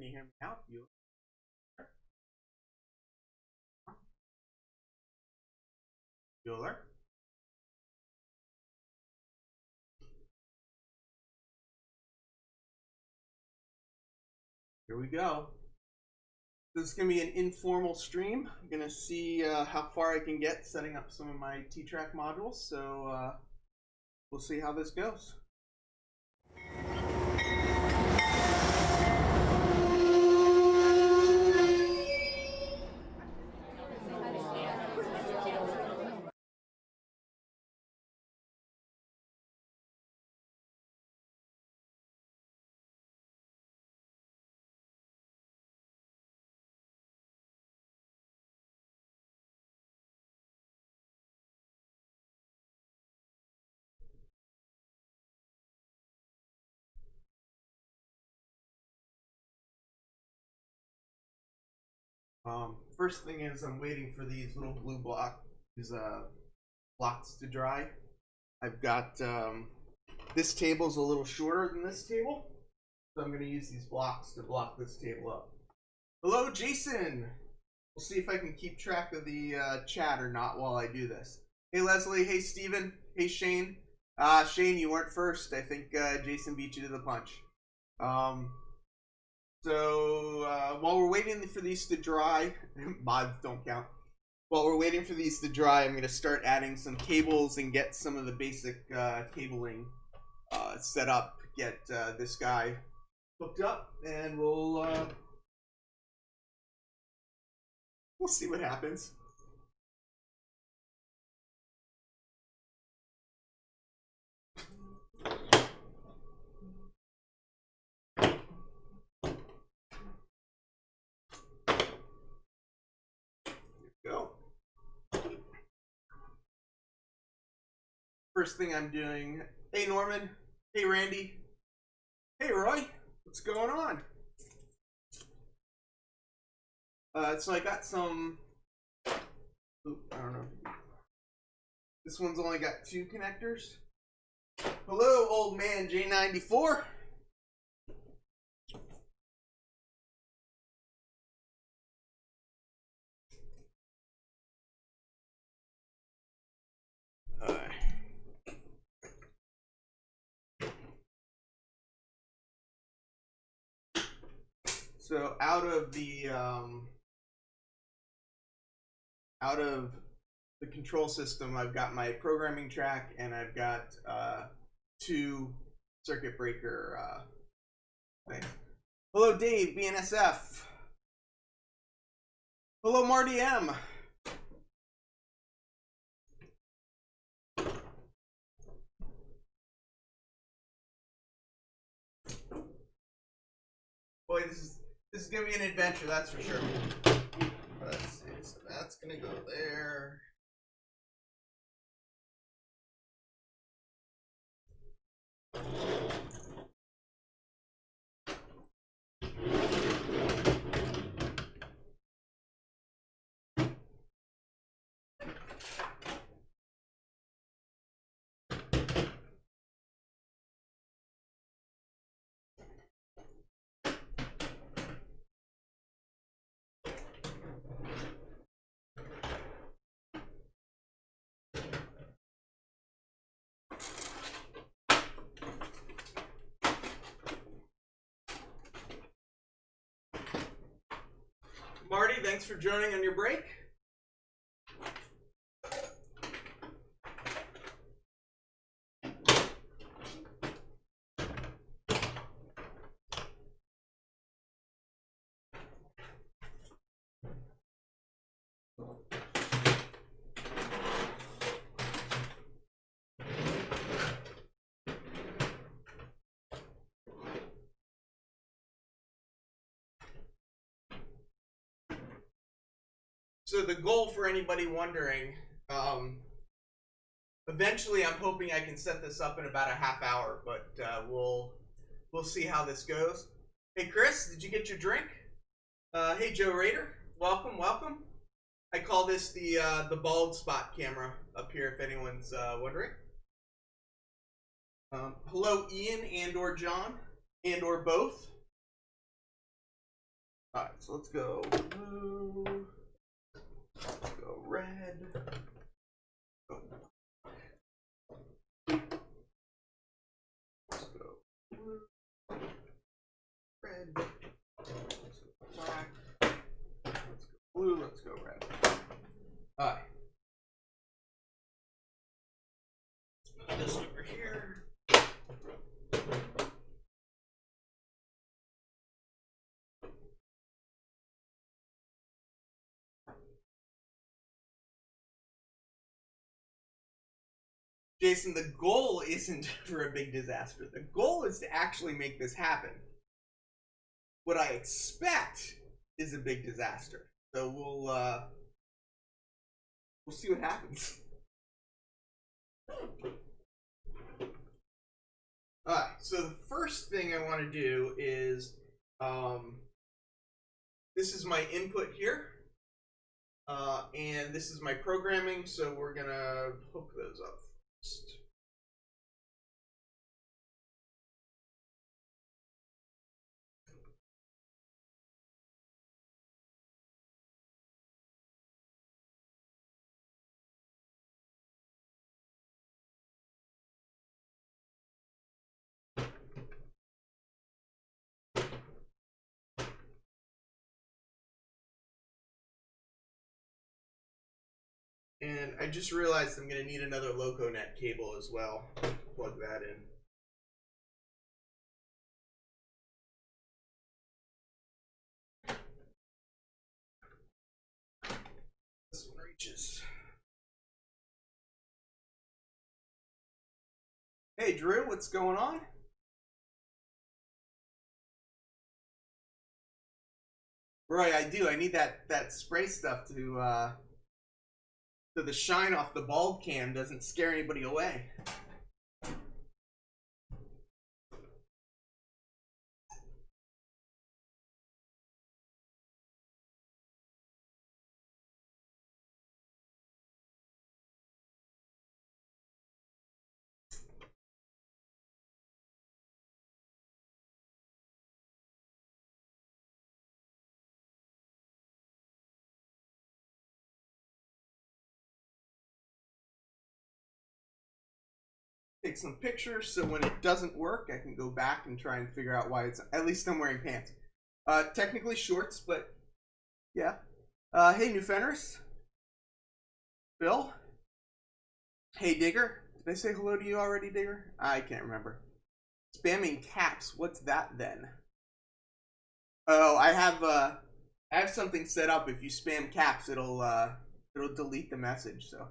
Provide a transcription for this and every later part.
you hear me now? Bueller? Here we go. This is going to be an informal stream. I'm going to see how far I can get setting up some of my T-Trak modules. So we'll see how this goes. First thing is I'm waiting for these little blue blocks to dry. I've got this table's a little shorter than this table, so I'm going to use these blocks to block this table up. Hello, Jason. We'll see if I can keep track of the chat or not while I do this. Hey, Leslie. Hey, Steven. Hey, Shane. Shane, you weren't first. I think Jason beat you to the punch. So while we're waiting for these to dry, mods don't count. While we're waiting for these to dry, I'm going to start adding some cables and get some of the basic cabling set up. Get this guy hooked up, and we'll see what happens. Go. First thing I'm doing, hey Norman, hey Randy, hey Roy, what's going on? So I got some, I don't know, this one's only got 2 connectors. Hello old man J94. So out of the control system, I've got my programming track, and I've got 2 circuit breaker things. Hello, Dave, BNSF. Hello, Marty M. Boy, this is gonna be an adventure, that's for sure. Let's see, so that's gonna go there. Marty, thanks for joining on your break. So the goal, for anybody wondering, eventually I'm hoping I can set this up in about a half hour, but we'll see how this goes. Hey Chris, did you get your drink? Hey Joe Rader, welcome, welcome. I call this the bald spot camera up here, if anyone's wondering. Hello Ian and or John and or both. Alright, so let's go blue. Let's go red. Oh. Let's go blue. Red. Let's go black. Let's go blue. Let's go red. Alright. Put this over here. Jason, the goal isn't for a big disaster. The goal is to actually make this happen. What I expect is a big disaster. So we'll see what happens. Alright, so the first thing I want to do is this is my input here. And this is my programming, so we're gonna hook those up first. And I just realized I'm going to need another LocoNet cable as well to plug that in. This one reaches. Hey Drew, what's going on? Roy, I do. I need that spray stuff to so the shine off the bulb cam doesn't scare anybody away. Take some pictures so when it doesn't work I can go back and try and figure out why it's, at least I'm wearing pants. Technically shorts, but yeah. Hey New Fenris. Bill. Hey Digger. Did I say hello to you already, Digger? I can't remember. Spamming caps, what's that then? Oh, I have something set up. If you spam caps, it'll delete the message, so.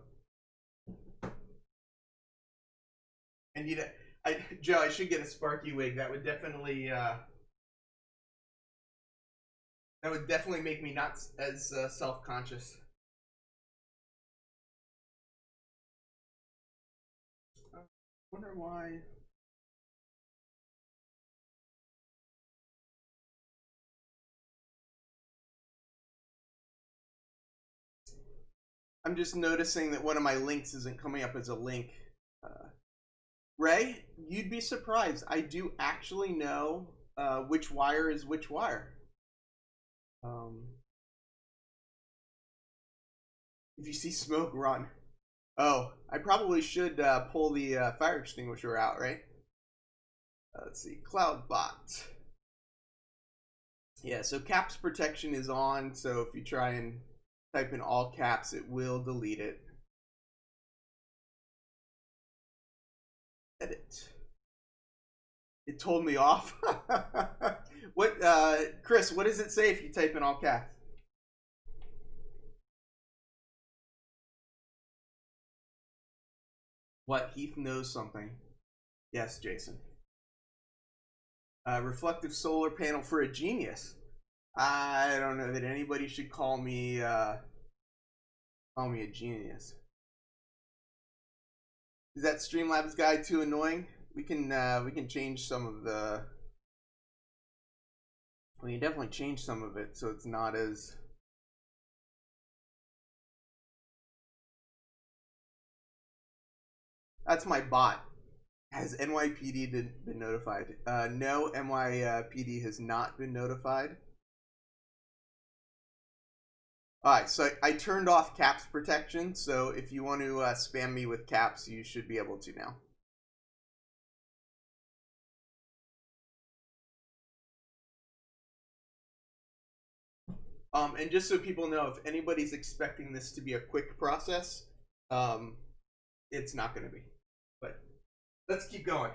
And Joe, I should get a Sparky wig. That would definitely make me not as self-conscious. I wonder why. I'm just noticing that one of my links isn't coming up as a link. Ray, you'd be surprised. I do actually know which wire is which wire. If you see smoke, run. Oh, I probably should pull the fire extinguisher out, right? Let's see, CloudBot. Yeah, so caps protection is on, so if you try and type in all caps, it will delete it. Edit. It told me off. What, Chris, what does it say if you type in all caps? What, Heath knows something. Yes, Jason. Reflective solar panel for a genius. I don't know that anybody should call me a genius. Is that Streamlabs guide too annoying? We can change some of the. We can definitely change some of it so it's not as. That's my bot. Has NYPD been notified? No, NYPD has not been notified. Alright, so I turned off caps protection, so if you want to spam me with caps, you should be able to now. And just so people know, if anybody's expecting this to be a quick process, it's not going to be. But let's keep going.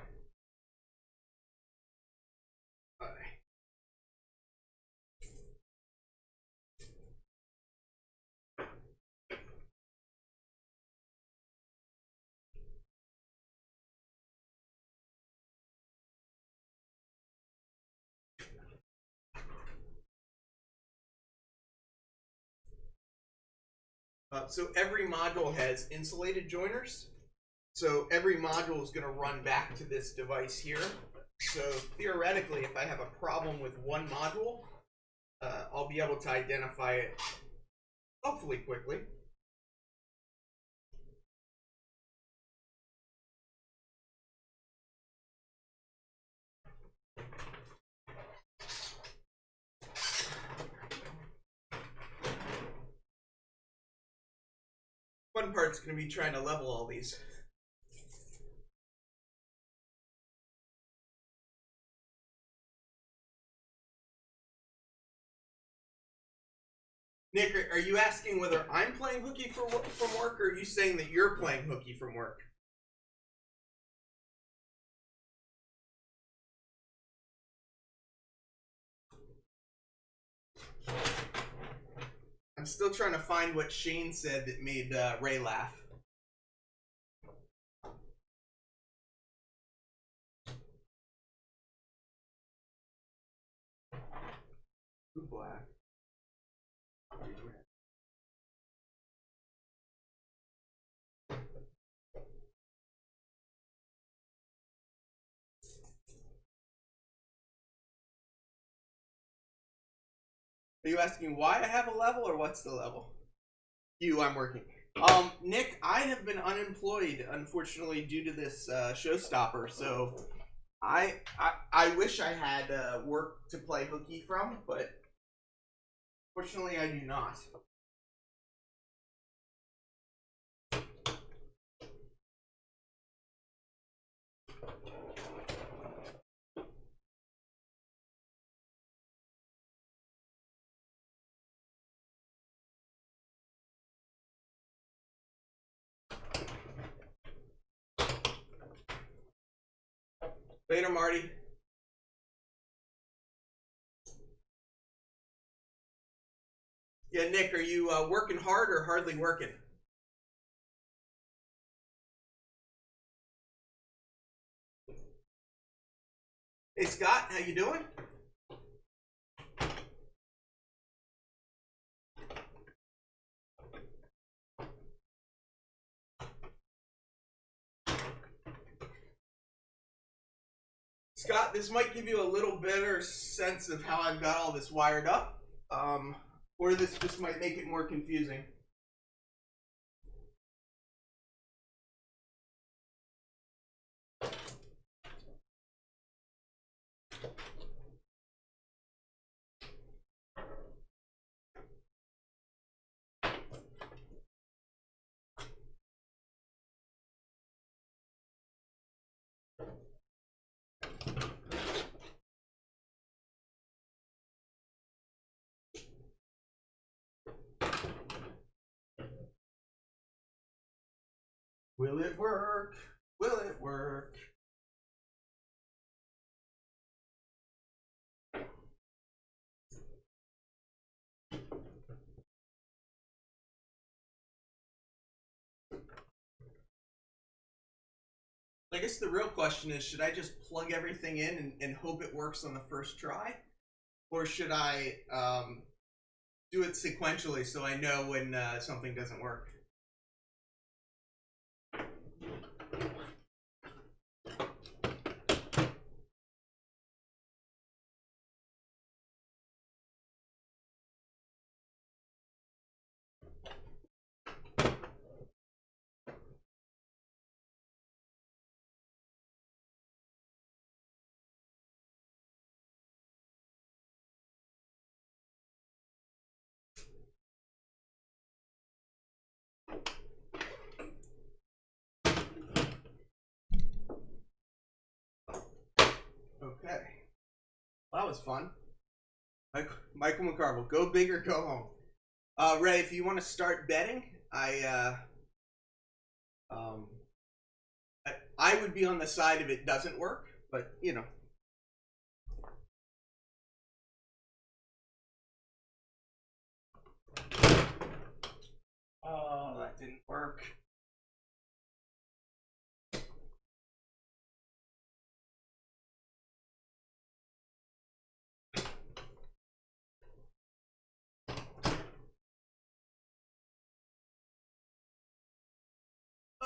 So every module has insulated joiners. So every module is going to run back to this device here. So theoretically, if I have a problem with one module, I'll be able to identify it hopefully quickly. One part's going to be trying to level all these. Nick, are you asking whether I'm playing hooky from work, or are you saying that you're playing hooky from work? I'm still trying to find what Shane said that made Ray laugh. Blue black. Are you asking why I have a level, or what's the level? I'm working. Nick, I have been unemployed, unfortunately, due to this showstopper. So I wish I had work to play hooky from, but fortunately, I do not. Later, Marty. Yeah, Nick, are you working hard or hardly working? Hey, Scott, how you doing? Scott, this might give you a little better sense of how I've got all this wired up, or this just might make it more confusing. Will it work? Will it work? I guess the real question is, should I just plug everything in and hope it works on the first try? Or should I do it sequentially so I know when something doesn't work? was fun. Michael McCarville, go big or go home. Ray, if you want to start betting, I would be on the side if it doesn't work, but you know. Oh, that didn't work.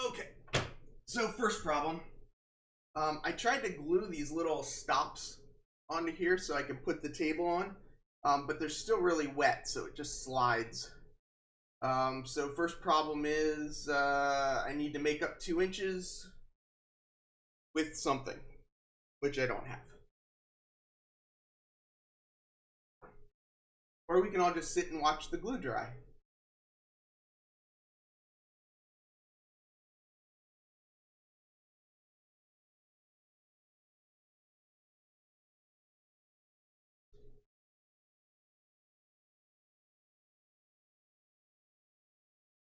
Okay, so first problem. I tried to glue these little stops onto here so I could put the table on, but they're still really wet, so it just slides. So first problem is I need to make up 2 inches with something, which I don't have. Or we can all just sit and watch the glue dry.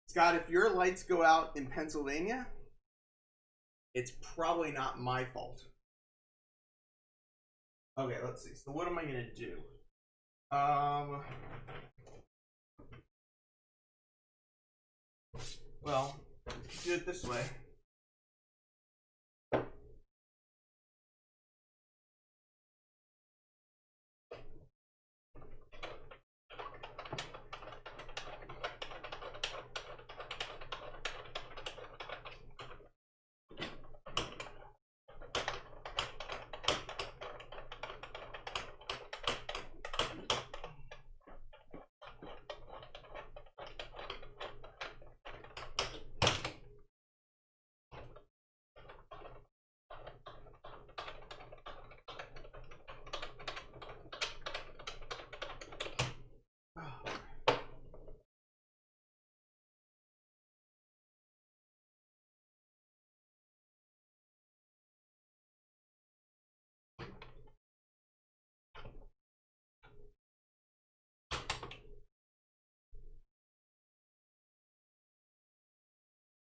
Scott, if your lights go out in Pennsylvania, it's probably not my fault. Okay, let's see. So what am I going to do? Well, do it this way.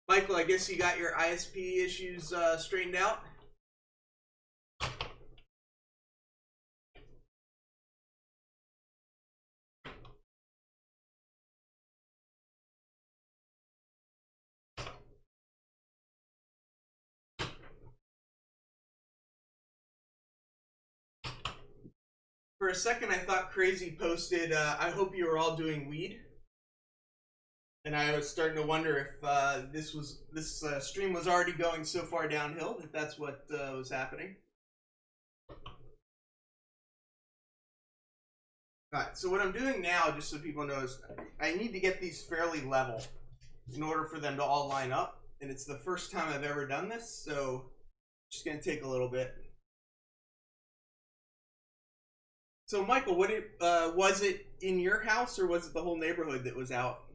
Michael, I guess you got your ISP issues straightened out? For a second, I thought Crazy posted, I hope you were all doing weed. And I was starting to wonder if this stream was already going so far downhill that that's what was happening. Alright, so what I'm doing now, just so people know, is I need to get these fairly level in order for them to all line up. And it's the first time I've ever done this, so it's just going to take a little bit. So Michael, was it in your house or was it the whole neighborhood that was out?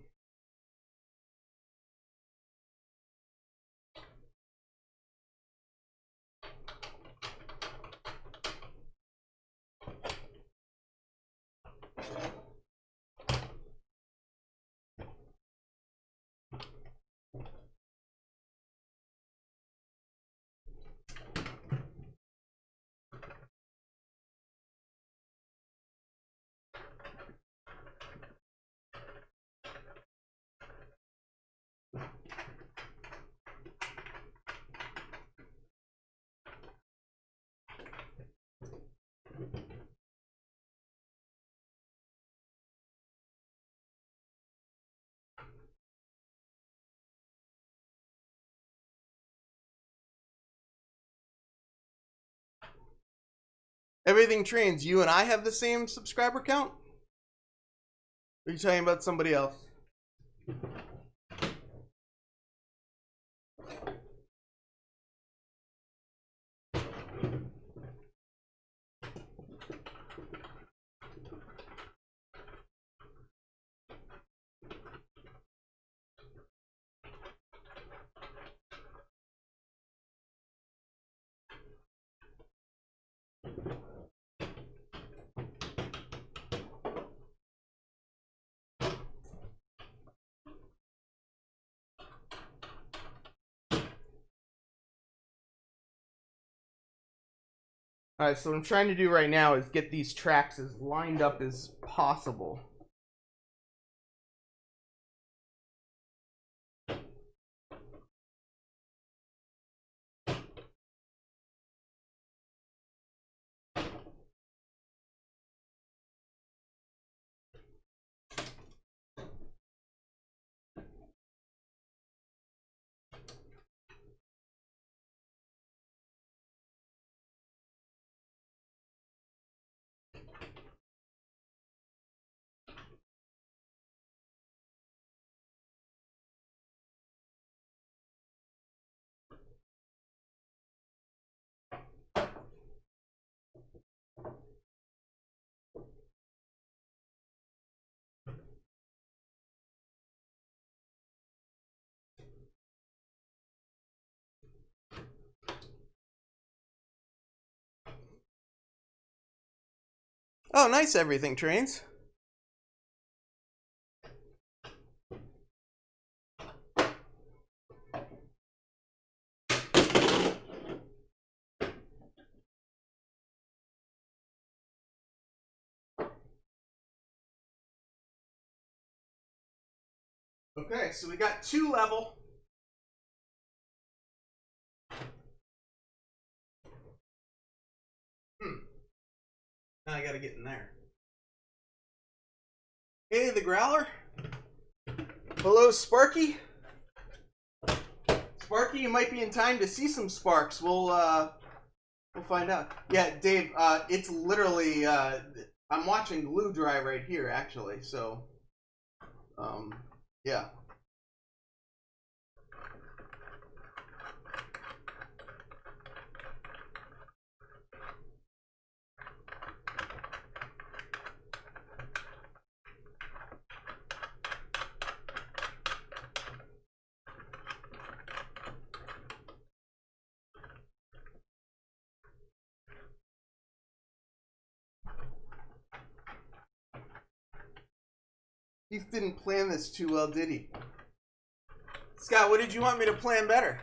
Everything Trains, you and I have the same subscriber count? Or are you talking about somebody else? Alright, so what I'm trying to do right now is get these tracks as lined up as possible. Oh, nice everything, Trains. Okay, so we got 2 level. Now I gotta get in there. Hey, the Growler. Hello, Sparky. Sparky, you might be in time to see some sparks. We'll find out. Yeah, Dave, it's literally, I'm watching glue dry right here, actually, so, yeah. Keith didn't plan this too well, did he? Scott, what did you want me to plan better?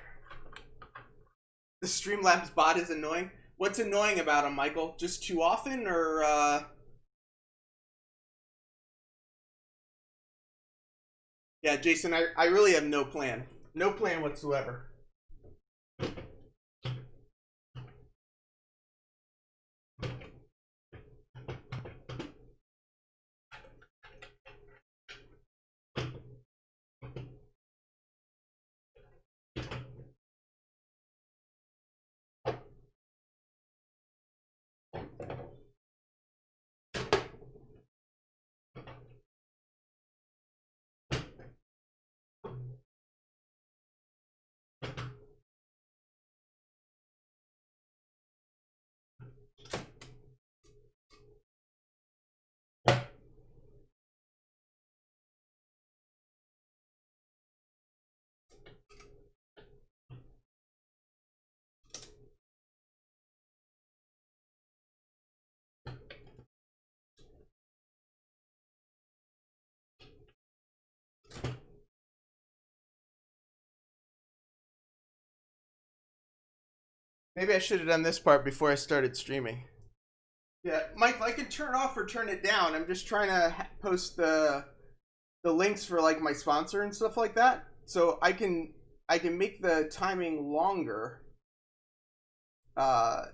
The Streamlabs bot is annoying. What's annoying about him, Michael? Just too often, or, Yeah, Jason, I really have no plan. No plan whatsoever. Maybe I should have done this part before I started streaming. Yeah, Mike, I can turn off or turn it down. I'm just trying to post the links for like my sponsor and stuff like that, so I can make the timing longer. That's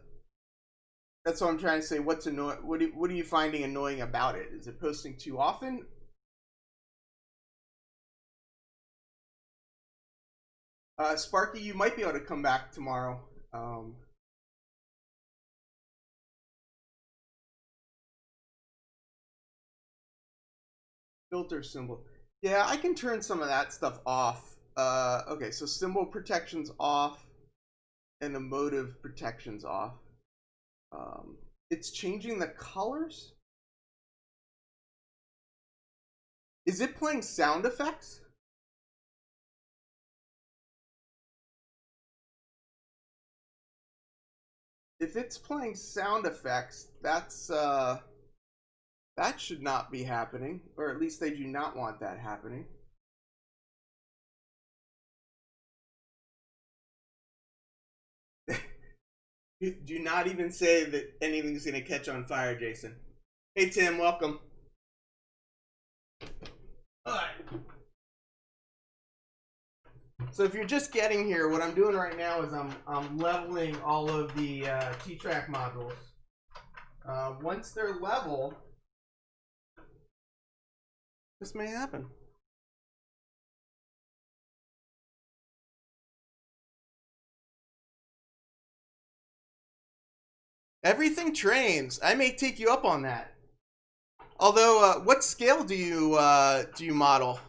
what I'm trying to say. What's annoying? What are you finding annoying about it? Is it posting too often? Sparky, you might be able to come back tomorrow. Filter symbol. Yeah, I can turn some of that stuff off. Okay, so symbol protection's off and emotive protection's off. It's changing the colors? Is it playing sound effects? If it's playing sound effects, that's that should not be happening, or at least they do not want that happening. Do not even say that anything's gonna catch on fire, Jason. Hey Tim, welcome. Alright. So if you're just getting here, what I'm doing right now is I'm leveling all of the T-Trak modules. Once they're level, this may happen. Everything trains. I may take you up on that. Although, what scale do you model?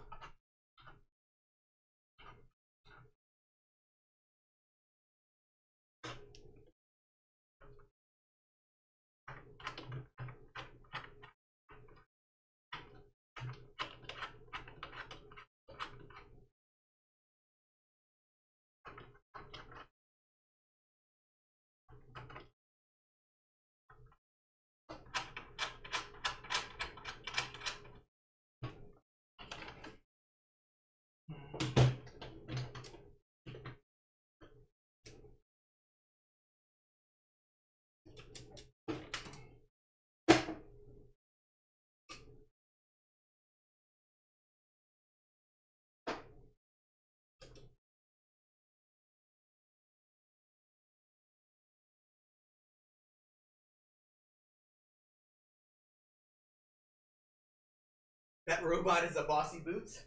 That robot is a bossy boots.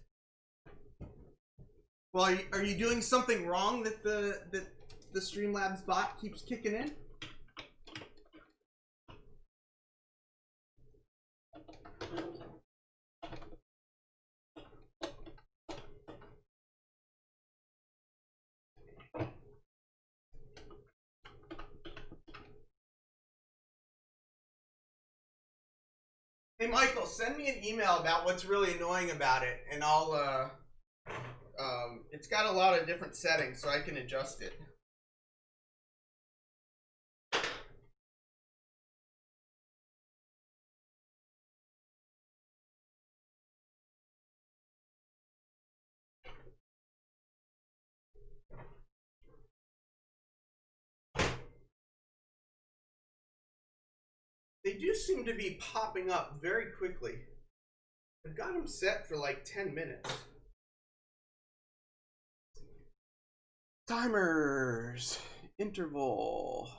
Well, are you doing something wrong that the Streamlabs bot keeps kicking in? Hey Michael, send me an email about what's really annoying about it, and I'll it's got a lot of different settings, so I can adjust it. They do seem to be popping up very quickly. I've got them set for like 10 minutes. Timers, interval.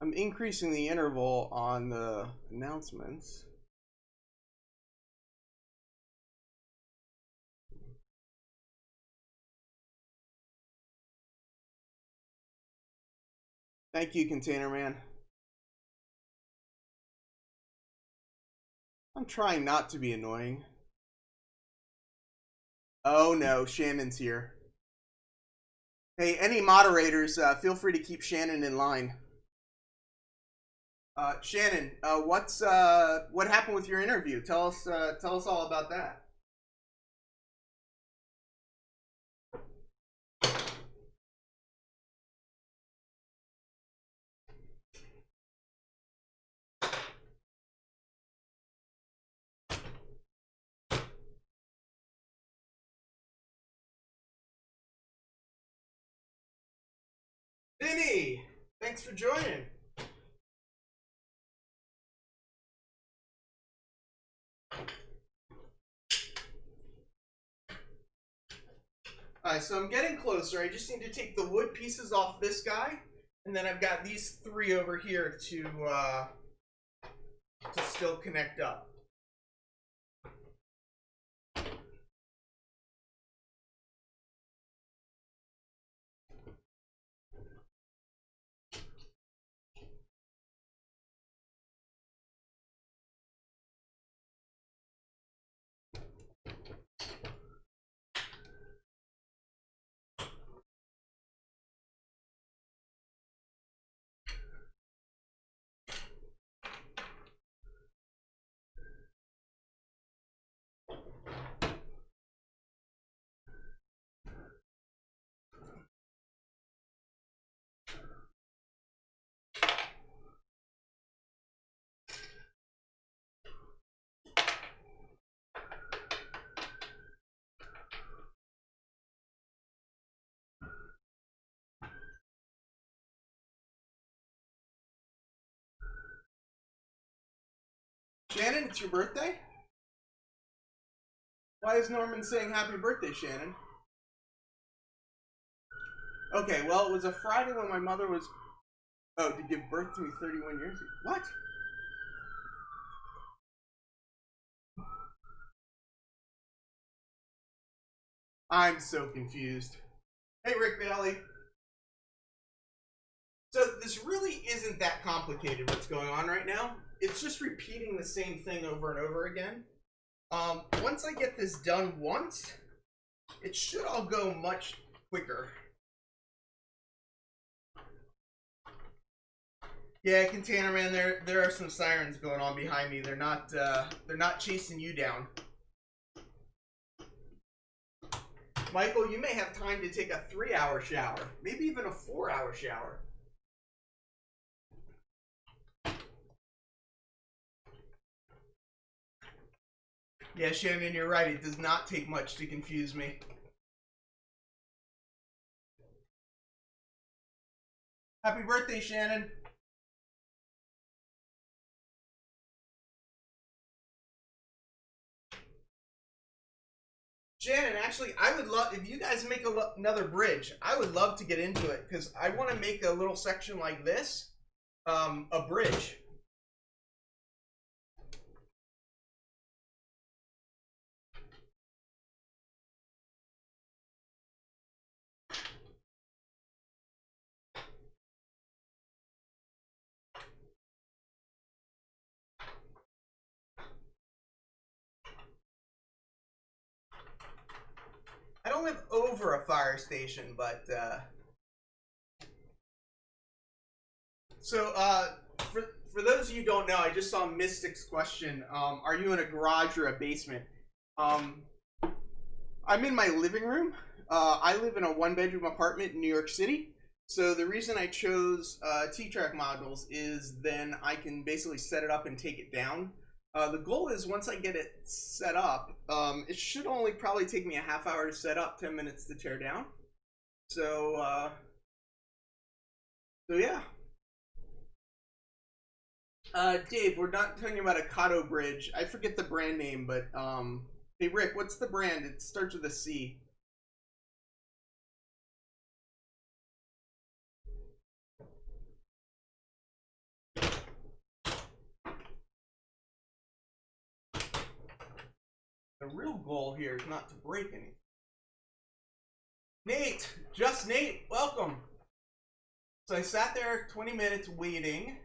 I'm increasing the interval on the announcements. Thank you, Container Man. I'm trying not to be annoying. Oh no, Shannon's here. Hey, any moderators, feel free to keep Shannon in line. Shannon, what happened with your interview? Tell us all about that. Vinny, thanks for joining. Alright, so I'm getting closer. I just need to take the wood pieces off this guy, and then I've got these three over here to still connect up. Shannon, it's your birthday? Why is Norman saying happy birthday, Shannon? Okay, well, it was a Friday when my mother was... Oh, to give birth to me 31 years ago. What? I'm so confused. Hey, Rick Bailey. So this really isn't that complicated what's going on right now. It's just repeating the same thing over and over again. Once I get this done once, it should all go much quicker. Yeah, Container Man, there are some sirens going on behind me. They're not chasing you down. Michael, you may have time to take a 3-hour shower, maybe even a 4-hour shower. Yeah, Shannon, you're right. It does not take much to confuse me. Happy birthday, Shannon. Shannon, actually, I would love, if you guys make another bridge, I would love to get into it, because I want to make a little section like this, a bridge. I don't live over a fire station, but, for those of you who don't know, I just saw Mystic's question, are you in a garage or a basement? I'm in my living room. I live in a 1-bedroom apartment in New York City. So the reason I chose T-Trak modules is then I can basically set it up and take it down. The goal is once I get it set up, it should only probably take me a half hour to set up, 10 minutes to tear down. So yeah. Dave, we're not talking about a Kato bridge. I forget the brand name, but hey Rick, what's the brand? It starts with a C. The real goal here is not to break anything. Nate, just Nate, welcome. So I sat there 20 minutes waiting.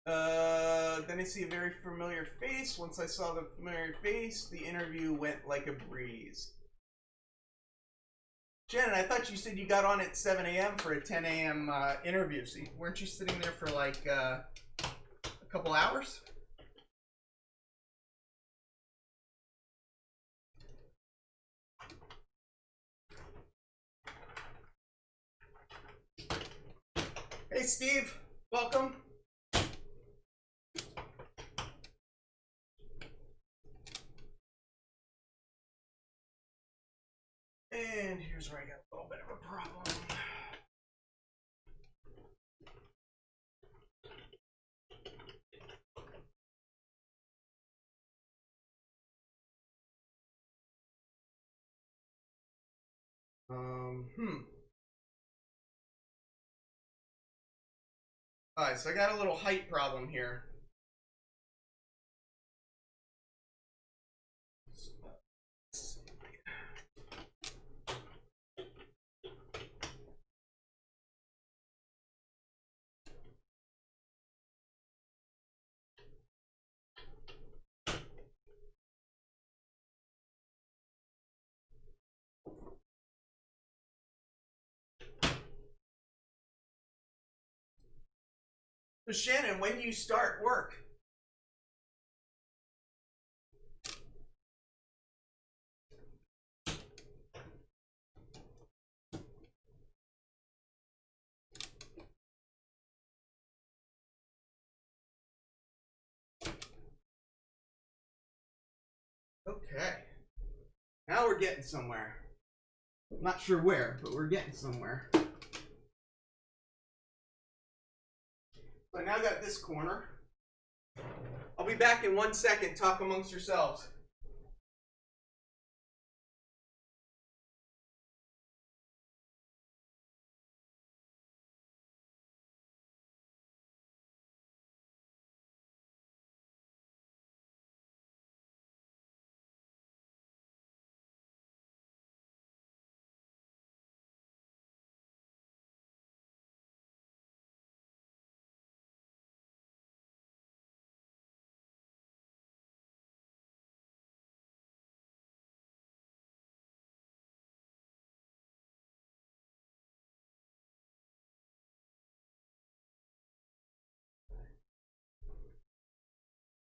Then I see a very familiar face. Once I saw the familiar face, the interview went like a breeze. Shannon, I thought you said you got on at 7 a.m. for a 10 a.m. Interview. So weren't you sitting there for like a couple hours? Hey Steve, welcome. And here's where I got a little bit of a problem. Alright, so I got a little height problem here. So Shannon, when do you start work? Okay. Now we're getting somewhere. I'm not sure where, but we're getting somewhere. So I now got this corner. I'll be back in 1 second. Talk amongst yourselves.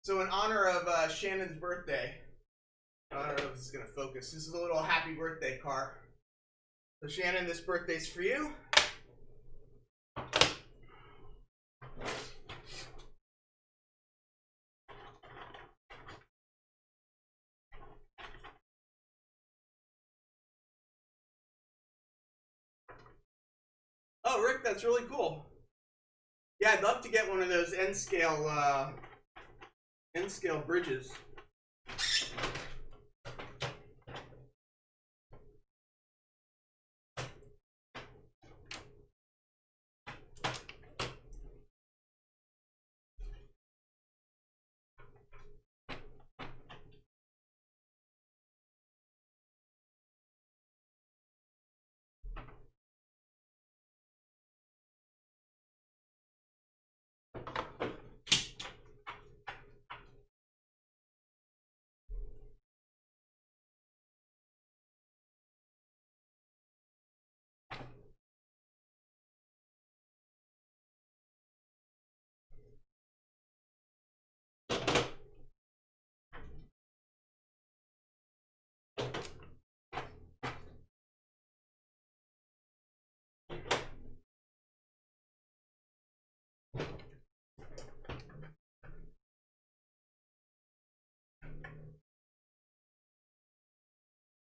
So in honor of Shannon's birthday, I don't know if this is going to focus. This is a little happy birthday car. So Shannon, this birthday's for you. Oh, Rick, that's really cool. Yeah, I'd love to get one of those N-scale bridges.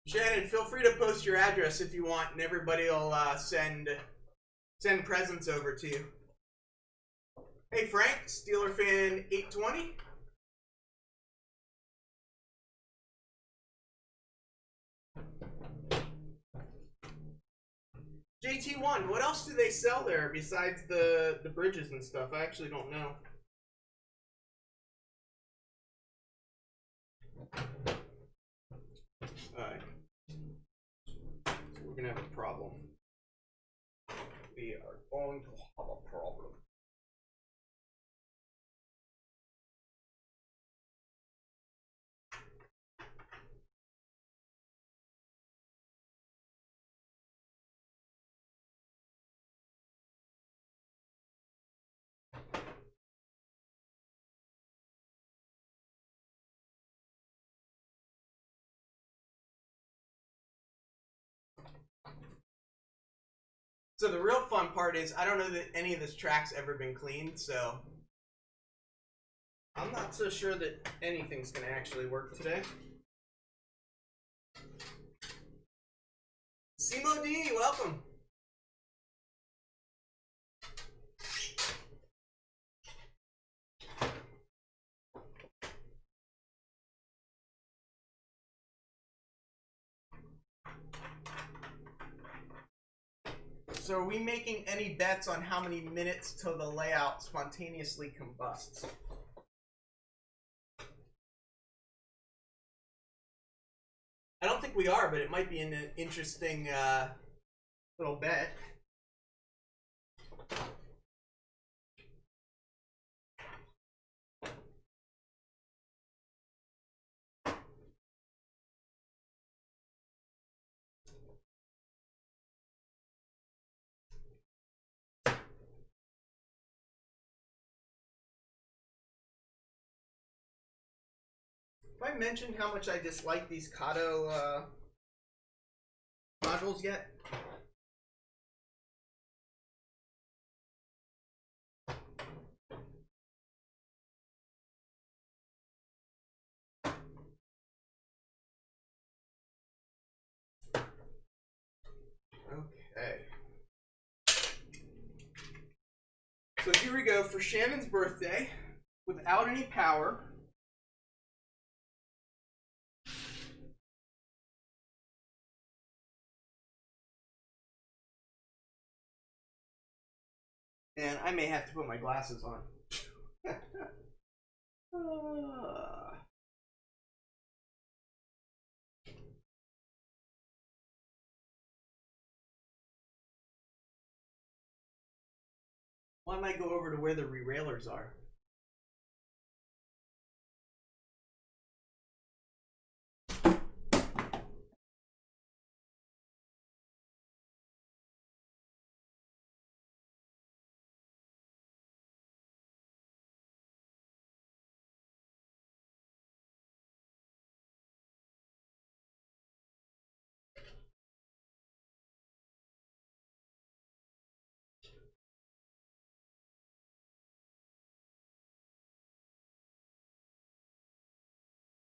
Shannon, feel free to post your address if you want, and everybody will send presents over to you. Hey Frank, Steeler fan 820. JT1, what else do they sell there besides the bridges and stuff? I actually don't know. Alright. So we're gonna have a problem. We are going to have a problem. So the real fun part is I don't know that any of this track's ever been cleaned, so I'm not so sure that anything's gonna actually work today. Simo D, welcome. So are we making any bets on how many minutes till the layout spontaneously combusts? I don't think we are, but it might be an interesting little bet. Have I mentioned how much I dislike these Kato modules yet? Okay. So here we go for Shannon's birthday, without any power. And I may have to put my glasses on. Why don't I go over to where the re-railers are?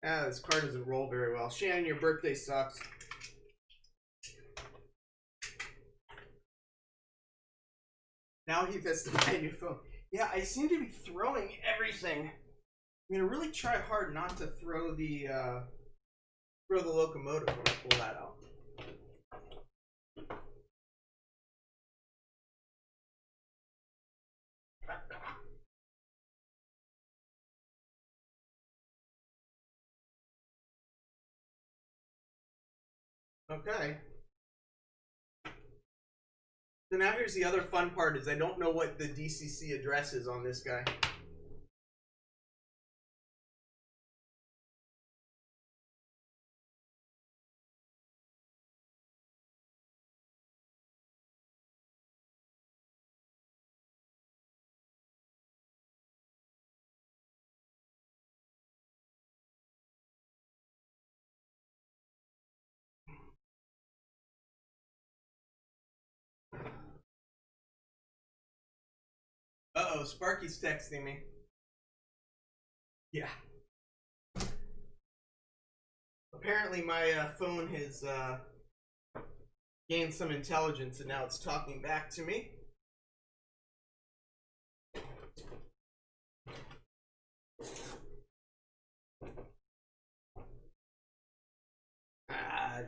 Ah, this car doesn't roll very well. Shannon, your birthday sucks. Now he has to buy a new phone. Yeah, I seem to be throwing everything. I'm gonna really try hard not to throw the locomotive when I pull that out. Okay. So now here's the other fun part is I don't know what the DCC address is on this guy. Uh-oh, Sparky's texting me. Yeah. Apparently my phone has gained some intelligence and now it's talking back to me.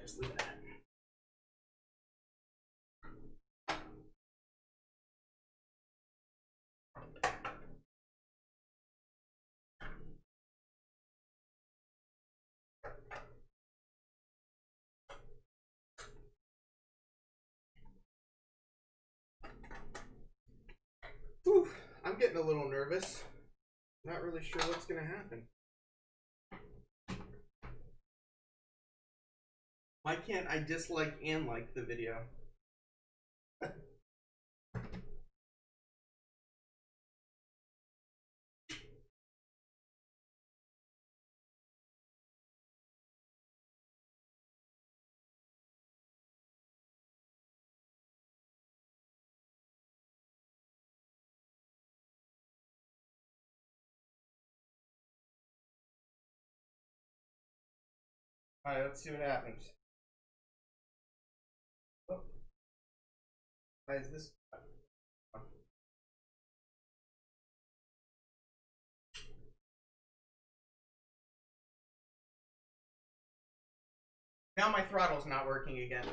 Just leave that. Whew, I'm getting a little nervous. Not really sure what's gonna happen. Why can't I dislike and like the video? Alright, let's see what happens. Oh. Why is this? Now my throttle's not working again.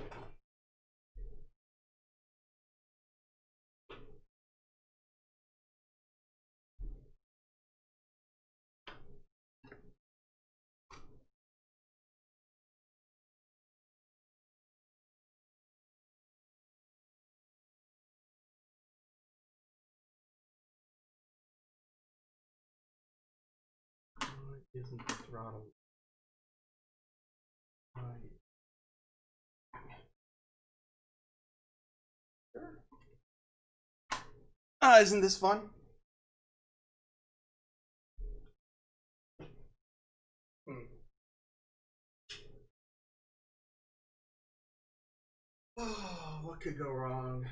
Why isn't the throttle? Isn't this fun? Oh, what could go wrong?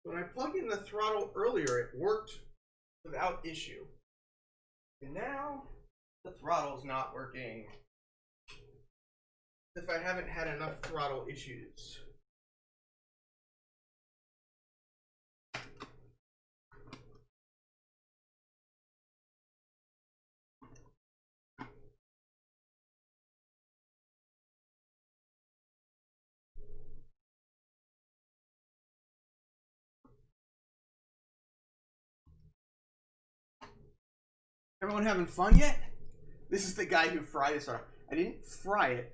When I plugged in the throttle earlier, it worked without issue. And now, the throttle's not working. If I haven't had enough throttle issues. Everyone having fun yet? This is the guy who fried his arm. I didn't fry it.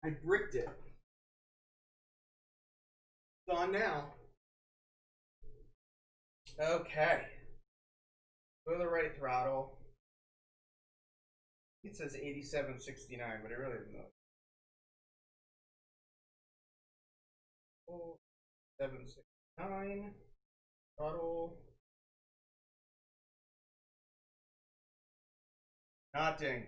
I bricked it. It's on now. Okay. Go to the right throttle. It says 8769, but it really isn't. 769. Throttle. Nothing.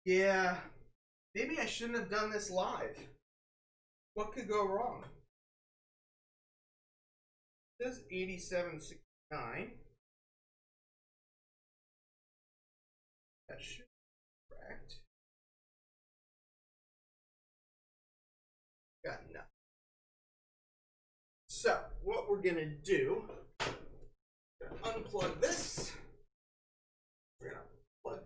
Yeah, maybe I shouldn't have done this live. What could go wrong? It says 8769. That should be correct. Got nothing. So, what we're gonna do, unplug this. We're gonna plug,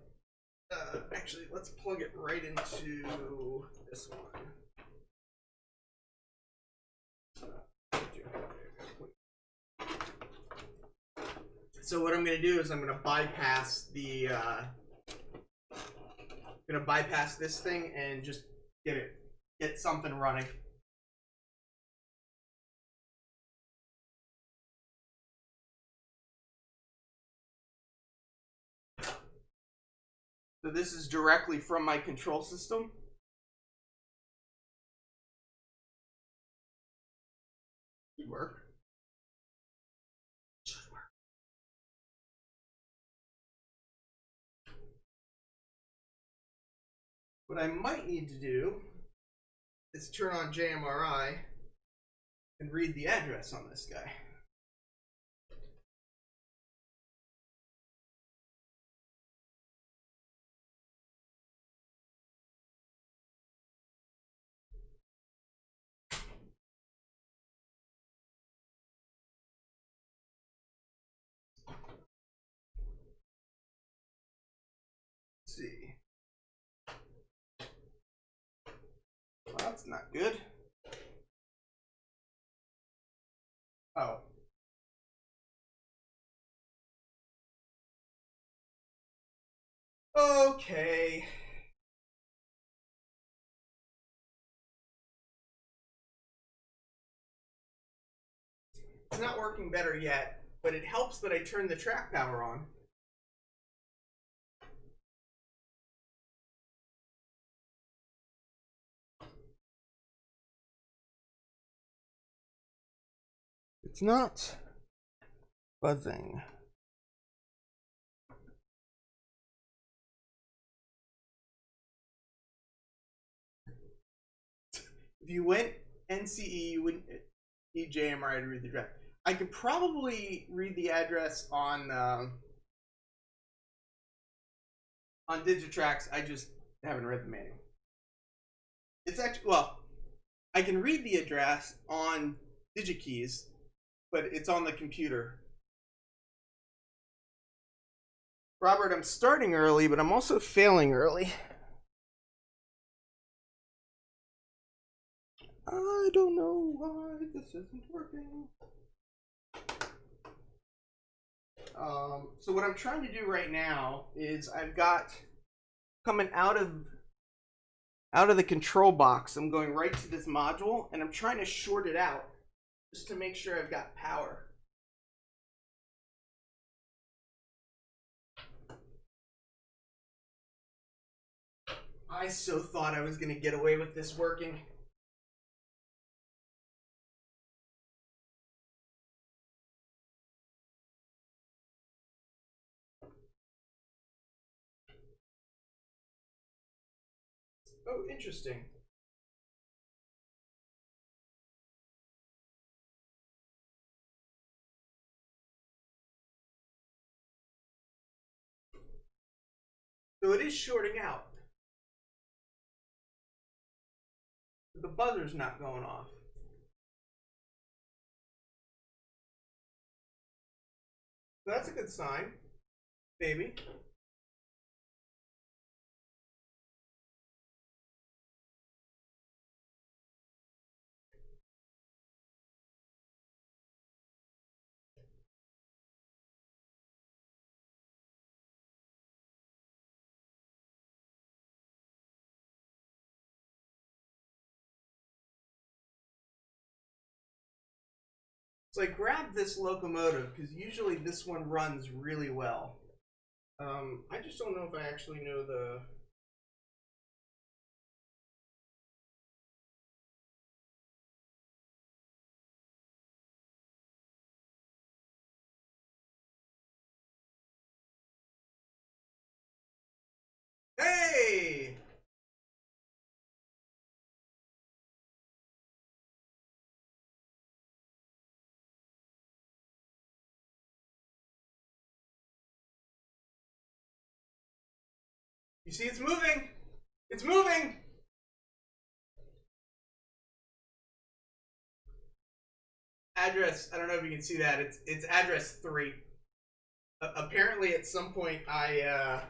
actually, let's plug it right into this one. So what I'm gonna do is I'm gonna bypass the, this thing and just get something running. So this is directly from my control system. Should work. Should work. What I might need to do is turn on JMRI and read the address on this guy. Let's see. Well, that's not good. Oh. Okay. It's not working better yet, but it helps that I turned the track power on. It's not buzzing. If you went NCE, you wouldn't need JMRI to read the address. I could probably read the address on Digitrax. I just haven't read the manual. It's actually, well, I can read the address on DigiKeys, but it's on the computer. Robert, I'm starting early, but I'm also failing early. I don't know why this isn't working. So what I'm trying to do right now is I've got coming out of the control box. I'm going right to this module, and I'm trying to short it out just to make sure I've got power. I so thought I was going to get away with this working. Oh, interesting. So it is shorting out. The buzzer's not going off. So that's a good sign, baby. So I grabbed this locomotive because usually this one runs really well. I just don't know if I actually know the... Hey! You see it's moving! It's moving! Address, I don't know if you can see that. It's address 3. Apparently at some point I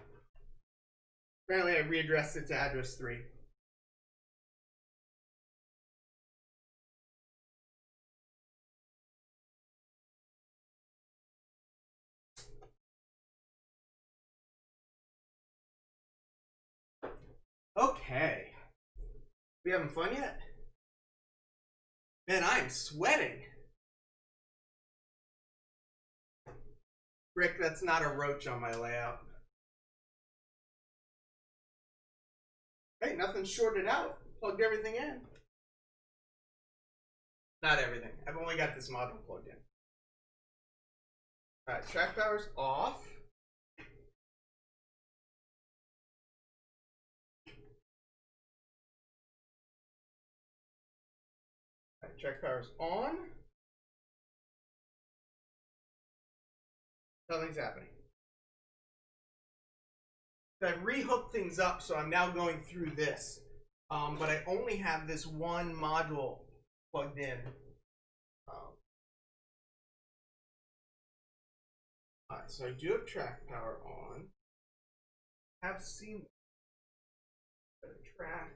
readdressed it to address 3. Okay. We having fun yet? Man, I'm sweating. Rick, that's not a roach on my layout. Hey, nothing's shorted out. Plugged everything in. Not everything. I've only got this module plugged in. Alright, track power's off. Alright, track power's on. Nothing's happening. So I've rehooked things up, so I'm now going through this. But I only have this one module plugged in. Alright, so I do have track power on. Have seen track.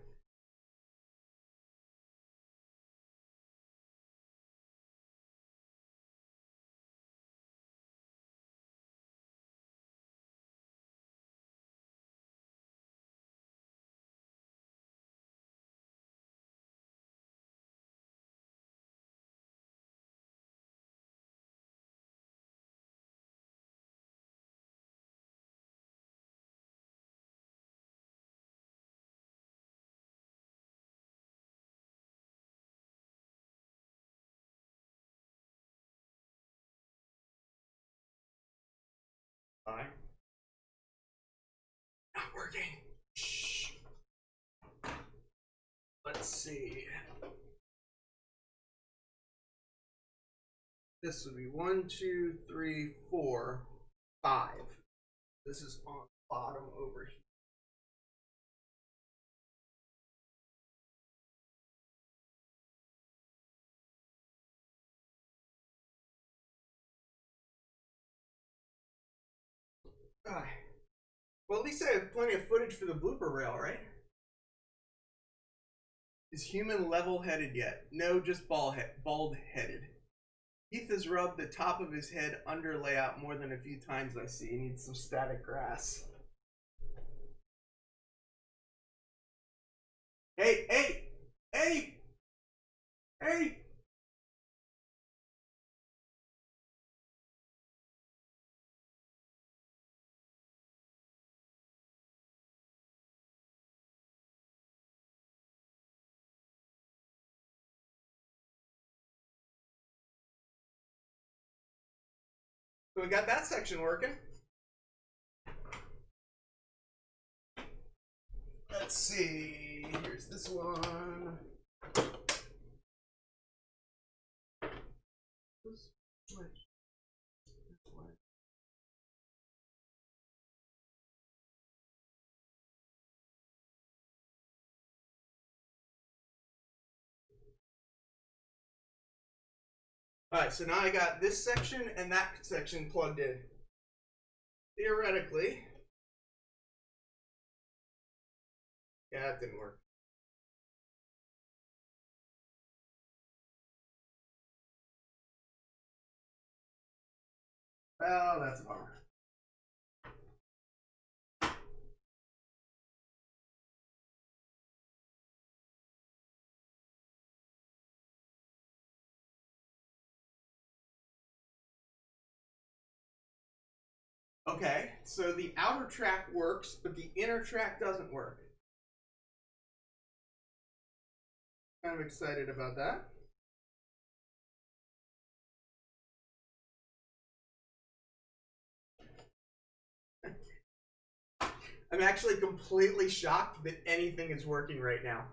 Fine. Not working. Shh. Let's see. This would be 1, 2, 3, 4, 5. This is on the bottom over here. Well, at least I have plenty of footage for the blooper reel, right? Is human level-headed yet? No, just bald-headed. Keith has rubbed the top of his head under layout more than a few times I see. He needs some static grass. Hey, hey, hey, hey! So we got that section working. Let's see. Here's this one. Alright, so now I got this section and that section plugged in. Theoretically. Yeah, that didn't work. Well, that's a bummer. Okay, so the outer track works, but the inner track doesn't work. Kind of excited about that. I'm actually completely shocked that anything is working right now.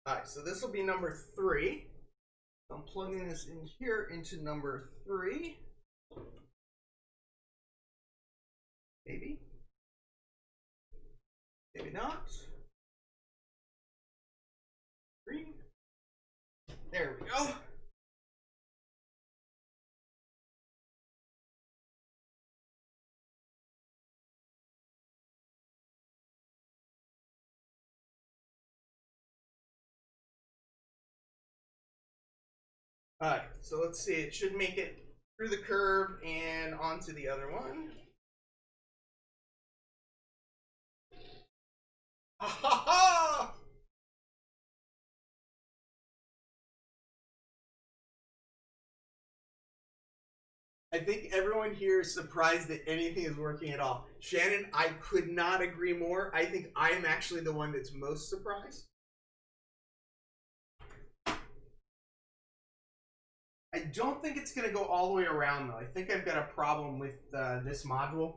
Alright, so this will be number 3. I'm plugging this in here into number 3. Maybe. Maybe not. 3. There we go. Alright, so let's see. It should make it through the curve and onto the other one. Ha ha ha! I think everyone here is surprised that anything is working at all. Shannon, I could not agree more. I think I'm actually the one that's most surprised. I don't think it's going to go all the way around, though. I think I've got a problem with this module.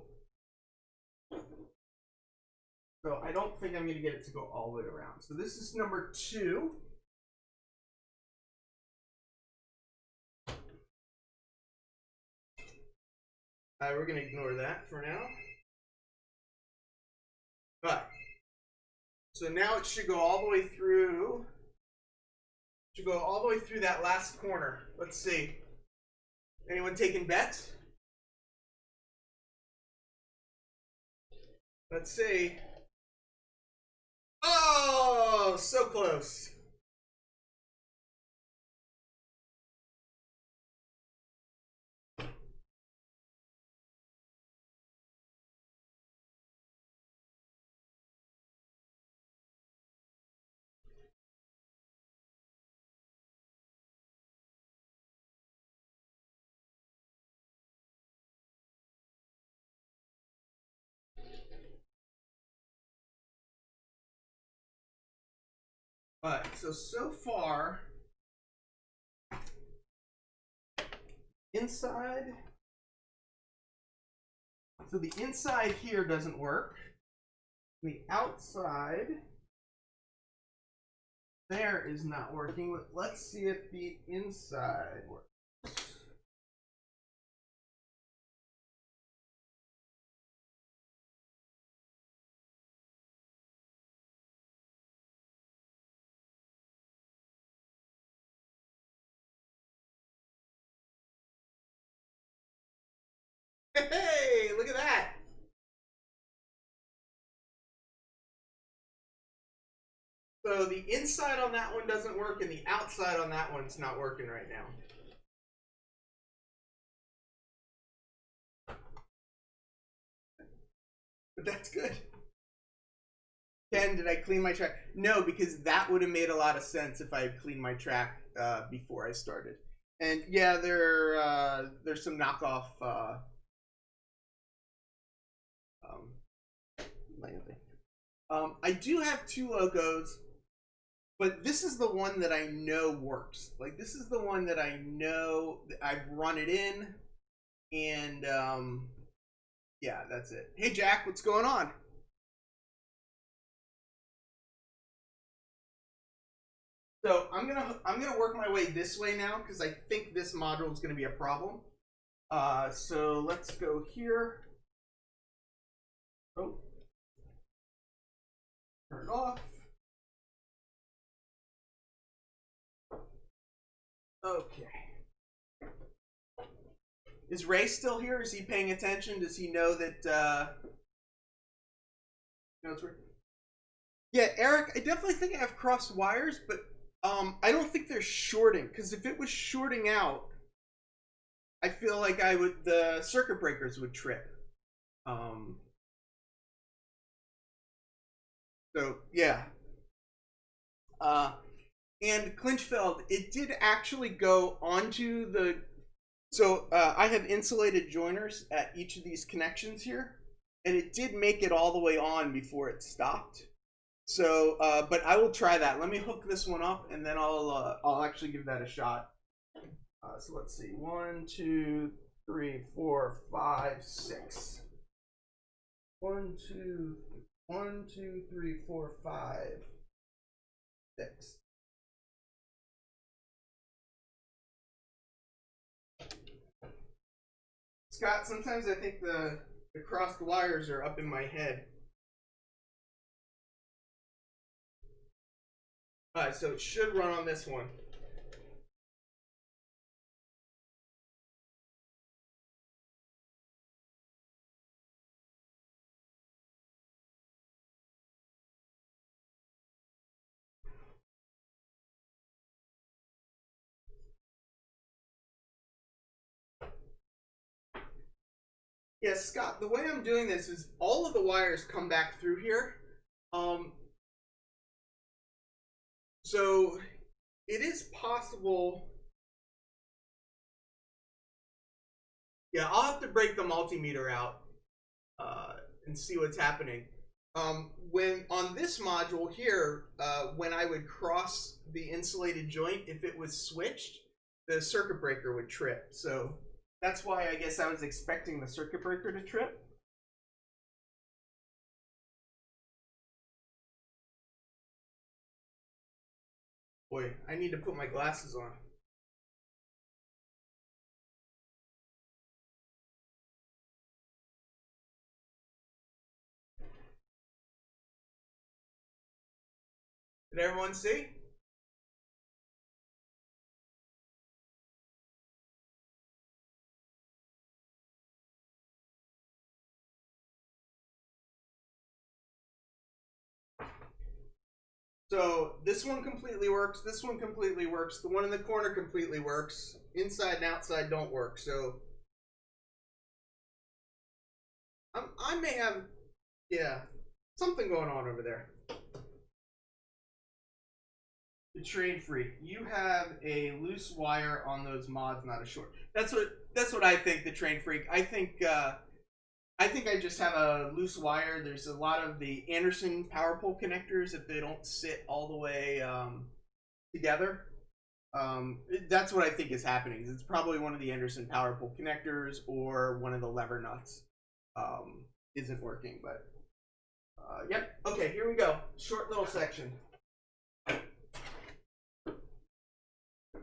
So I don't think I'm going to get it to go all the way around. So this is number 2. We're going to ignore that for now. Alright. So now it should go all the way through. Should go all the way through that last corner. Let's see. Anyone taking bets? Let's see. Oh, so close. Alright, so far, inside, so the inside here doesn't work. The outside there is not working, but let's see if the inside works. Hey, look at that. So the inside on that one doesn't work, and the outside on that one's not working right now. But that's good. Ken, did I clean my track? No, because that would have made a lot of sense if I had cleaned my track before I started. And yeah, there's some knockoff I do have 2 logos, but this is the one that I know works. Like, this is the one that I know I've run it in, and yeah, that's it. Hey Jack, what's going on? So I'm gonna work my way this way now because I think this module is gonna be a problem. So let's go here. Oh, Turn it off. Okay. Is Ray still here? Is he paying attention? Does he know that, Yeah, Eric, I definitely think I have crossed wires, but I don't think they're shorting, because if it was shorting out, I feel like the circuit breakers would trip. So yeah. And Clinchfeld, it did actually go onto the. So I have insulated joiners at each of these connections here, and it did make it all the way on before it stopped. So, but I will try that. Let me hook this one up, and then I'll actually give that a shot. So let's see, 1, 2, 3, 4, 5, 6. 1, 2, 3, 4, 5, 6. Scott, sometimes I think the crossed wires are up in my head. Alright, so it should run on this one. Yeah, Scott, the way I'm doing this is all of the wires come back through here. So it is possible. Yeah, I'll have to break the multimeter out and see what's happening. When on this module here, when I would cross the insulated joint, if it was switched, the circuit breaker would trip. So that's why I guess I was expecting the circuit breaker to trip. Boy, I need to put my glasses on. Did everyone see? So this one completely works, this one completely works, the one in the corner completely works, inside and outside don't work, so I may have, yeah, something going on over there. The train freak, you have a loose wire on those mods, not a short. That's what I think. The train freak. I think I just have a loose wire. There's a lot of the Anderson power pole connectors if they don't sit all the way together. That's what I think is happening. It's probably one of the Anderson power pole connectors or one of the lever nuts isn't working. But yep. Okay, here we go. Short little section.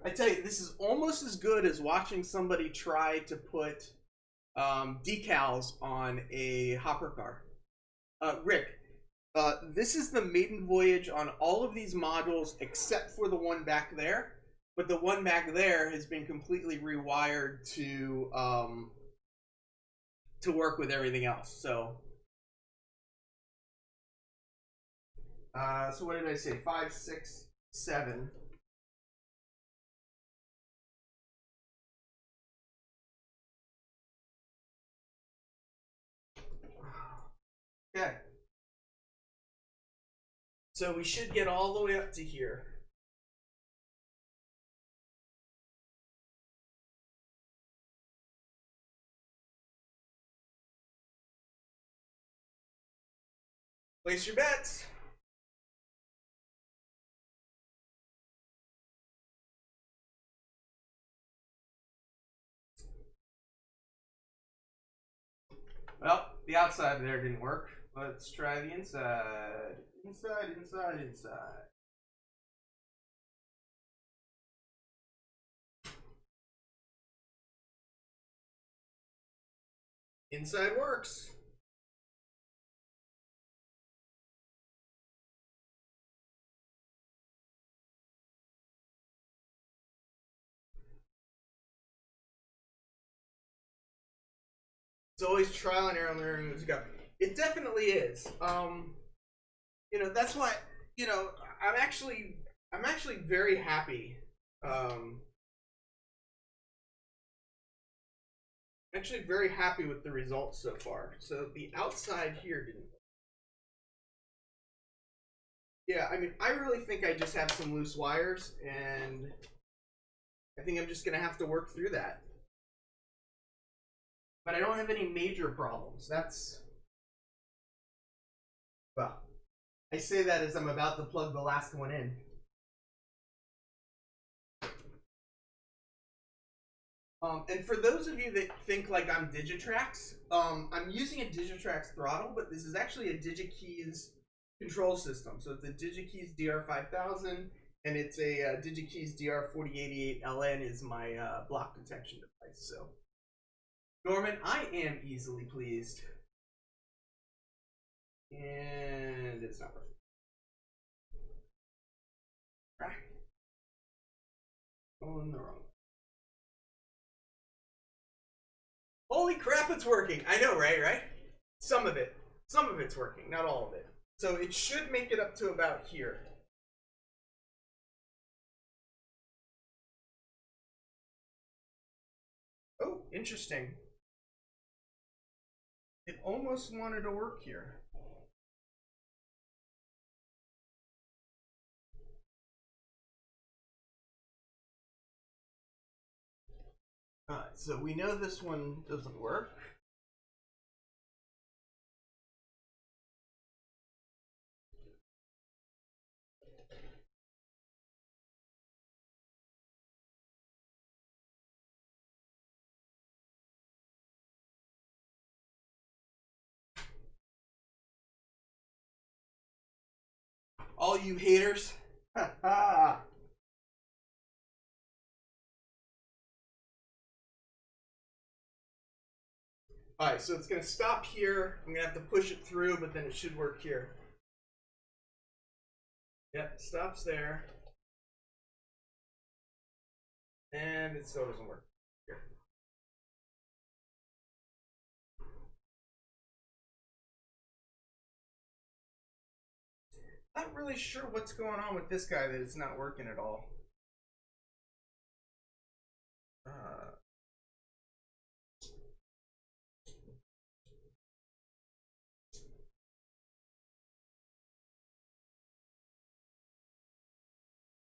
I tell you, this is almost as good as watching somebody try to put decals on a hopper car. Rick, this is the maiden voyage on all of these modules except for the one back there. But the one back there has been completely rewired to work with everything else. So what did I say? 5, 6, 7. Okay. So we should get all the way up to here. Place your bets. Well, the outside there didn't work. Let's try the inside. Inside, inside, inside. Inside works. It's always trial and error learning as you go. It definitely is. You know, that's why, you know, I'm actually very happy. Actually very happy with the results so far. So the outside here didn't. Yeah, I mean, I really think I just have some loose wires, and I think I'm just gonna have to work through that. But I don't have any major problems. That's, well, I say that as I'm about to plug the last one in. And for those of you that think like I'm Digitrax, I'm using a Digitrax throttle, but this is actually a DigiKeys control system. So it's a DigiKeys DR5000, and it's a DigiKeys DR4088LN is my block detection device. So, Norman, I am easily pleased. And it's not working. Going the wrong way. Holy crap, it's working. I know, right? Some of it's working, not all of it. So it should make it up to about here. Oh, interesting. It almost wanted to work here. Alright, so we know this one doesn't work. All you haters. Alright, so it's going to stop here. I'm going to have to push it through, but then it should work here. Yep, stops there. And it still doesn't work. Here. Not really sure what's going on with this guy that it's not working at all.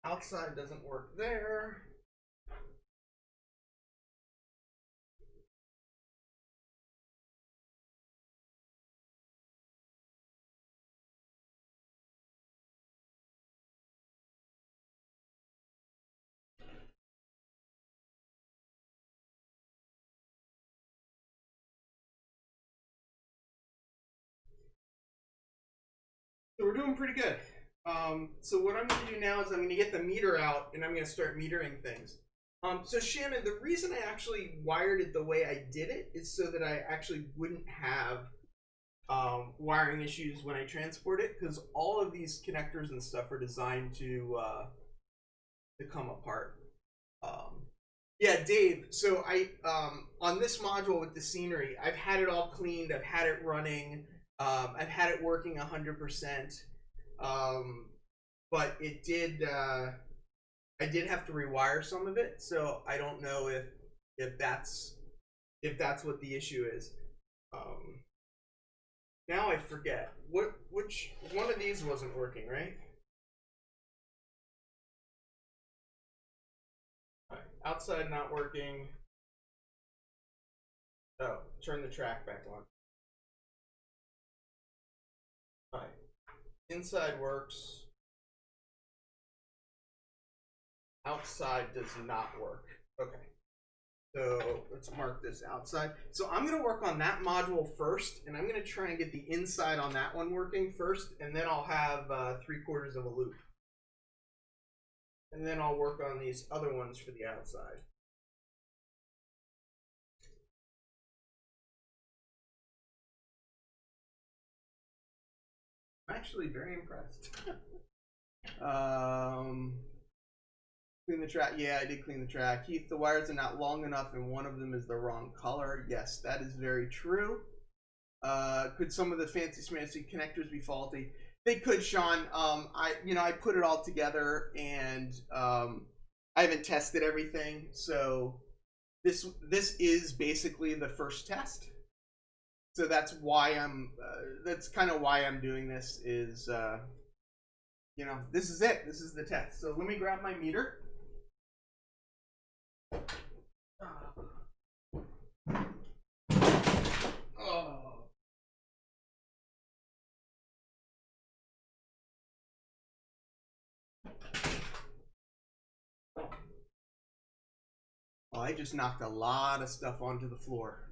Outside doesn't work there. So we're doing pretty good. So what I'm going to do now is I'm going to get the meter out and I'm going to start metering things. So Shannon, the reason I actually wired it the way I did it is so that I actually wouldn't have wiring issues when I transport it, because all of these connectors and stuff are designed to come apart. Yeah, Dave. So I on this module with the scenery, I've had it all cleaned. I've had it running. I've had it working 100%. But it did. I did have to rewire some of it, so I don't know if that's what the issue is. Now I forget which one of these wasn't working, right? All right, outside not working. Oh, turn the track back on. All right, inside works. Outside does not work. Okay. So let's mark this outside. So I'm going to work on that module first, and I'm going to try and get the inside on that one working first, and then I'll have 3/4 of a loop. And then I'll work on these other ones for the outside. I'm actually very impressed. clean the track? Yeah, I did clean the track. Heath, the wires are not long enough and one of them is the wrong color. Yes, that is very true. Could some of the fancy schmancy connectors be faulty? They could, Sean. I put it all together and I haven't tested everything, so this is basically the first test. So that's why that's kind of why I'm doing this. Is this is it. This is the test. So let me grab my meter. Oh, I just knocked a lot of stuff onto the floor.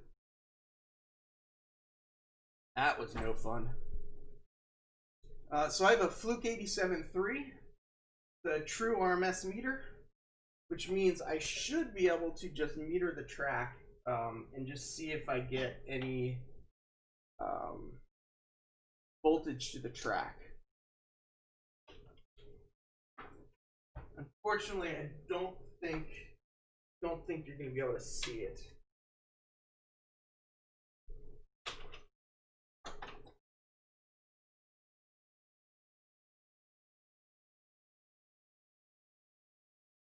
That was no fun. So I have a Fluke 87.3, the true RMS meter, which means I should be able to just meter the track and just see if I get any voltage to the track. Unfortunately, I don't think you're going to be able to see it.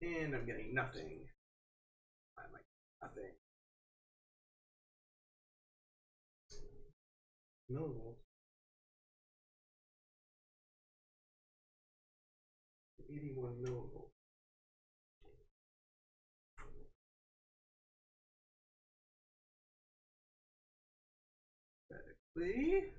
And I'm getting nothing. I'm like nothing. Millivolts. 81 millivolts. Aesthetically.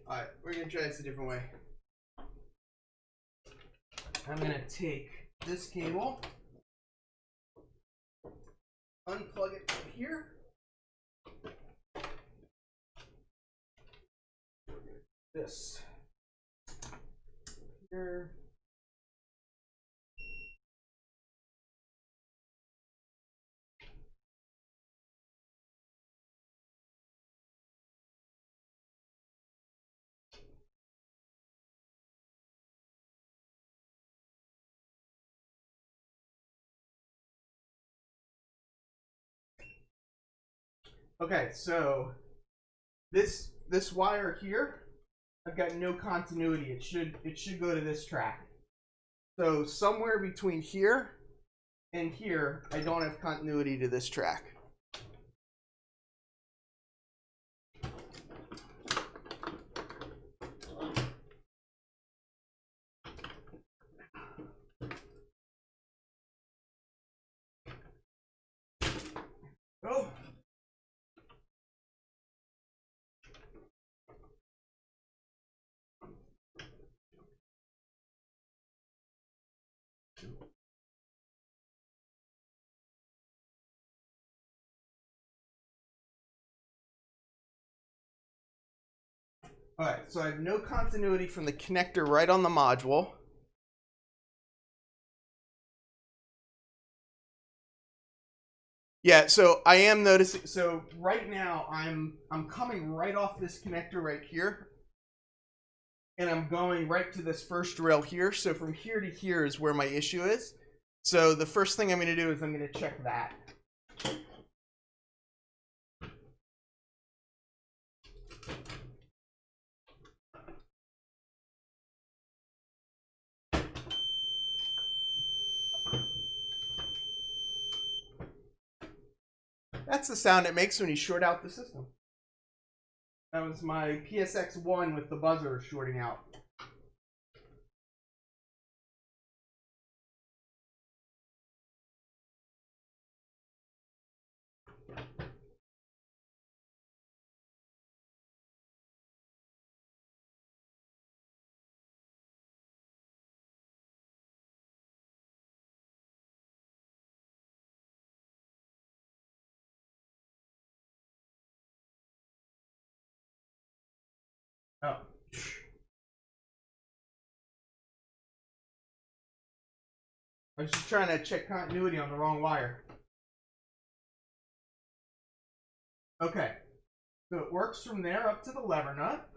Alright, we're going to try this a different way. I'm going to take this cable, unplug it from here, this here, okay, so this wire here, I've got no continuity. It should go to this track. So somewhere between here and here, I don't have continuity to this track. Oh. All right, so I have no continuity from the connector right on the module. Yeah, so I am noticing, so right now I'm coming right off this connector right here. And I'm going right to this first rail here. So from here to here is where my issue is. So the first thing I'm going to do is I'm going to check that. That's the sound it makes when you short out the system. That was my PSX1 with the buzzer shorting out. Oh. I was just trying to check continuity on the wrong wire. Okay. So it works from there up to the lever nut.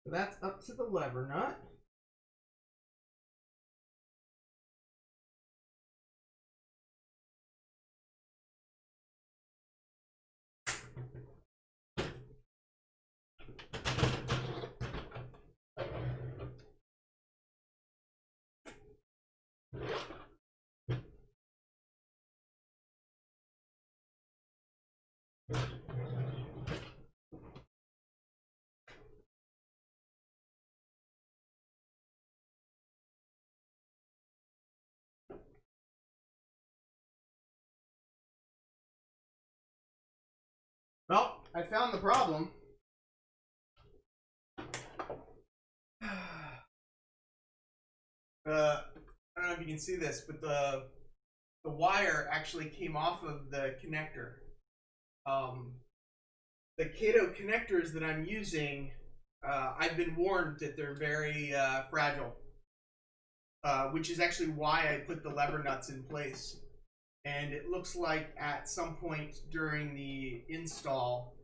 So that's up to the lever nut. Well, I found the problem. I don't know if you can see this, but the wire actually came off of the connector. The Kato connectors that I'm using, I've been warned that they're very fragile, which is actually why I put the lever nuts in place. And it looks like at some point during the install,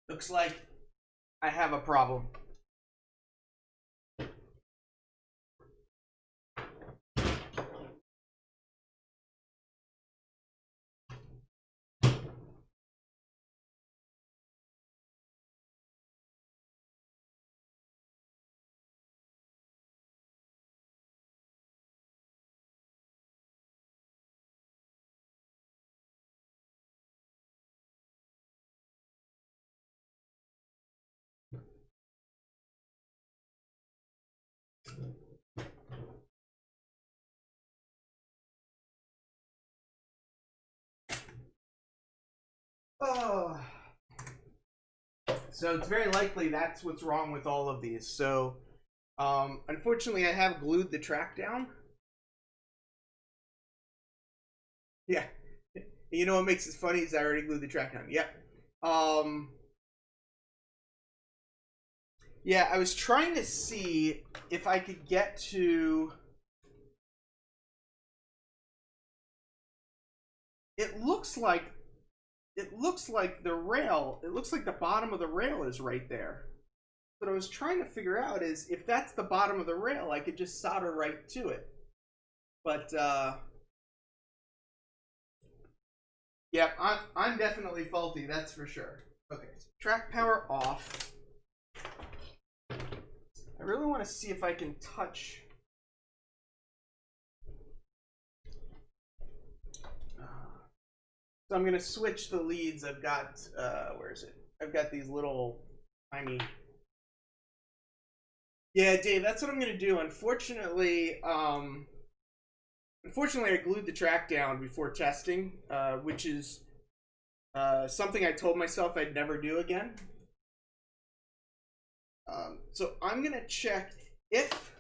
looks like I have a problem. Oh. So it's very likely that's what's wrong with all of these. So unfortunately I have glued the track down. Yeah. You know what makes it funny is I already glued the track down. Yep. Yeah, I was trying to see if I could get to... It looks like the rail, it looks like the bottom of the rail is right there. What I was trying to figure out is if that's the bottom of the rail, I could just solder right to it. But yeah, I'm definitely faulty, that's for sure. Okay, so track power off. I really want to see if I can touch. So I'm going to switch the leads. I've got, where is it? I've got these little tiny. Yeah, Dave, that's what I'm going to do. Unfortunately, I glued the track down before testing, which is something I told myself I'd never do again. So I'm going to check if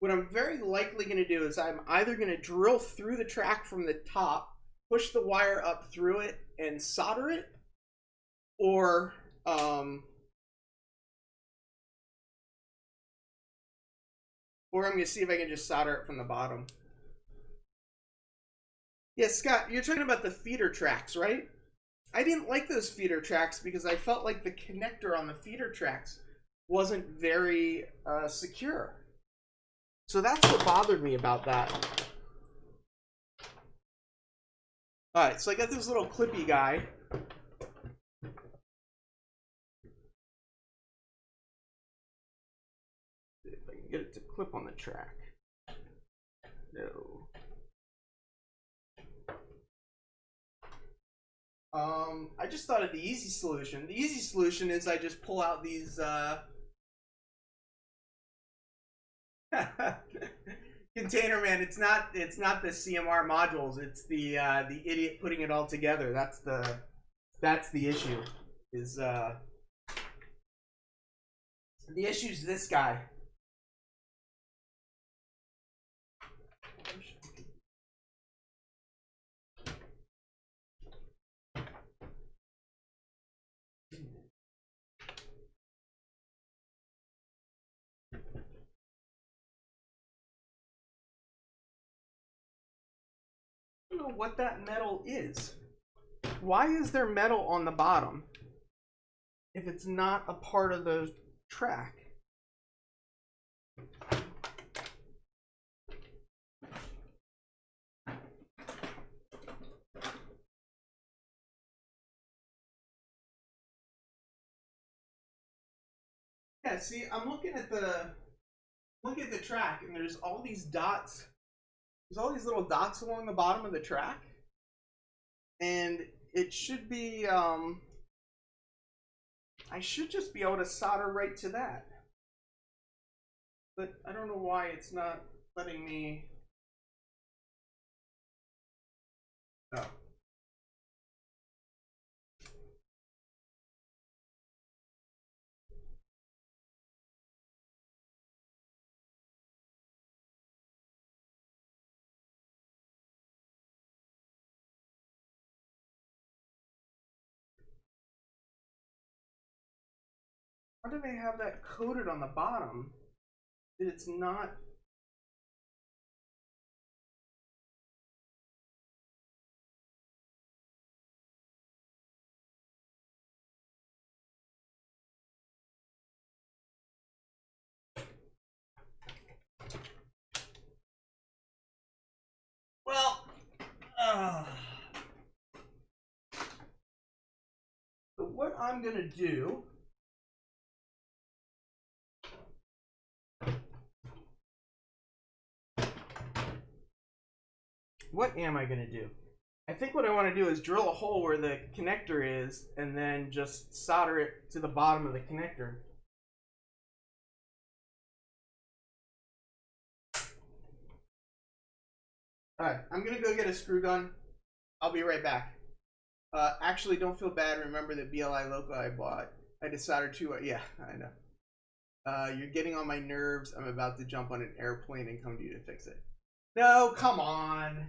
what I'm very likely going to do is I'm either going to drill through the track from the top, push the wire up through it, and solder it, or I'm going to see if I can just solder it from the bottom. Yeah, Scott, you're talking about the feeder tracks, right? I didn't like those feeder tracks because I felt like the connector on the feeder tracks wasn't very secure. So that's what bothered me about that. Alright, so I got this little clippy guy. If I can get it to clip on the track. No. I just thought of the easy solution. The easy solution is I just pull out these Container man, it's not the CMR modules, it's the idiot putting it all together. That's the issue. Is The issue is this guy. I don't know what that metal is. Why is there metal on the bottom if it's not a part of the track? Yeah, see, I'm looking at the track, and there's all these dots. There's all these little dots along the bottom of the track, and it should be. I should just be able to solder right to that, but I don't know why it's not letting me. Oh. Why do they have that coated on the bottom? It's not. Well, so what I'm gonna do. What am I gonna do? I think what I want to do is drill a hole where the connector is and then just solder it to the bottom of the connector. Alright, I'm going to go get a screw gun. I'll be right back. Actually, don't feel bad. Remember the BLI logo I bought. I had to solder two. Yeah, I know. You're getting on my nerves. I'm about to jump on an airplane and come to you to fix it. No, come on.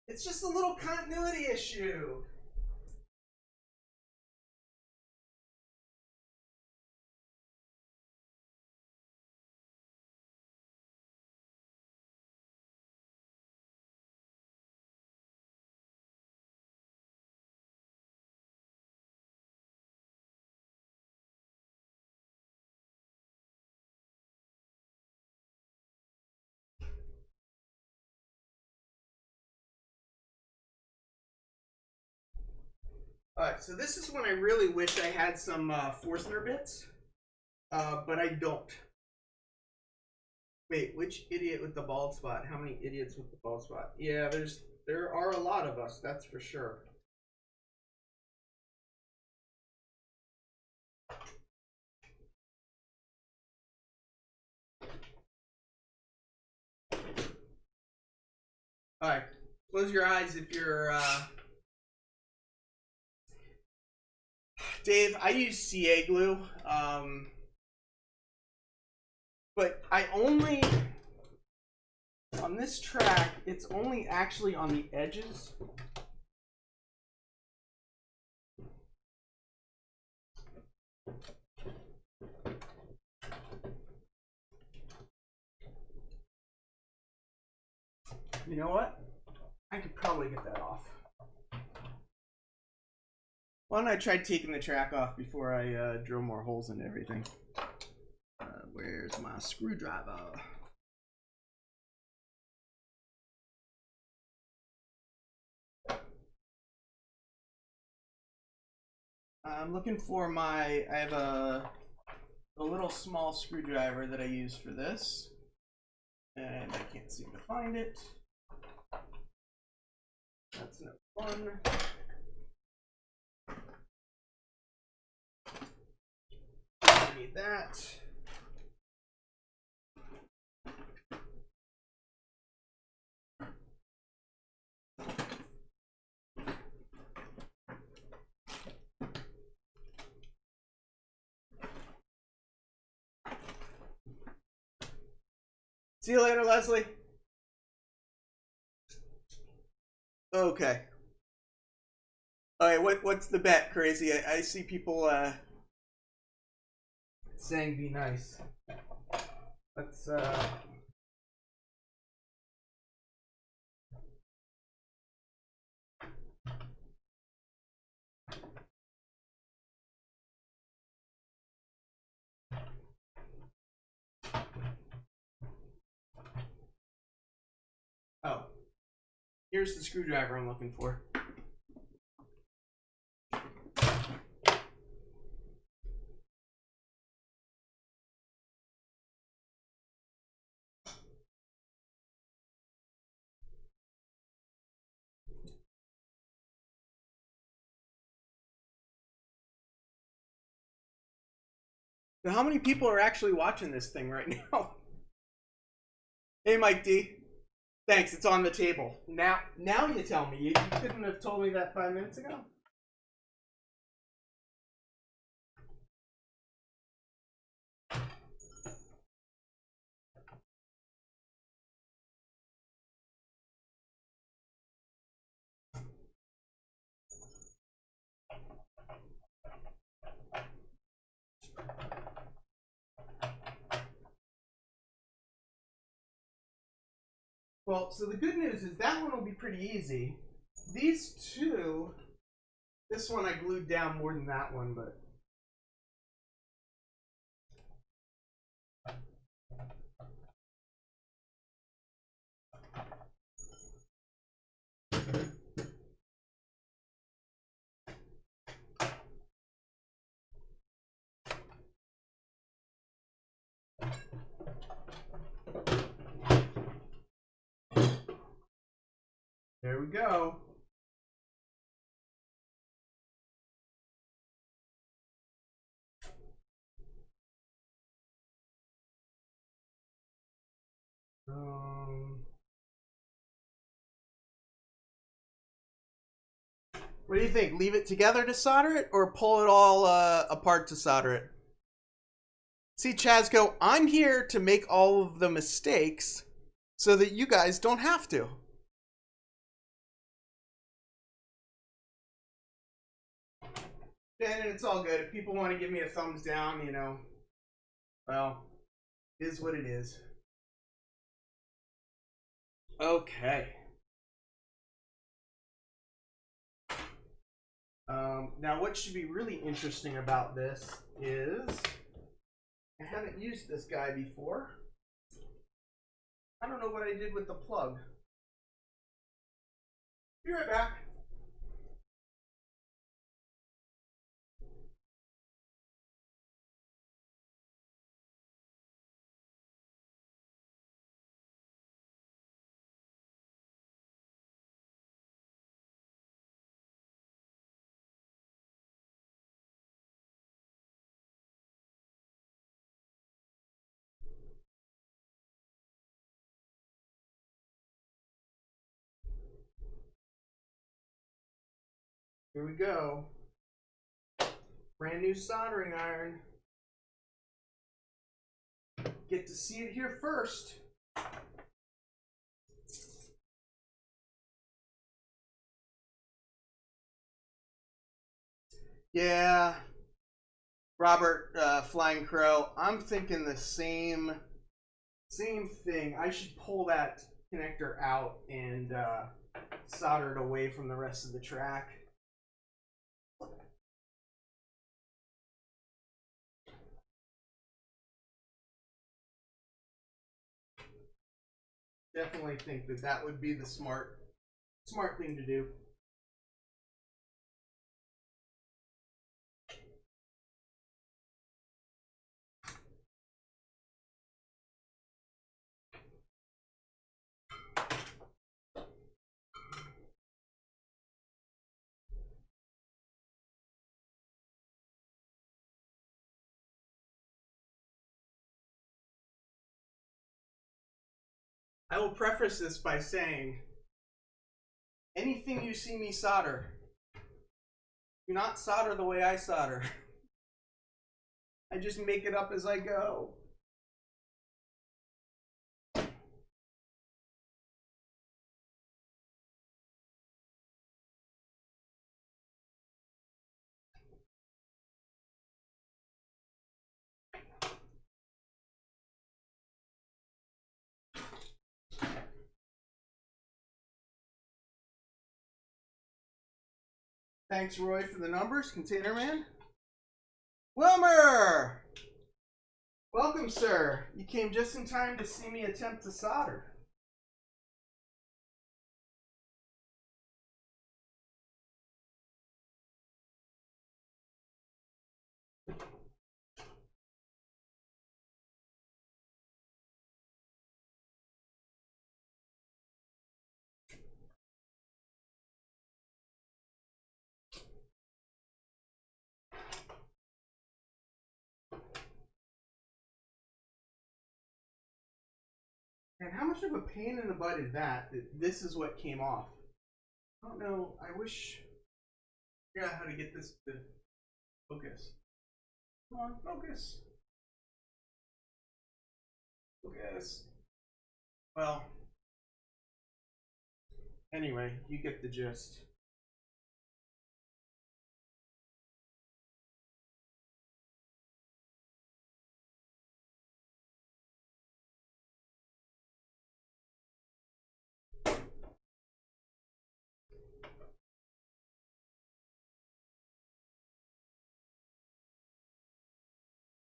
It's just a little continuity issue. Alright, so this is when I really wish I had some Forstner bits, but I don't. Wait, which idiot with the bald spot? How many idiots with the bald spot? Yeah, there are a lot of us, that's for sure. Alright, close your eyes if you're Dave, I use CA glue, but I only, on this track, it's only actually on the edges. You know what? I could probably get that off. Why don't I try taking the track off before I drill more holes into everything? Where's my screwdriver? I'm looking for I have a little small screwdriver that I use for this, and I can't seem to find it. That's no fun. I need that. See you later, Leslie. Okay. All right, what's the bet, Crazy? I see people saying be nice. Let's oh. Here's the screwdriver I'm looking for. So how many people are actually watching this thing right now? Hey, Mike D. Thanks, it's on the table. Now you tell me. You couldn't have told me that 5 minutes ago? Well, so the good news is that one will be pretty easy. These two, this one I glued down more than that one, but... There we go. What do you think? Leave it together to solder it, or pull it all apart to solder it? See, Chazgo, I'm here to make all of the mistakes so that you guys don't have to. And it's all good. If people want to give me a thumbs down, you know, well, it is what it is. Okay. Now, what should be really interesting about this is I haven't used this guy before. I don't know what I did with the plug. Be right back. Here we go. Brand new soldering iron. Get to see it here first. Yeah, Robert, Flying Crow, I'm thinking the same thing. I should pull that connector out and solder it away from the rest of the track. Definitely think that that would be the smart thing to do. I will preface this by saying, anything you see me solder, do not solder the way I solder. I just make it up as I go. Thanks, Roy, for the numbers. Container Man. Wilmer! Welcome, sir. You came just in time to see me attempt to solder. And how much of a pain in the butt is that this is what came off? I don't know. I wish I figured out how to get this to focus. Come on, focus. Focus. Well, anyway, you get the gist.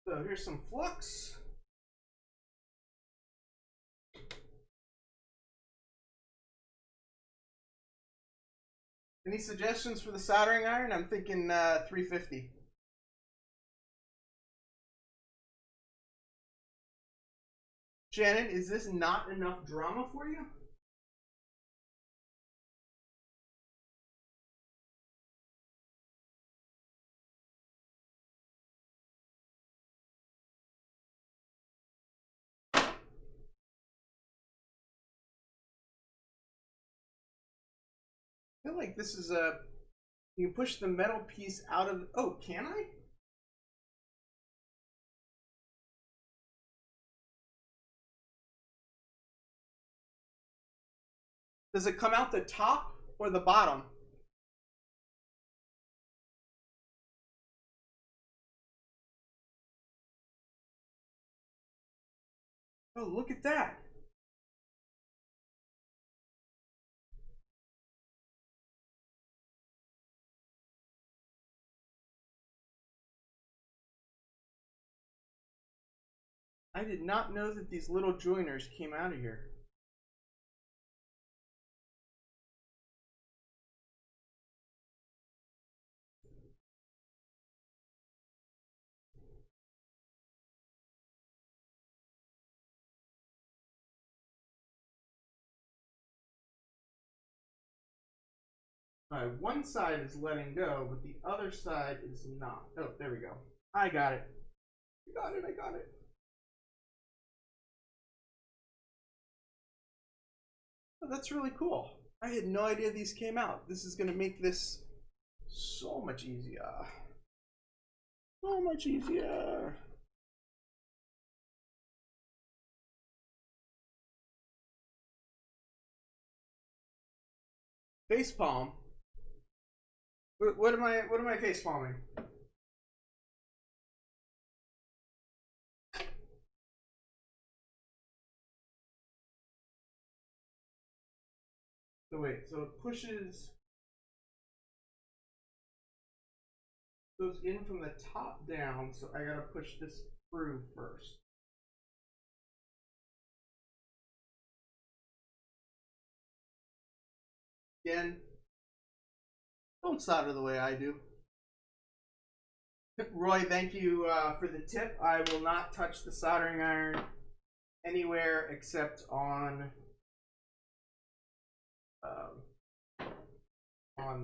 So here's some flux. Any suggestions for the soldering iron? I'm thinking 350. Shannon, is this not enough drama for you? I feel like this is a... You push the metal piece out of... Oh, can I? Does it come out the top or the bottom? Oh, look at that. I did not know that these little joiners came out of here. One side is letting go, but the other side is not. Oh, there we go. I got it. I got it, I got it. Oh, that's really cool. I had no idea these came out. This is going to make this so much easier. So much easier. Face palm. What am I face palming? So wait, so it pushes, goes in from the top down, so I gotta push this through first. Again, don't solder the way I do. Roy, thank you for the tip. I will not touch the soldering iron anywhere except on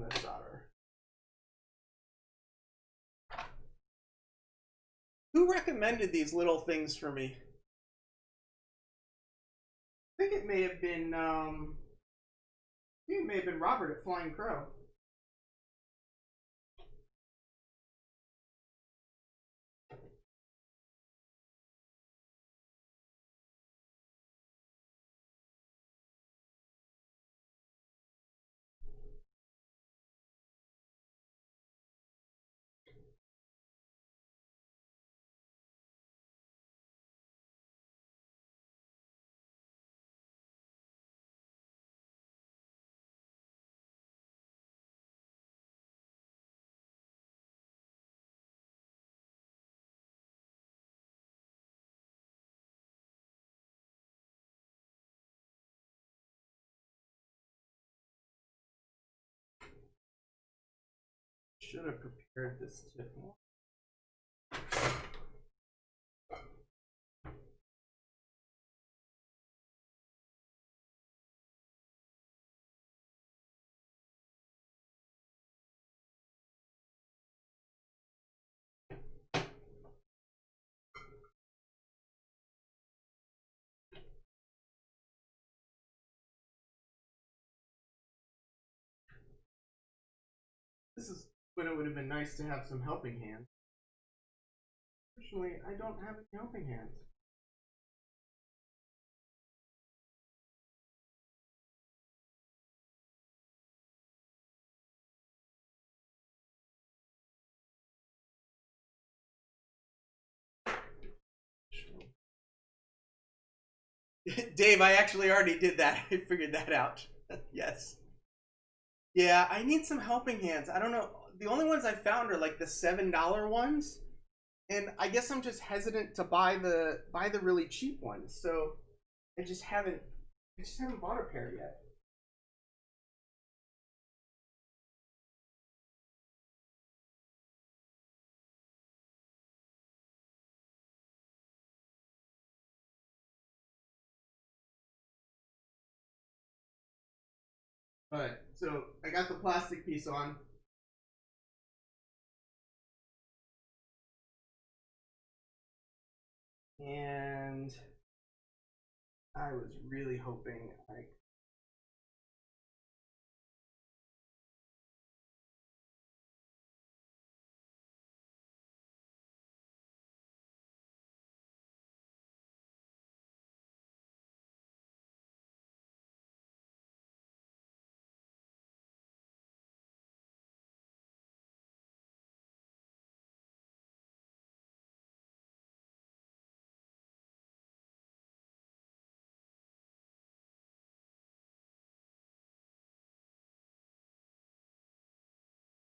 the solder. Who recommended these little things for me? I think it may have been Robert at Flying Crow. Should have prepared this tip more. This is when it would have been nice to have some helping hands. Unfortunately, I don't have any helping hands. Dave, I actually already did that. I figured that out. Yes. Yeah, I need some helping hands. I don't know. The only ones I found are like the $7 ones. And I guess I'm just hesitant to buy the really cheap ones. So I just haven't bought a pair yet. Alright, so I got the plastic piece on. And I was really hoping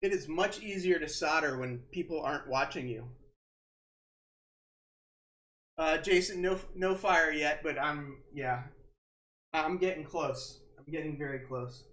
it is much easier to solder when people aren't watching you. Jason, no fire yet, but I'm getting close. I'm getting very close.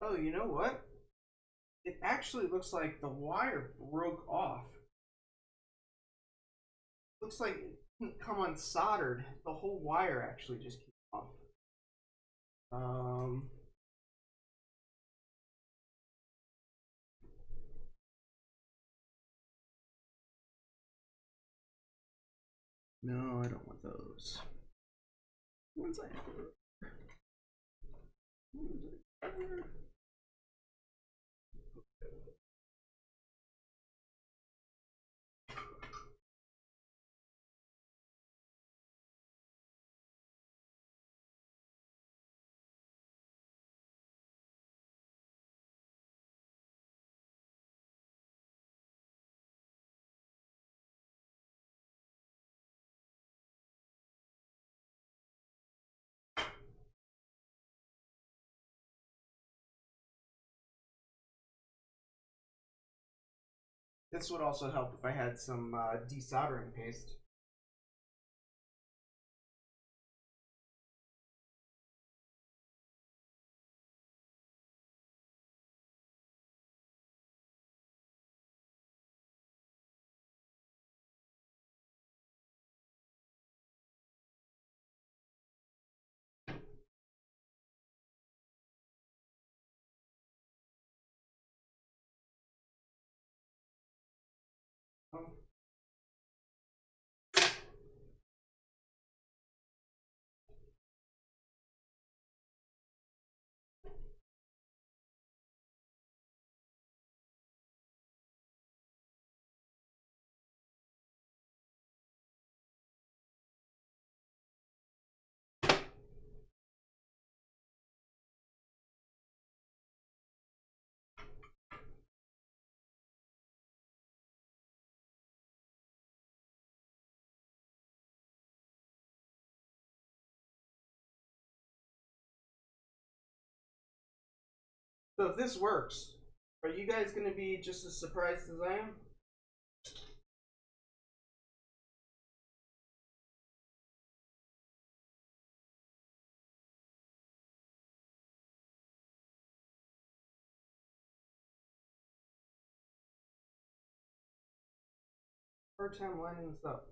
Oh, you know what? It actually looks like the wire broke off. Looks like it didn't come unsoldered. The whole wire actually just came off. No, I don't want those. Ones I have. This would also help if I had some desoldering paste. Oh. So if this works, are you guys going to be just as surprised as I am? Hard time lining this up.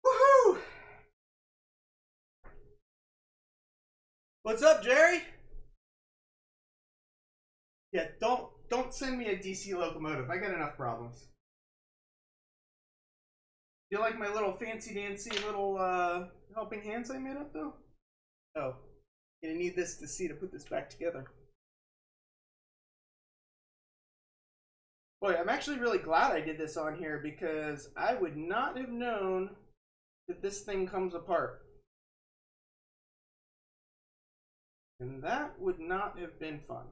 Woohoo! What's up, Jerry? Yeah, don't send me a DC locomotive. I got enough problems. You like my little fancy dancy little helping hands I made up though? Oh, you're gonna need this to see to put this back together. Boy, I'm actually really glad I did this on here because I would not have known that this thing comes apart. And that would not have been fun.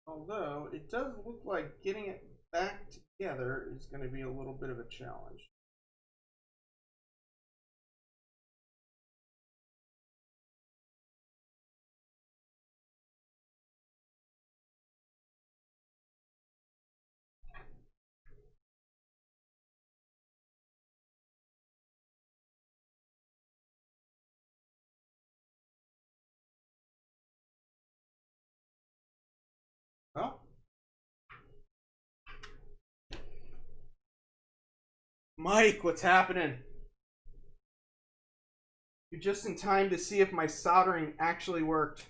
Although, it does look like getting it back together is going to be a little bit of a challenge. Well, Mike, what's happening? You're just in time to see if my soldering actually worked.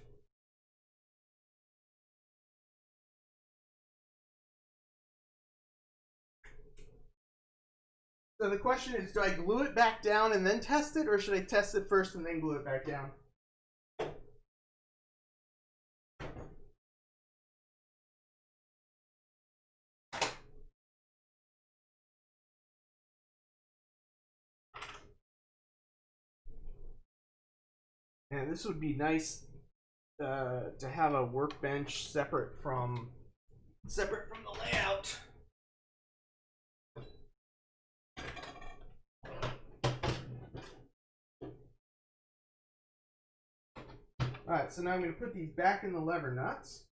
So the question is, do I glue it back down and then test it, or should I test it first and then glue it back down? And this would be nice to have a workbench separate from the layout. Alright, so now I'm going to put these back in the lever nuts.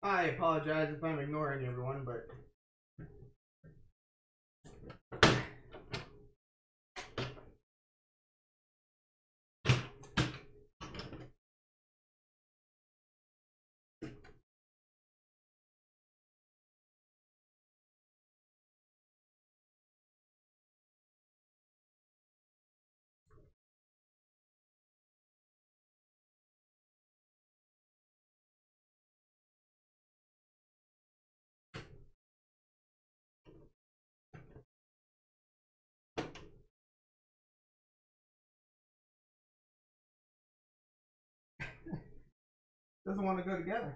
I apologize if I'm ignoring everyone, but doesn't want to go together.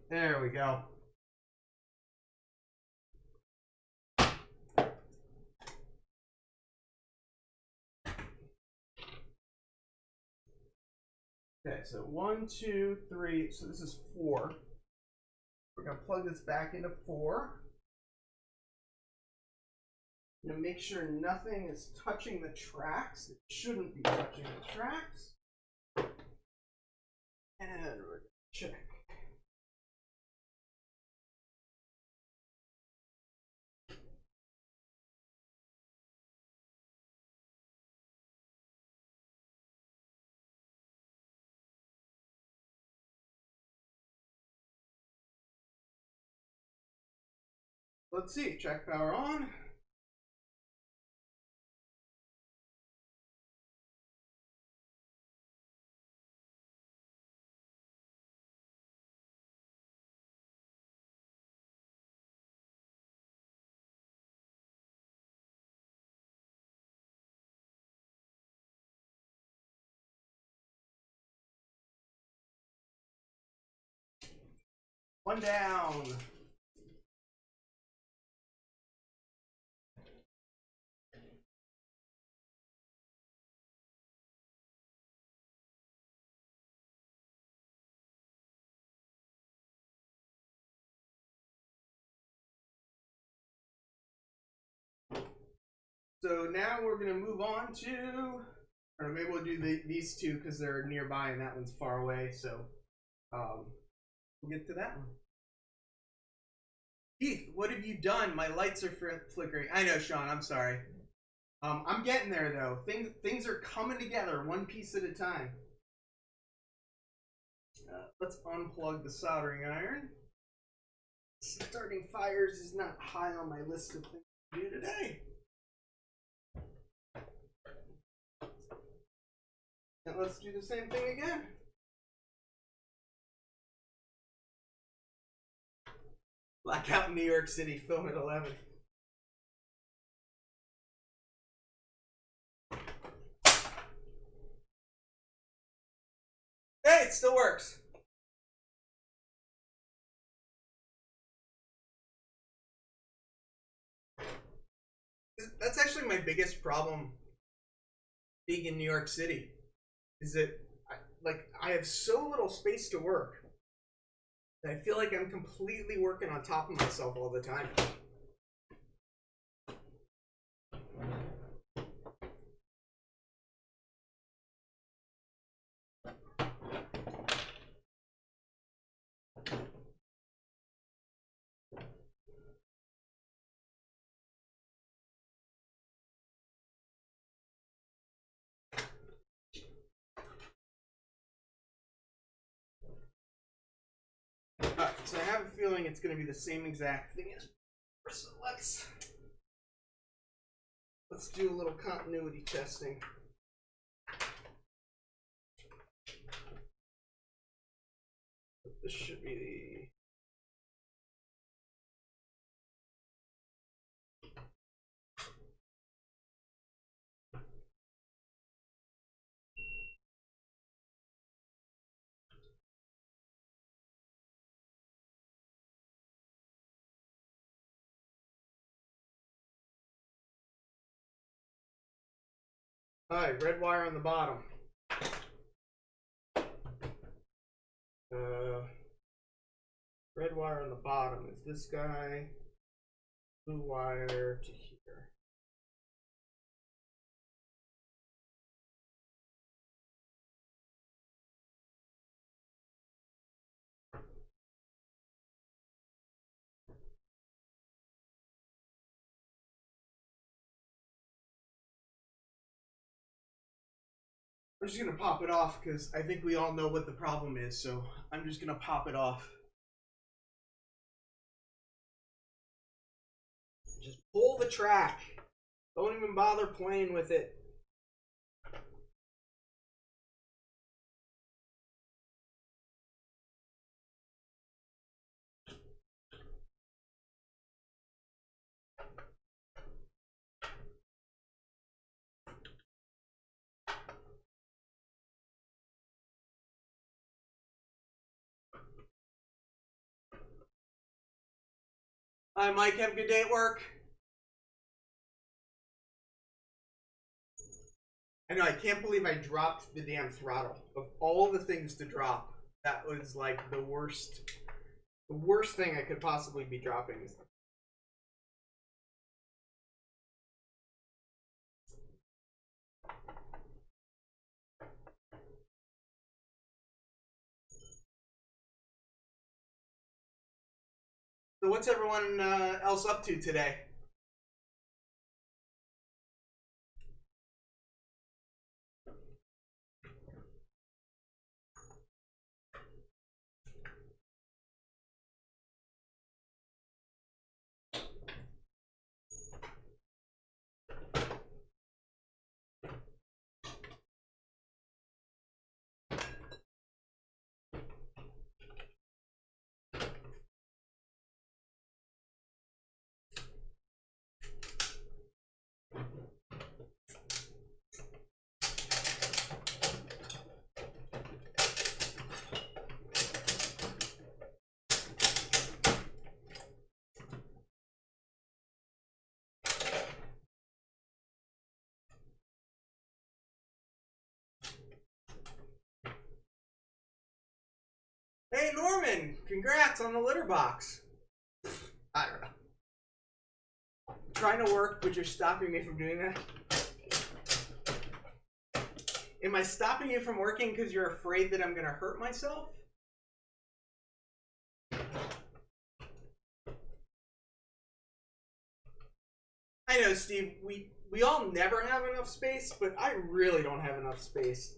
There we go. Okay, so 1, 2, 3. So this is 4. We're gonna plug this back into 4. I'm gonna make sure nothing is touching the tracks. It shouldn't be touching the tracks. And we're gonna check. Let's see, track power on. One down. So now we're gonna move on to, or maybe we'll do these two because they're nearby and that one's far away. So we'll get to that one. Keith, what have you done? My lights are flickering. I know, Sean. I'm sorry. I'm getting there though. Things are coming together one piece at a time. Let's unplug the soldering iron. Starting fires is not high on my list of things to do today. And let's do the same thing again. Blackout in New York City, film at 11. Hey, it still works. That's actually my biggest problem being in New York City. Is that I have so little space to work that I feel like I'm completely working on top of myself all the time. So I have a feeling it's going to be the same exact thing as before. So let's do a little continuity testing. This should be the... Alright, red wire on the bottom. Red wire on the bottom is this guy. Blue wire to here. I'm just gonna pop it off because I think we all know what the problem is, so I'm just gonna pop it off. Just pull the track. Don't even bother playing with it. Hi, Mike. Have a good day at work. I know, I can't believe I dropped the damn throttle. Of all the things to drop, that was like the worst thing I could possibly be dropping. So what's everyone else up to today? Hey Norman, congrats on the litter box. I don't know. I'm trying to work, but you're stopping me from doing that. Am I stopping you from working because you're afraid that I'm gonna hurt myself? I know, Steve, we all never have enough space, but I really don't have enough space.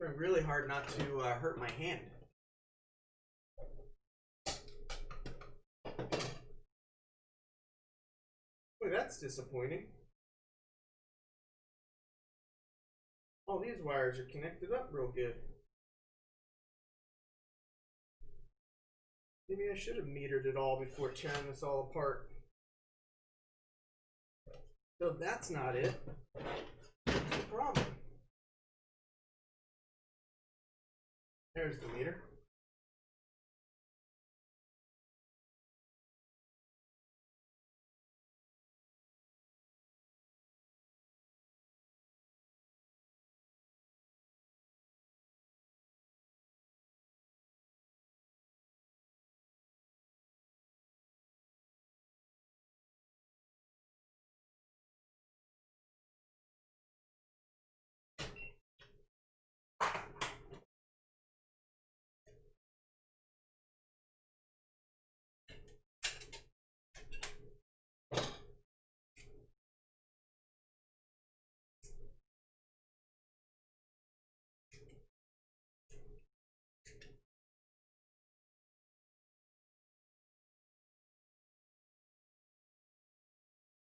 It's really hard not to hurt my hand. Boy, that's disappointing. All these wires are connected up real good. Maybe I should have metered it all before tearing this all apart. So that's not it. What's the problem? There's the meter.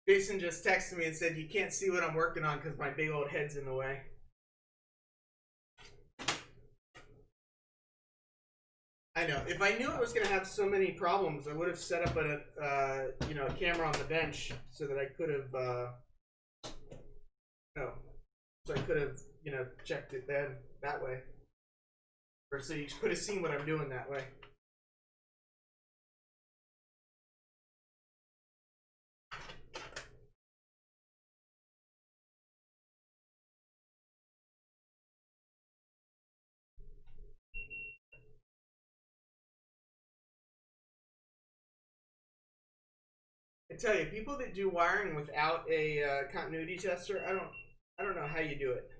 Jason just texted me and said, you can't see what I'm working on because my big old head's in the way. I know. If I knew I was going to have so many problems, I would have set up a camera on the bench so that I could have, checked it then that way. Or so you could have seen what I'm doing that way. I tell you, people that do wiring without a continuity tester, I don't know how you do it.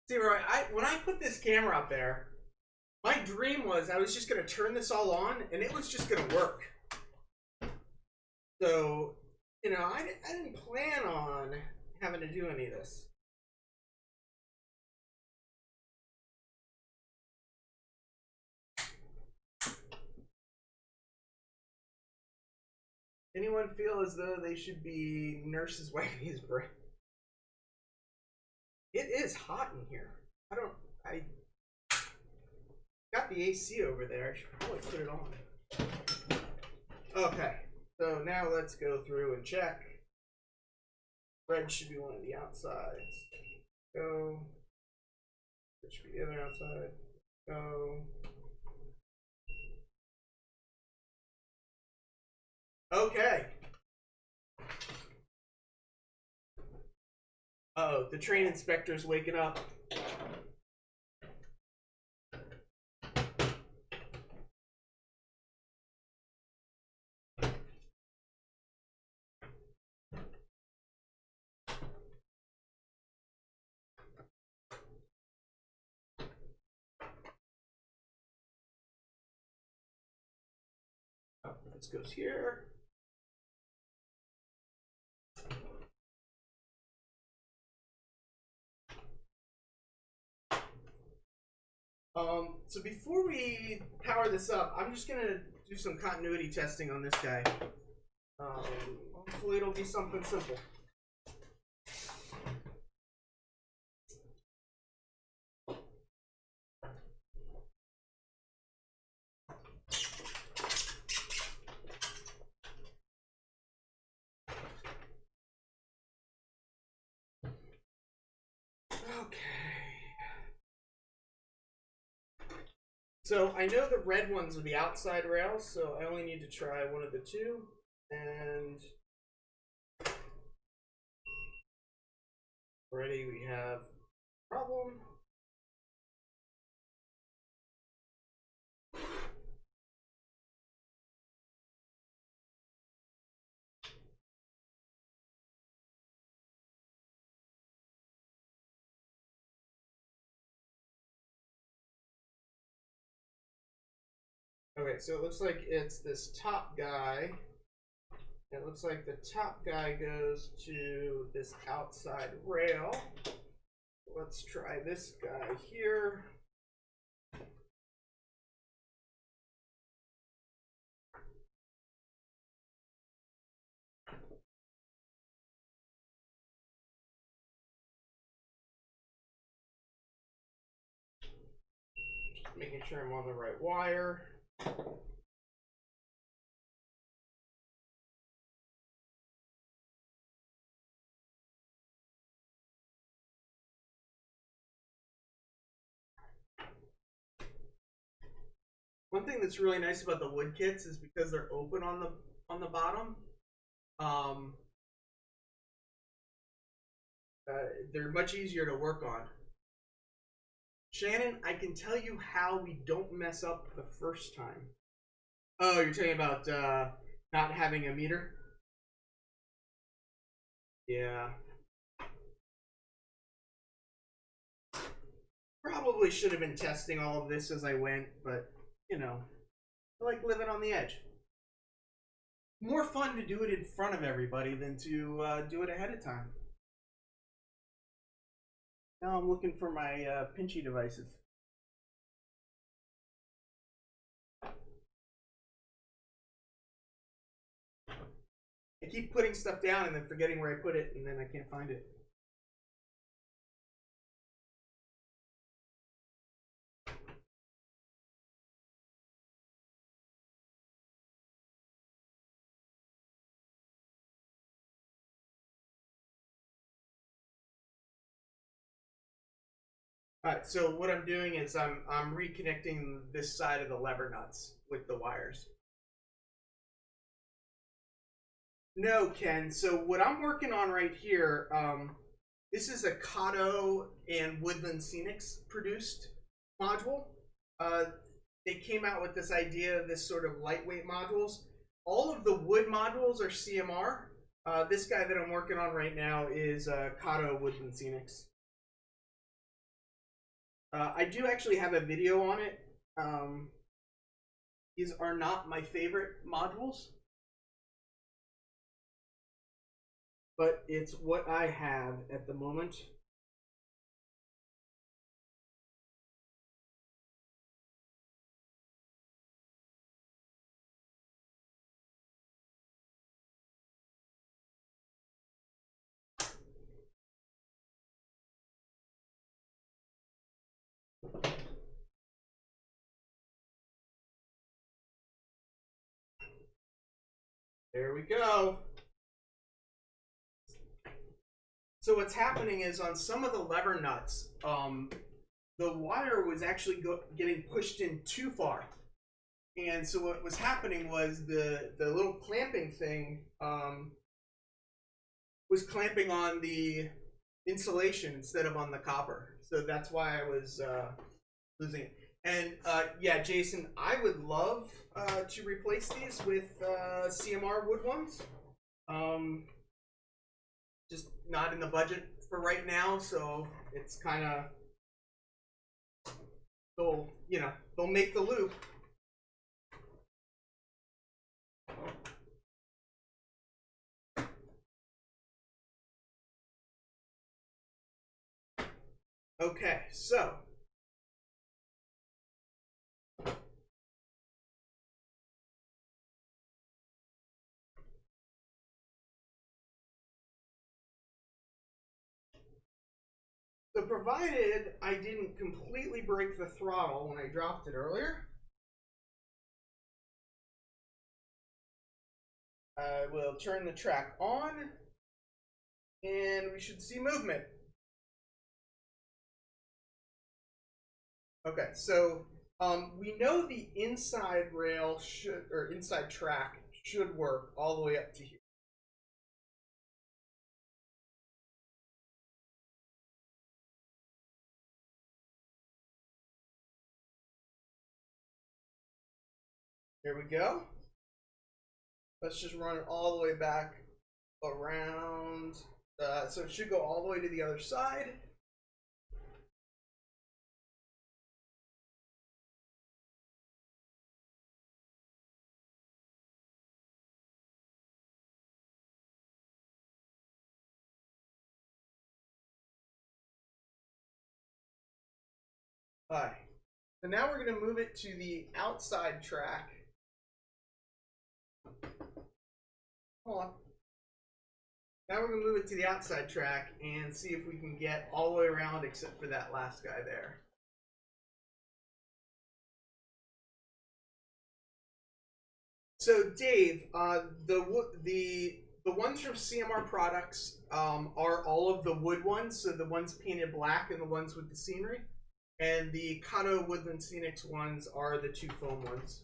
See, Roy, when I put this camera up there, my dream was I was just going to turn this all on and it was just going to work. So, I didn't plan on having to do any of this. Anyone feel as though they should be nurses wiping his brain? It is hot in here. I got the AC over there. I should probably put it on. Okay, so now let's go through and check. Red should be one of the outsides. Go. It should be the other outside. Go. Okay. Uh-oh, the train inspector's waking up. Oh, this goes here. So before we power this up, I'm just gonna do some continuity testing on this guy. Hopefully it'll be something simple. So I know the red ones are the outside rails, so I only need to try one of the two, and already we have a problem. Okay, so it looks like it's this top guy. It looks like the top guy goes to this outside rail. Let's try this guy here. Just making sure I'm on the right wire. One thing that's really nice about the wood kits is because they're open on the bottom. They're much easier to work on. Shannon, I can tell you how we don't mess up the first time. Oh, you're talking about not having a meter? Yeah. Probably should have been testing all of this as I went, but, you know, I like living on the edge. More fun to do it in front of everybody than to do it ahead of time. Now I'm looking for my pinchy devices. I keep putting stuff down and then forgetting where I put it, and then I can't find it. Alright, so what I'm doing is I'm reconnecting this side of the lever nuts with the wires. No, Ken. So what I'm working on right here, this is a Kato and Woodland Scenics produced module. They came out with this idea of this sort of lightweight modules. All of the wood modules are CMR. This guy that I'm working on right now is Kato Woodland Scenics. I do actually have a video on it. These are not my favorite modules, but it's what I have at the moment. There we go. So what's happening is on some of the lever nuts, the wire was actually getting pushed in too far. And so what was happening was the little clamping thing was clamping on the insulation instead of on the copper. So that's why I was losing it. And yeah, Jason, I would love to replace these with CMR wood ones. Just not in the budget for right now, so it's kind of, they'll make the loop. Okay, so provided I didn't completely break the throttle when I dropped it earlier, I will turn the track on, and we should see movement. Okay, so we know the inside rail or inside track should work all the way up to here. Here we go. Let's just run it all the way back around. So it should go all the way to the other side. All right. So now we're going to move it to the outside track. Hold on. Now we're going to move it to the outside track and see if we can get all the way around except for that last guy there. So Dave, the ones from CMR Products are all of the wood ones, so the ones painted black and the ones with the scenery. And the Kato Woodland Scenics ones are the two foam ones.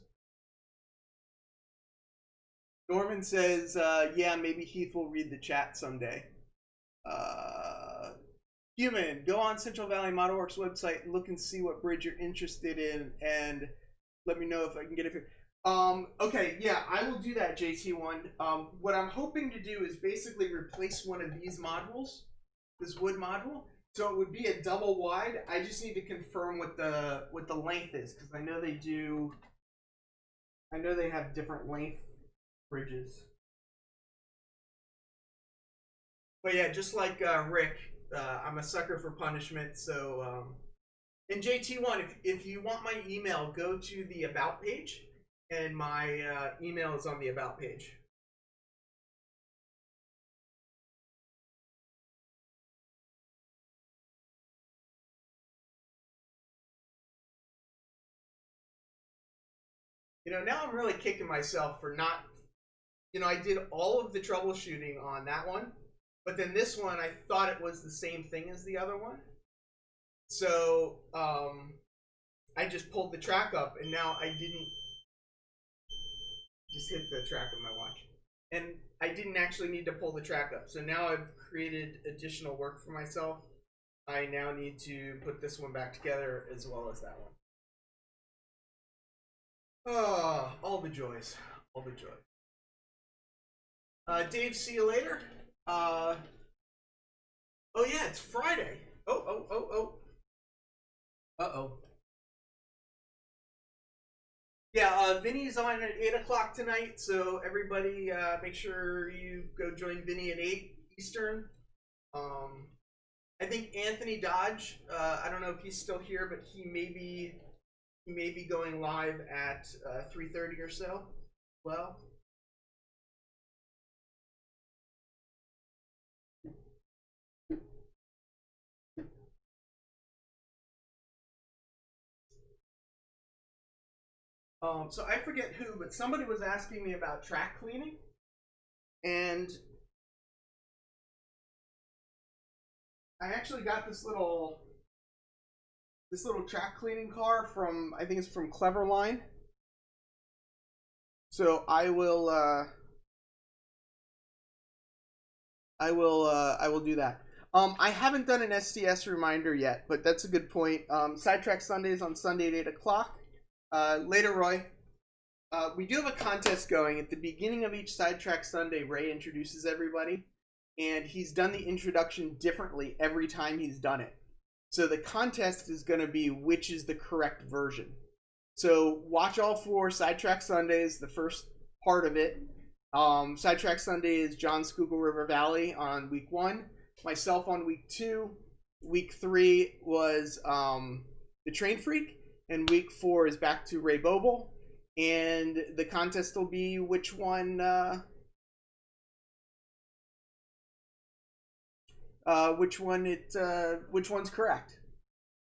Norman says, yeah, maybe Heath will read the chat someday. Human, go on Central Valley Model Works website and look and see what bridge you're interested in and let me know if I can get it here. Okay, yeah, I will do that, JT1. What I'm hoping to do is basically replace one of these modules, this wood module. So it would be a double wide. I just need to confirm what the length is, because I know they do. I know they have different length bridges. But yeah, just like Rick, I'm a sucker for punishment. So, and JT1, if you want my email, go to the About page, and my email is on the About page. Now I'm really kicking myself for not, I did all of the troubleshooting on that one, but then this one, I thought it was the same thing as the other one. So, I just pulled the track up, and now I didn't just hit the track of my watch. And I didn't actually need to pull the track up. So now I've created additional work for myself. I now need to put this one back together as well as that one. Oh, all the joys. All the joy. Dave, see you later. Oh yeah, it's Friday. Oh. Uh-oh. Yeah, Vinny's on at 8 o'clock tonight, so everybody make sure you go join Vinny at 8 Eastern. I think Anthony Dodge, I don't know if he's still here, but he may be going live at 3:30 or so. Well, so I forget who, but somebody was asking me about track cleaning. And I actually got this little track cleaning car from, I think it's from Cleverline. So I will do that. I haven't done an STS reminder yet, but that's a good point. Sidetrack Sundays on Sunday at 8 o'clock. Later, Roy. We do have a contest going. At the beginning of each Sidetrack Sunday, Ray introduces everybody, and he's done the introduction differently every time he's done it. So the contest is going to be which is the correct version. So watch all 4 Sidetrack Sundays, the first part of it. Sidetrack Sunday is John Schuylkill River Valley on week 1, myself on week 2. Week 3 was the Train Freak, and week 4 is back to Ray Boble. And the contest will be which one's correct.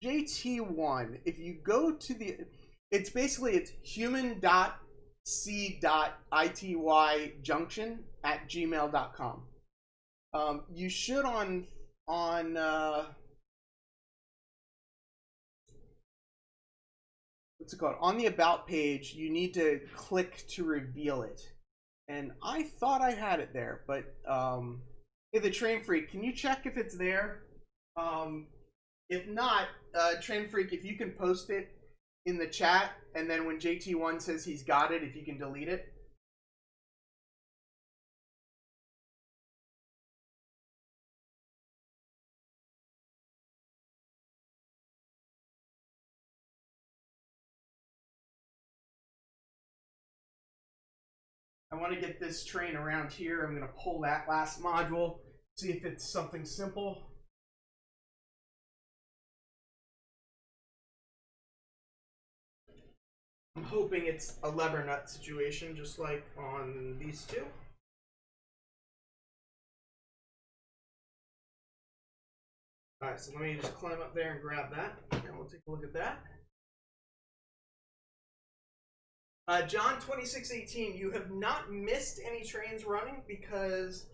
JT1, if you go to it's human.c.ity junction@gmail.com. You should on what's it called? On the About page, you need to click to reveal it. And I thought I had it there, but hey, the Train Freak, can you check if it's there? If not, Train Freak, if you can post it in the chat, and then when JT1 says he's got it, if you can delete it. I want to get this train around here. I'm going to pull that last module, see if it's something simple. I'm hoping it's a lever nut situation, just like on these two. All right, so let me just climb up there and grab that, and we'll take a look at that. John 2618, you have not missed any trains running because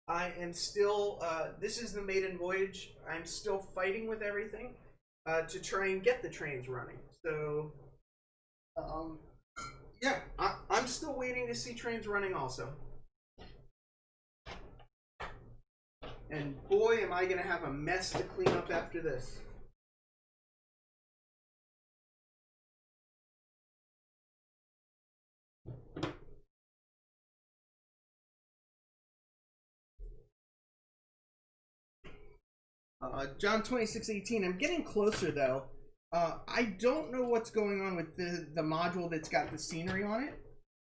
I am still, this is the maiden voyage. I'm still fighting with everything to try and get the trains running. So, yeah, I'm still waiting to see trains running also. And boy, am I going to have a mess to clean up after this. John 2618. I'm getting closer though. I don't know what's going on with the module that's got the scenery on it.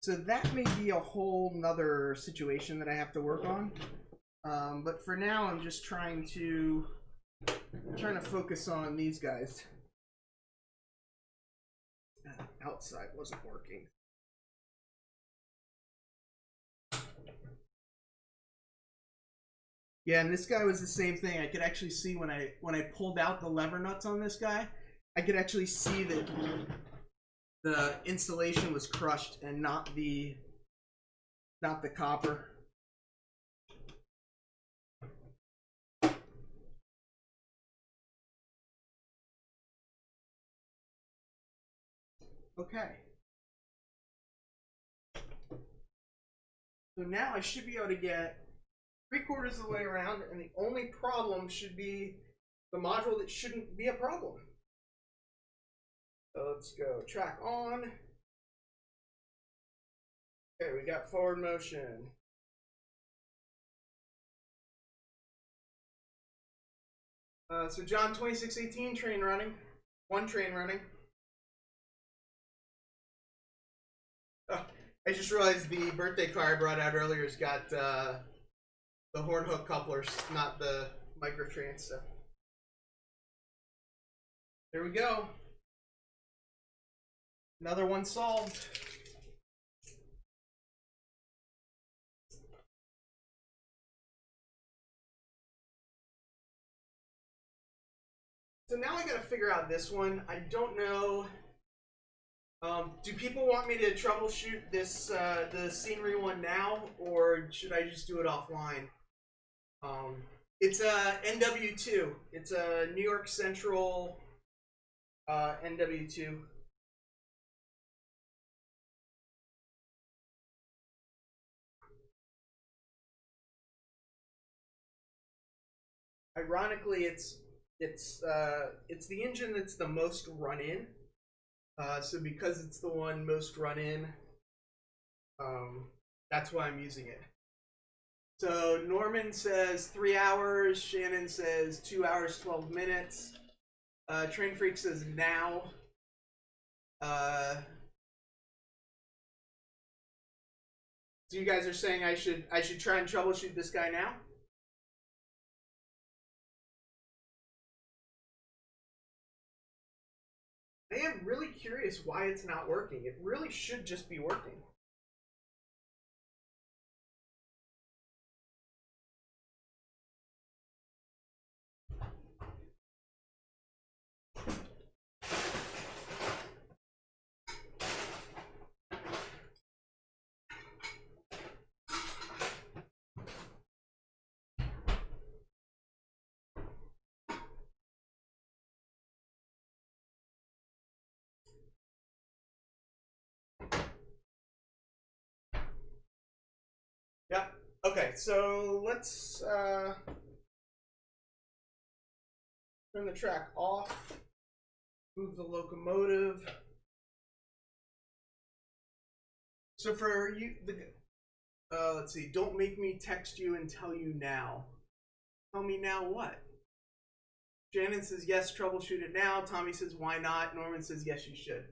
So that may be a whole nother situation that I have to work on. But for now, I'm just trying to focus on these guys. Outside wasn't working. Yeah, and this guy was the same thing. I could actually see when I pulled out the lever nuts on this guy, I could actually see that the insulation was crushed and not the copper. Okay. So now I should be able to get 3/4 of the way around, and the only problem should be the module that shouldn't be a problem. So let's go track on. Okay, we got forward motion. So John 2618, train running. 1 train running. Oh, I just realized the birthday car I brought out earlier has got the horn hook couplers, not the microtrain stuff. There we go. Another one solved. So now I gotta figure out this one. I don't know. Do people want me to troubleshoot this the scenery one now, or should I just do it offline? It's a NW2. It's a New York Central NW2. Ironically, it's the engine that's the most run in. So because it's the one most run in, that's why I'm using it. So Norman says 3 hours. Shannon says 2 hours 12 minutes. Train Freak says now. So you guys are saying I should try and troubleshoot this guy now? I am really curious why it's not working. It really should just be working. Yep. Okay, so let's turn the track off, move the locomotive. So for you, let's see, don't make me text you and tell you now. Tell me now what? Shannon says yes, troubleshoot it now. Tommy says why not? Norman says yes, you should.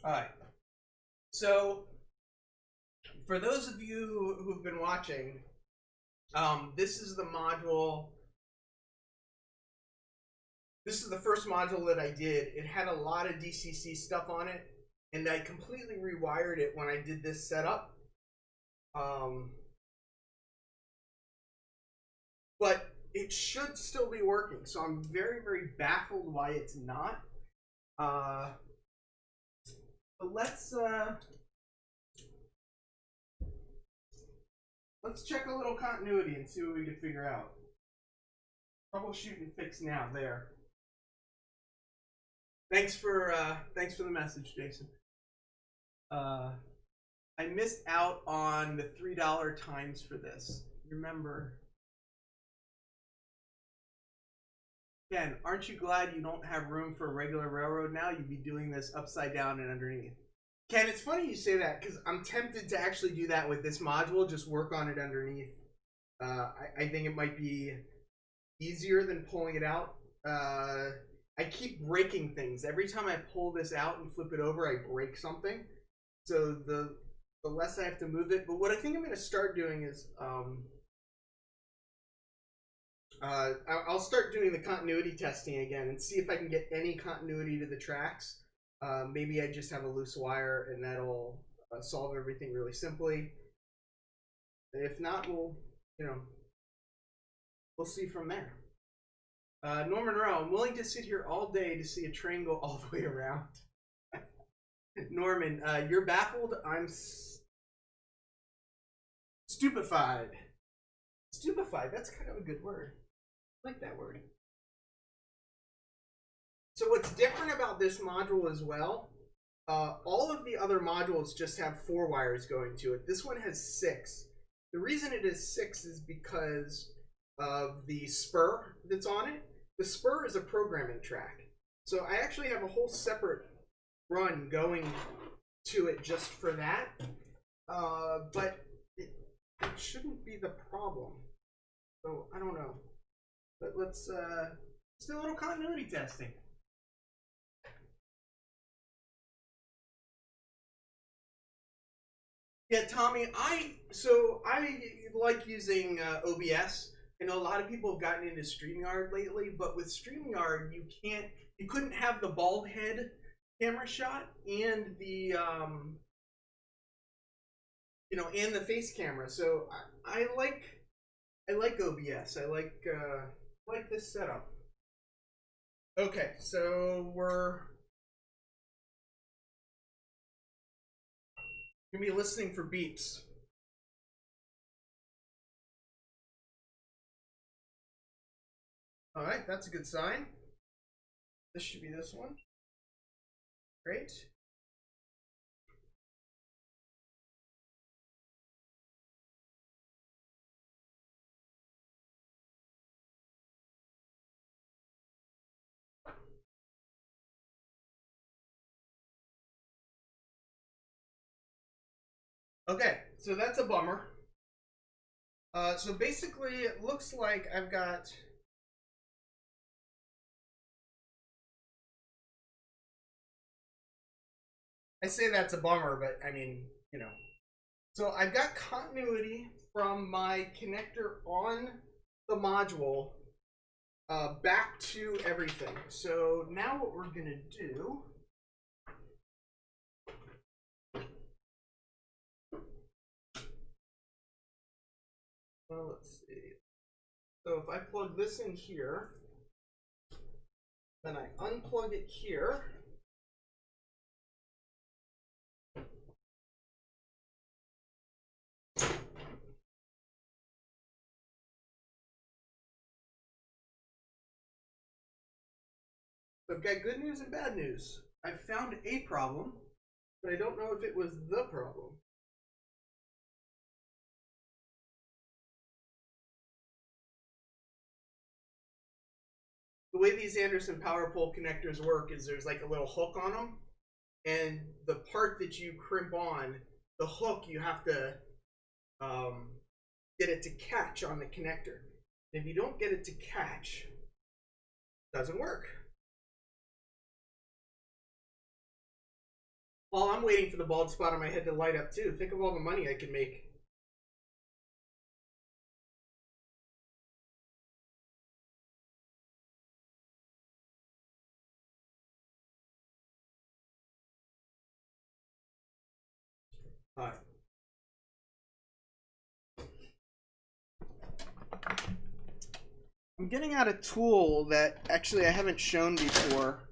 Alright. So for those of you who've been watching, this is the module. This is the first module that I did. It had a lot of DCC stuff on it, and I completely rewired it when I did this setup. But it should still be working, so I'm very, very baffled why it's not. But let's check a little continuity and see what we can figure out. Troubleshoot and fix now. There. Thanks for the message, Jason. I missed out on the $3 times for this. Remember. Ken, aren't you glad you don't have room for a regular railroad now? You'd be doing this upside down and underneath. Ken, it's funny you say that because I'm tempted to actually do that with this module, just work on it underneath. I think it might be easier than pulling it out. I keep breaking things. Every time I pull this out and flip it over, I break something. So the less I have to move it. But what I think I'm going to start doing is I'll start doing the continuity testing again and see if I can get any continuity to the tracks. Maybe I just have a loose wire and that'll solve everything really simply. If not, we'll see from there. Norman Rowe, I'm willing to sit here all day to see a train go all the way around. Norman, you're baffled. I'm stupefied. Stupefied, that's kind of a good word. I like that word. So what's different about this module as well, all of the other modules just have 4 wires going to it. This one has 6. The reason it is 6 is because of the spur that's on it. The spur is a programming track. So I actually have a whole separate run going to it just for that. But it shouldn't be the problem. So I don't know. But let's do a little continuity testing. Yeah, Tommy, I like using OBS. I know a lot of people have gotten into StreamYard lately, but with StreamYard you couldn't have the bald head camera shot and the and the face camera. So I like I like OBS. I like this setup. Okay, so we're gonna be listening for beeps. All right, that's a good sign. This should be this one. Great. Okay, so that's a bummer. So basically, it looks like I've got... I say that's a bummer, but I mean, you know. So I've got continuity from my connector on the module back to everything. So now what we're gonna do... Well, let's see. So if I plug this in here, then I unplug it here. So I've got good news and bad news. I found a problem, but I don't know if it was the problem. The way these Anderson power pole connectors work is there's like a little hook on them, and the part that you crimp on, the hook, you have to get it to catch on the connector. If you don't get it to catch, it doesn't work. While I'm waiting for the bald spot on my head to light up too, think of all the money I could make. All right. I'm getting out a tool that actually I haven't shown before.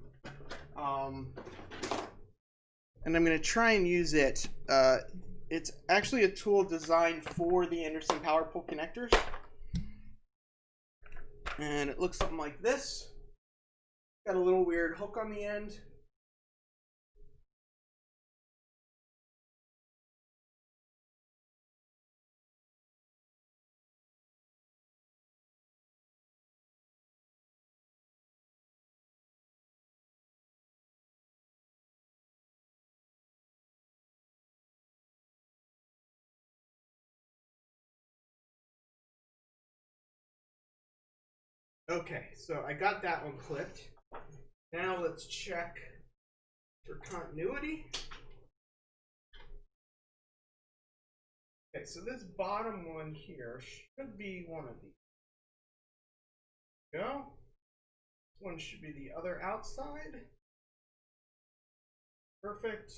And I'm going to try and use it. It's actually a tool designed for the Anderson power pole connectors. And it looks something like this. Got a little weird hook on the end. Okay, so I got that one clipped. Now let's check for continuity. Okay, so this bottom one here should be one of these. Go. This one should be the other outside. Perfect.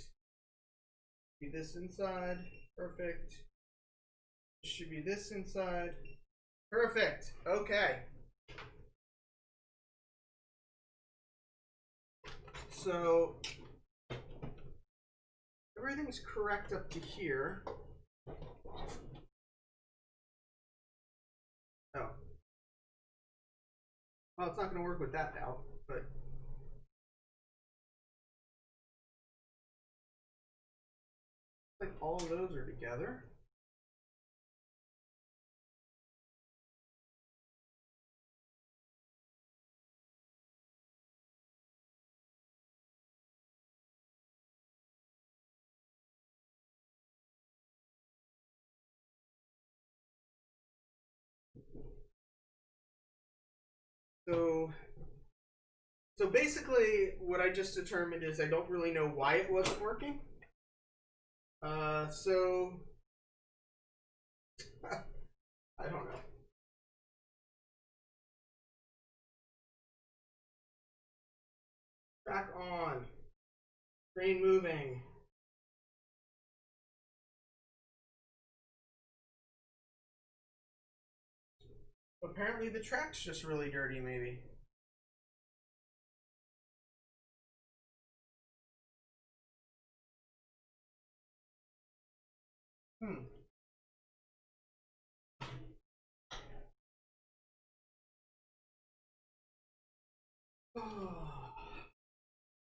Be this inside. Perfect. This should be this inside. Perfect. Okay. So everything's correct up to here. Oh. Well, it's not going to work with that out, but like all of those are together. So basically what I just determined is I don't really know why it wasn't working. So I don't know. Back on. Screen moving. Apparently the track's just really dirty, maybe. Hmm.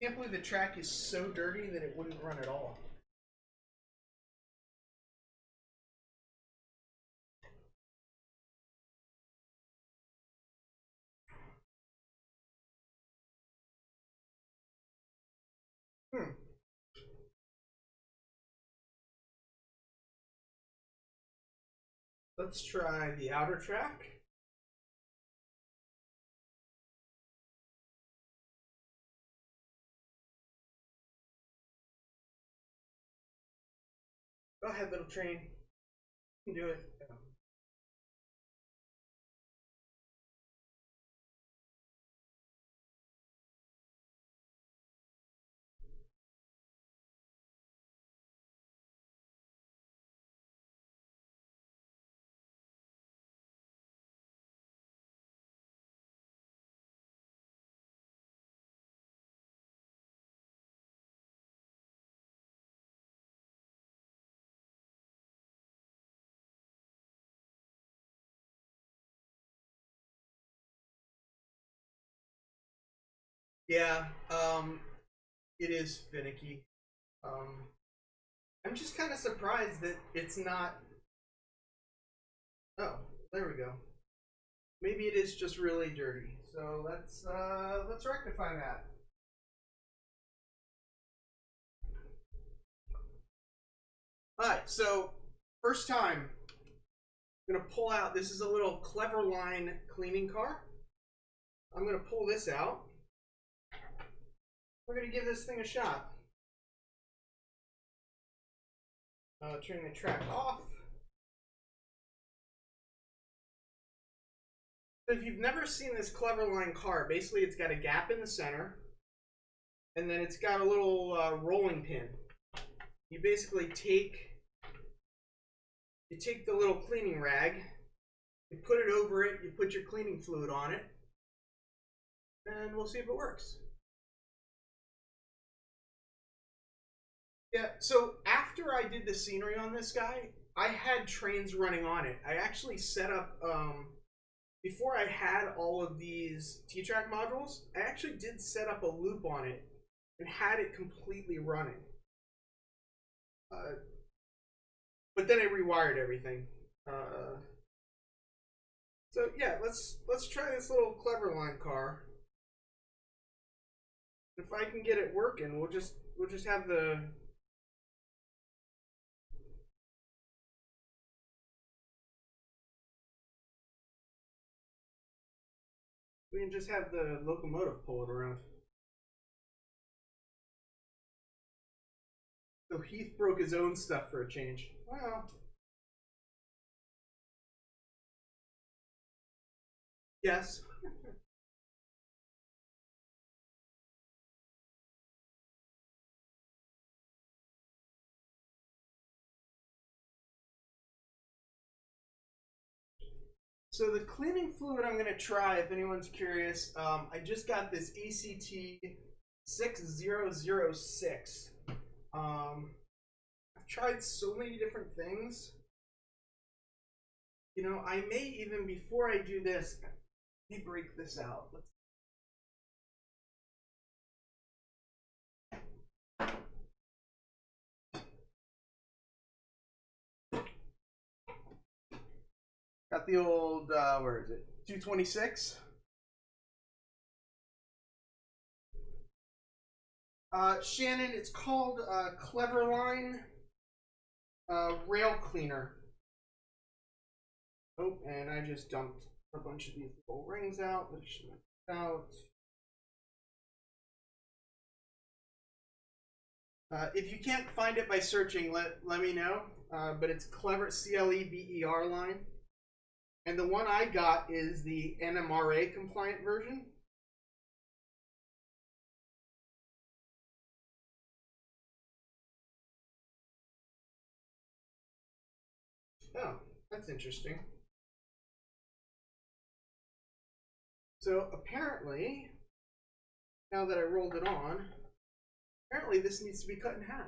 Can't believe the track is so dirty that it wouldn't run at all. Hmm. Let's try the outer track. Go ahead, little train. You can do it. Yeah, it is finicky. Um, I'm just kind of surprised that it's not. Oh, there we go. Maybe it is just really dirty. So let's rectify that. All right. So first time, I'm gonna pull out. This is a little Clever Line cleaning car. I'm gonna pull this out. We're gonna give this thing a shot. Turn the track off. So if you've never seen this Clever Line car, basically it's got a gap in the center, and then it's got a little rolling pin. You basically take the little cleaning rag, you put it over it, you put your cleaning fluid on it, and we'll see if it works. Yeah, so after I did the scenery on this guy, I had trains running on it. I actually set up, before I had all of these T-Trak modules, I actually did set up a loop on it and had it completely running. But then I rewired everything. So yeah, let's try this little Clever Line car. If I can get it working, we'll just have the we can just have the locomotive pull it around. So Heath broke his own stuff for a change. Well, yes. So the cleaning fluid I'm going to try, if anyone's curious, I just got this ACT 6006. I've tried so many different things. You know, I may even, before I do this, let me break this out. Got the old, where is it? 226. Shannon, it's called Clever Line Rail Cleaner. Oh, and I just dumped a bunch of these little rings out. Let's shut out. If you can't find it by searching, let me know. But it's Clever CLEVER line, and the one I got is the NMRA compliant version. Oh, that's interesting. So apparently, now that I rolled it on, apparently this needs to be cut in half.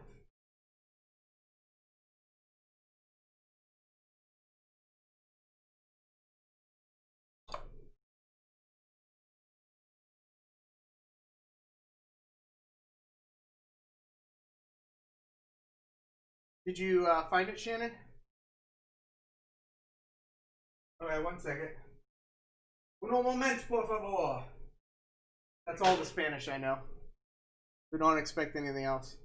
Did you find it, Shannon? Okay, 1 second. Uno momento, por favor. That's all the Spanish I know. We don't expect anything else.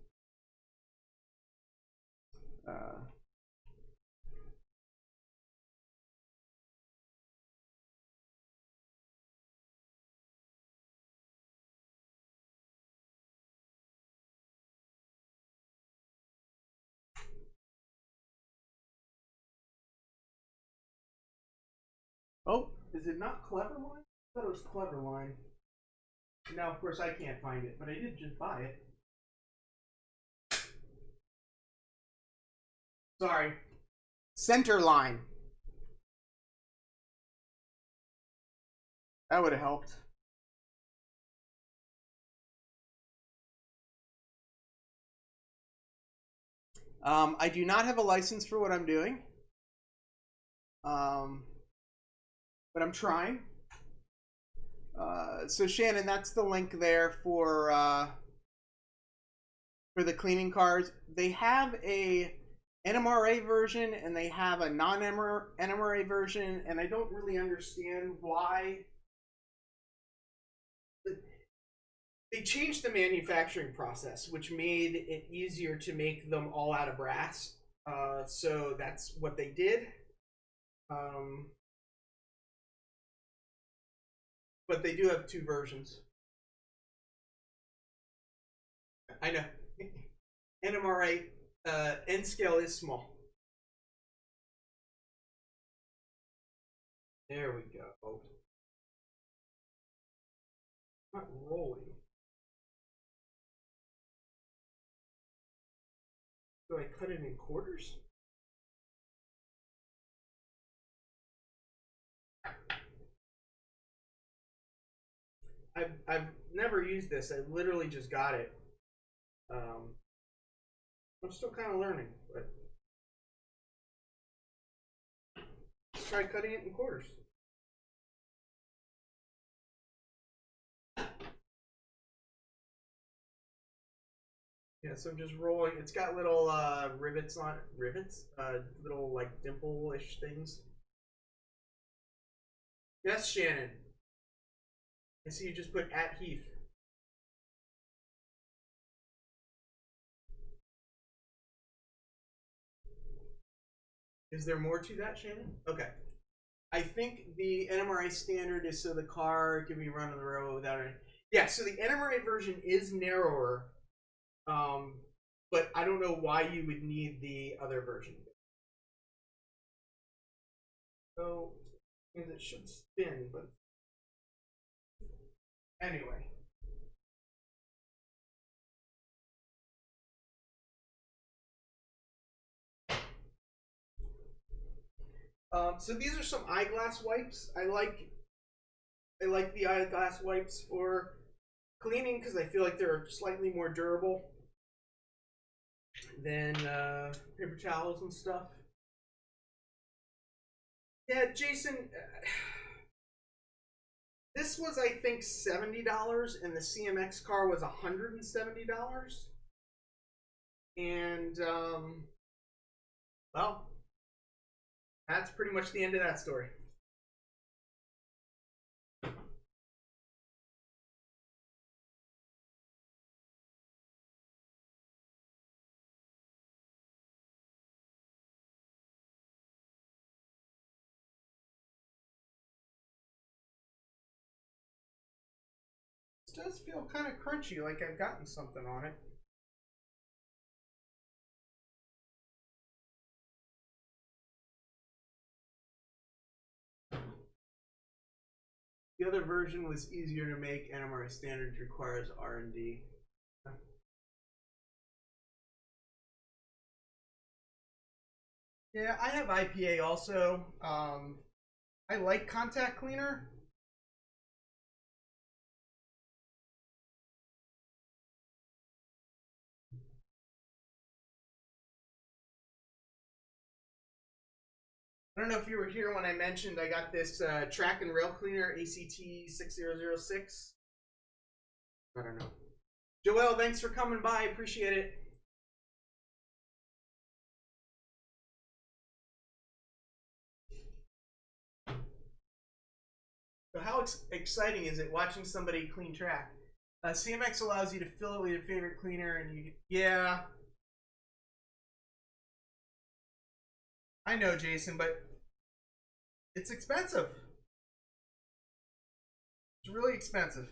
Oh, is it not Clever Line? I thought it was Clever Line. Now, of course, I can't find it, but I did just buy it. Sorry. Center Line. That would have helped. I do not have a license for what I'm doing. But I'm trying. So Shannon, that's the link there for the cleaning cars. They have a NMRA version and they have a non-NMRA version, and I don't really understand why. They changed the manufacturing process, which made it easier to make them all out of brass. So that's what they did. But they do have 2 versions. I know. NMRA N scale is small. There we go. Not rolling. Do I cut it in quarters? I've never used this. I literally just got it. I'm still kind of learning, but let's try cutting it in quarters. Yeah, so I'm just rolling. It's got little rivets on it. Rivets? Little like dimple-ish things. Yes, Shannon. I see you just put @Heath. Is there more to that, Shannon? Okay. I think the NMRA standard is so the car can be run on the road without any. Yeah, so the NMRA version is narrower, but I don't know why you would need the other version. So, it should spin, but anyway. So these are some eyeglass wipes. I like the eyeglass wipes for cleaning because I feel like they're slightly more durable than paper towels and stuff. Yeah, Jason, this was, I think, $70, and the CMX car was $170. And, well, that's pretty much the end of that story. This does feel kind of crunchy, like I've gotten something on it. The other version was easier to make. NMRA standard requires R&D. Yeah, I have IPA also. I like contact cleaner. I don't know if you were here when I mentioned I got this track and rail cleaner ACT 6006. I don't know. Joelle, thanks for coming by. Appreciate it. So how exciting is it watching somebody clean track? CMX allows you to fill it with your favorite cleaner, and you yeah. I know, Jason, but it's expensive. It's really expensive.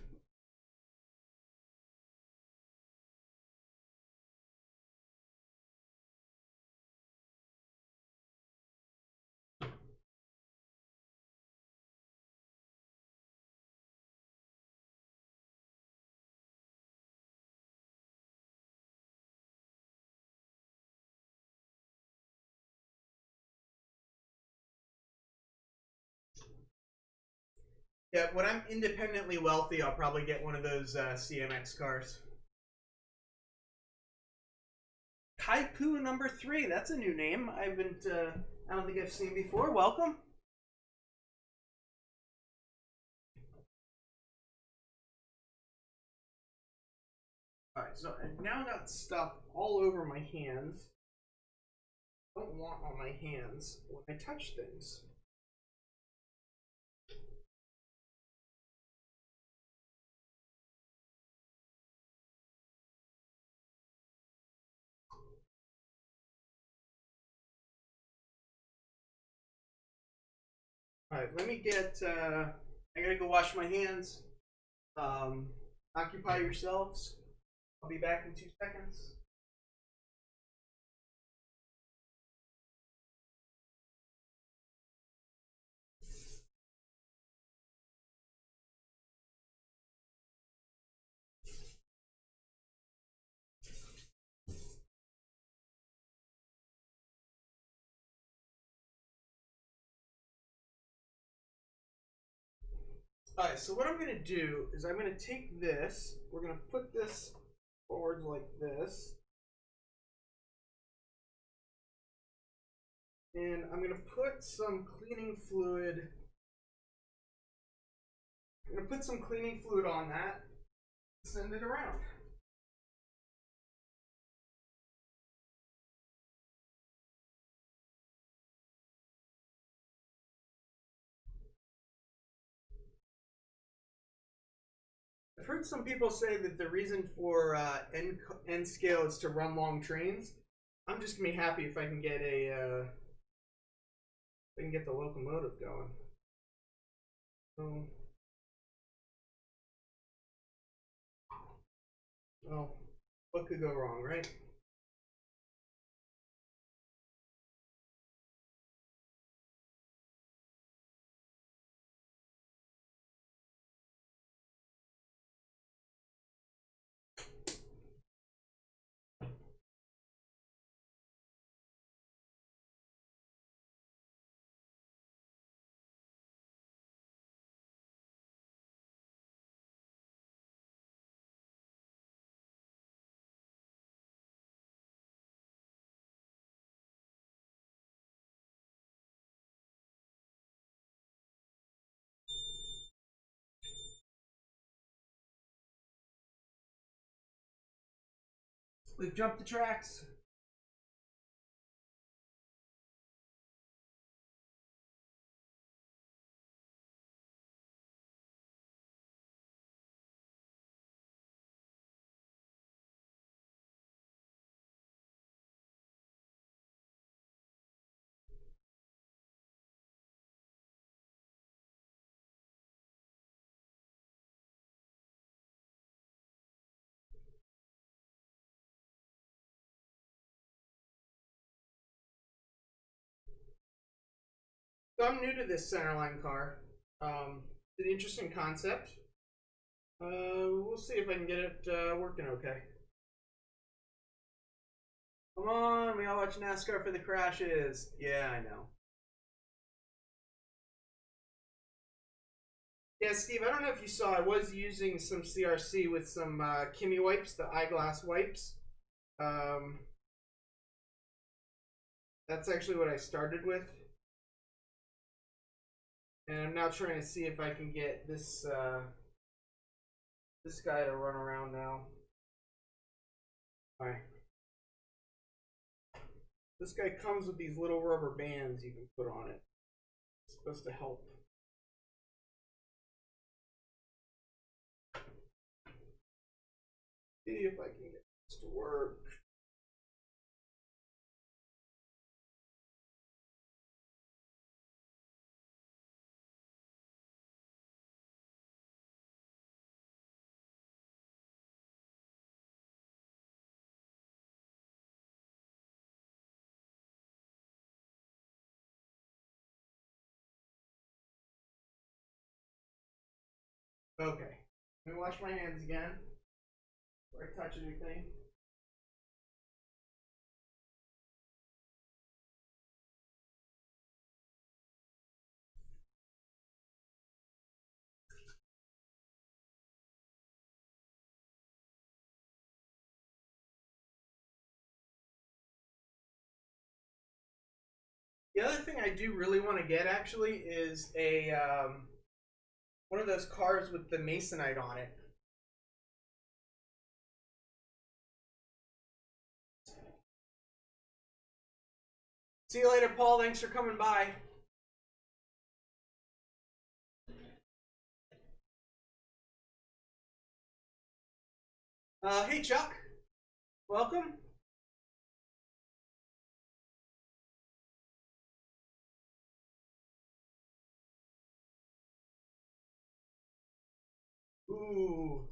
Yeah, when I'm independently wealthy, I'll probably get one of those CMX cars. Kaiku number 3. That's a new name. I don't think I've seen before. Welcome. Alright, so I've now got stuff all over my hands. I don't want on my hands when I touch things. Alright, let me get, I gotta go wash my hands. Occupy yourselves. I'll be back in 2 seconds. Alright, so what I'm going to do is I'm going to take this, we're going to put this forward like this, and I'm going to put some cleaning fluid, on that, send it around. I've heard some people say that the reason for N scale is to run long trains. I'm just gonna be happy if I can get a the locomotive going. So, well, what could go wrong, right? We've jumped the tracks. So I'm new to this centerline car. It's an interesting concept. We'll see if I can get it working okay. Come on, we all watch NASCAR for the crashes. Yeah, I know. Yeah, Steve, I don't know if you saw, I was using some CRC with some Kimi wipes, the eyeglass wipes. That's actually what I started with. And I'm now trying to see if I can get this this guy to run around now. Alright. This guy comes with these little rubber bands you can put on it. It's supposed to help. See if I can get this to work. Okay. Let me wash my hands again before I touch anything. The other thing I do really want to get actually is a one of those cars with the masonite on it. See you later, Paul. Thanks for coming by. Hey, Chuck. Welcome. Ooh.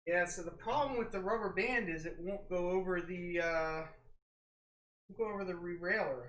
Yeah, so the problem with the rubber band is it won't go over the rerailer.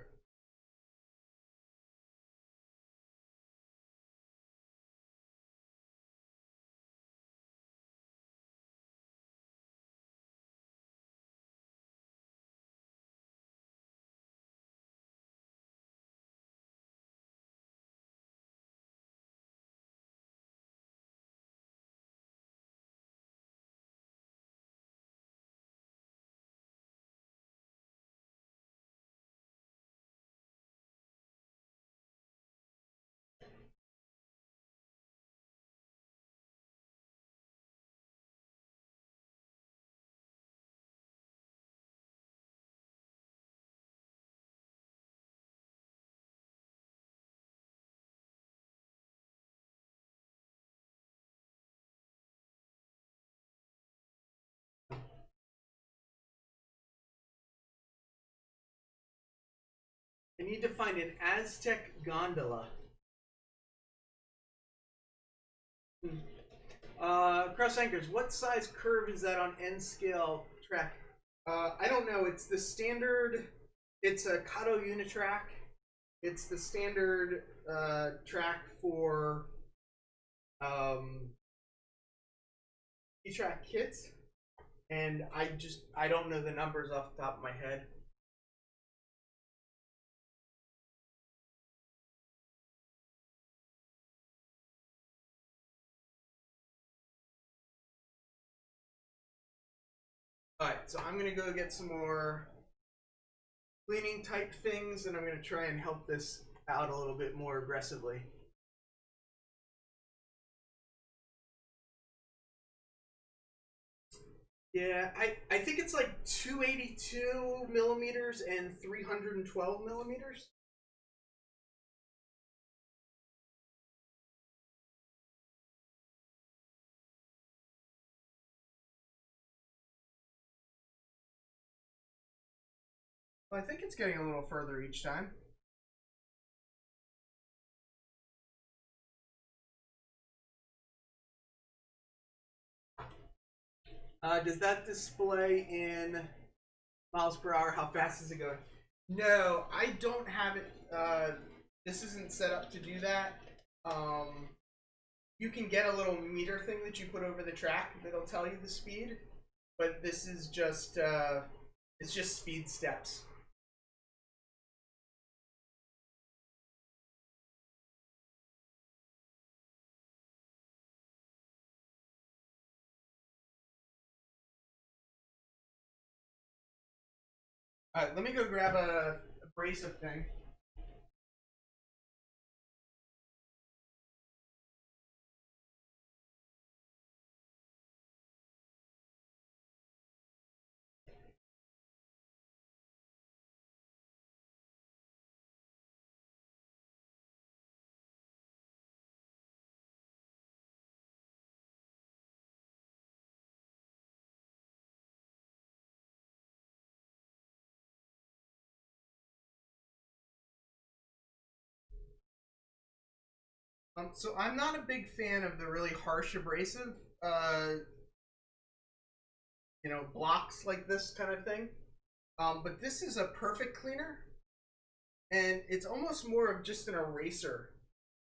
I need to find an Aztec gondola. Cross anchors. What size curve is that on N scale track? I don't know. It's the standard. It's a Kato Unitrack. It's the standard track for T-Trak kits, and I don't know the numbers off the top of my head. Alright, so I'm gonna go get some more cleaning type things, and I'm gonna try and help this out a little bit more aggressively. Yeah, I think it's like 282 millimeters and 312 millimeters. Well, I think it's getting a little further each time. Does that display in miles per hour? How fast is it going? No, I don't have it. This isn't set up to do that. You can get a little meter thing that you put over the track that'll tell you the speed, but this is just it's just speed steps. All right, let me go grab a abrasive thing. So I'm not a big fan of the really harsh abrasive, blocks like this kind of thing. But this is a perfect cleaner, and it's almost more of just an eraser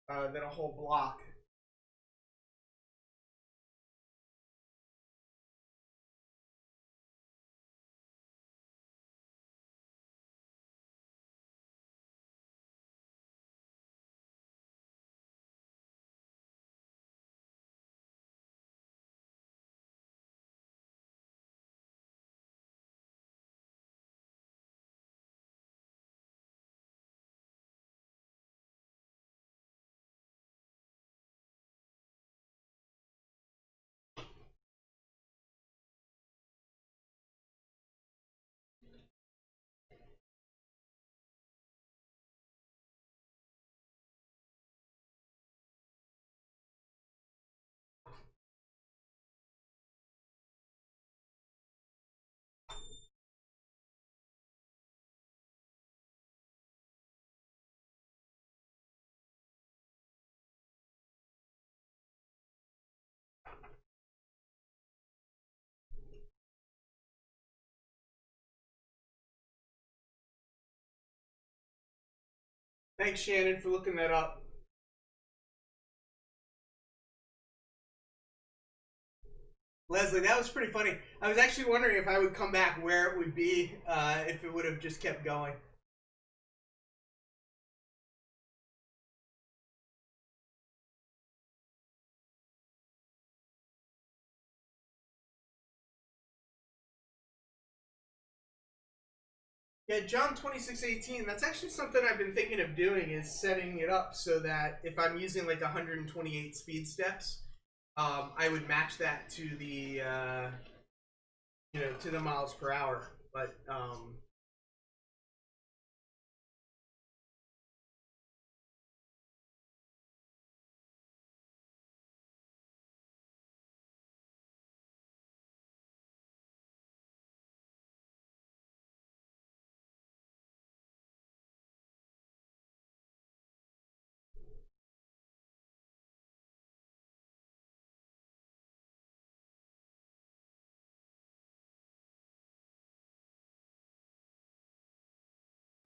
than a whole block. Thanks, Shannon, for looking that up. Leslie, that was pretty funny. I was actually wondering if I would come back, where it would be, if it would have just kept going. Yeah, John 26:18. That's actually something I've been thinking of doing, is setting it up so that if I'm using like 128 speed steps, I would match that to the to the miles per hour. But all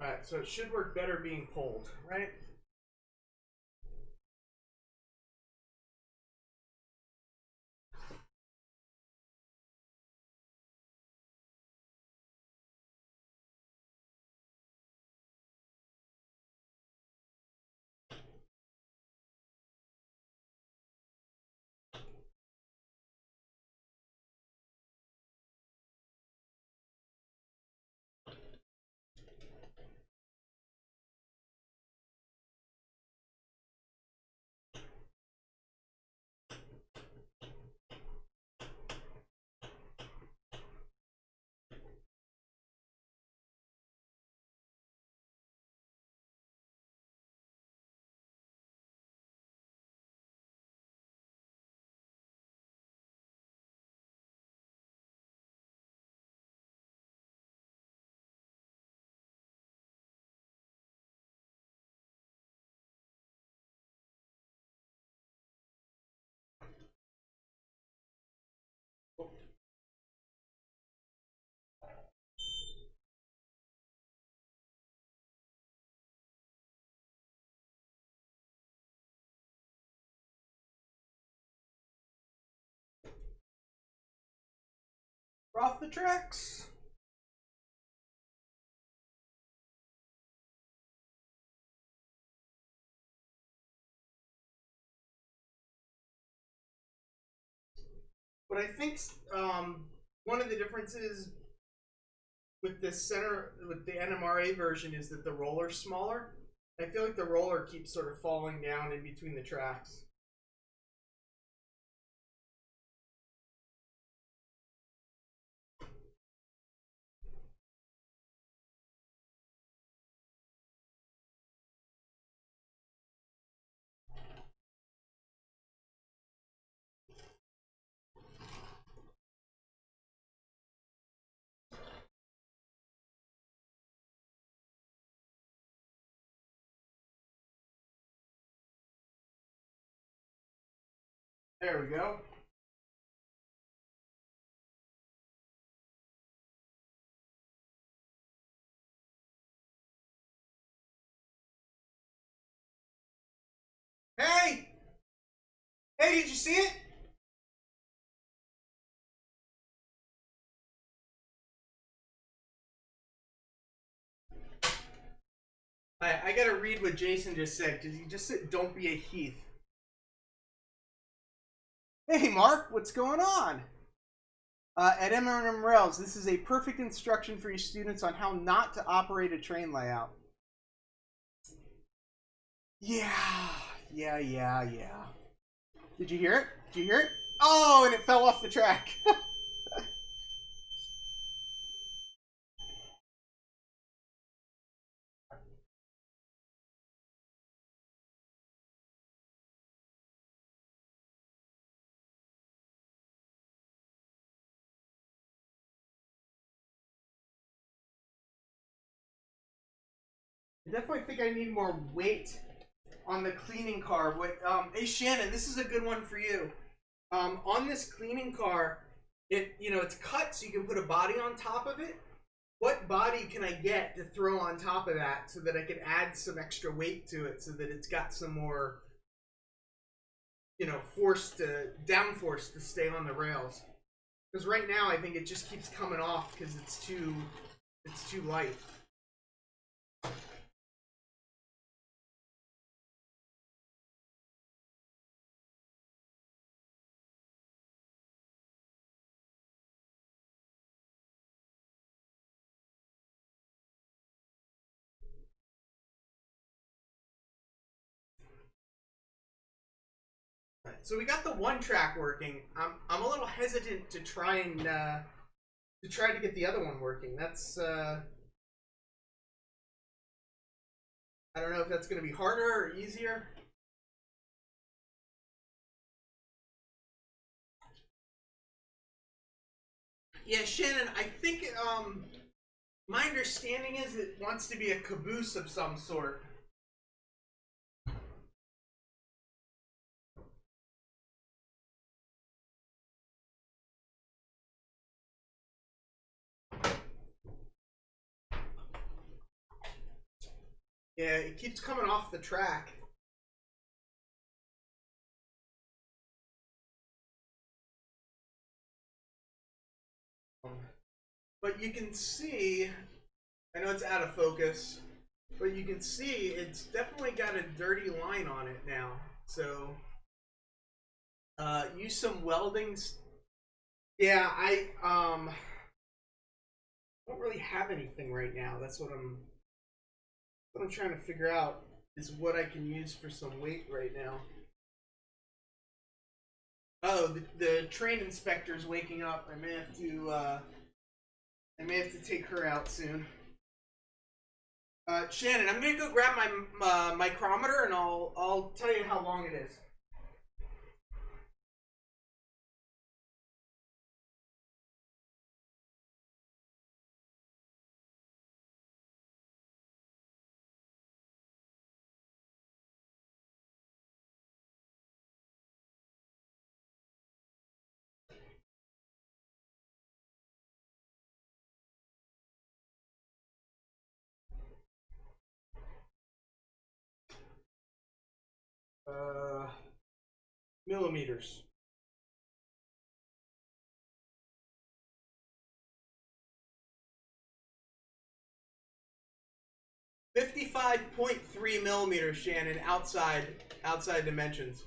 right, so it should work better being pulled, right? We're off the tracks. But I think one of the differences with the NMRA version is that the roller's smaller. I feel like the roller keeps sort of falling down in between the tracks. There we go. Hey! Hey, did you see it? I gotta read what Jason just said, because he just said, don't be a Heath. Hey, Mark, what's going on? At M&M Rails, this is a perfect instruction for your students on how not to operate a train layout. Yeah. Did you hear it? Did you hear it? Oh, and it fell off the track. I definitely think I need more weight on the cleaning car. Hey Shannon, this is a good one for you. On this cleaning car, it's cut so you can put a body on top of it. What body can I get to throw on top of that so that I can add some extra weight to it, so that it's got some more, downforce to stay on the rails? Because right now I think it just keeps coming off because it's too light. So we got the one track working. I'm a little hesitant to try to get the other one working. That's I don't know if that's going to be harder or easier. Yeah, Shannon, I think my understanding is it wants to be a caboose of some sort. Yeah, it keeps coming off the track. But you can see, I know it's out of focus, but you can see it's definitely got a dirty line on it now. So use some welding. Yeah, I don't really have anything right now. That's what I'm trying to figure out, is what I can use for some weight right now. Oh, the train inspector's waking up. I may have to take her out soon. Shannon, I'm gonna go grab my micrometer and I'll tell you how long it is. Millimeters. $55.3 millimeters, Shannon, outside dimensions.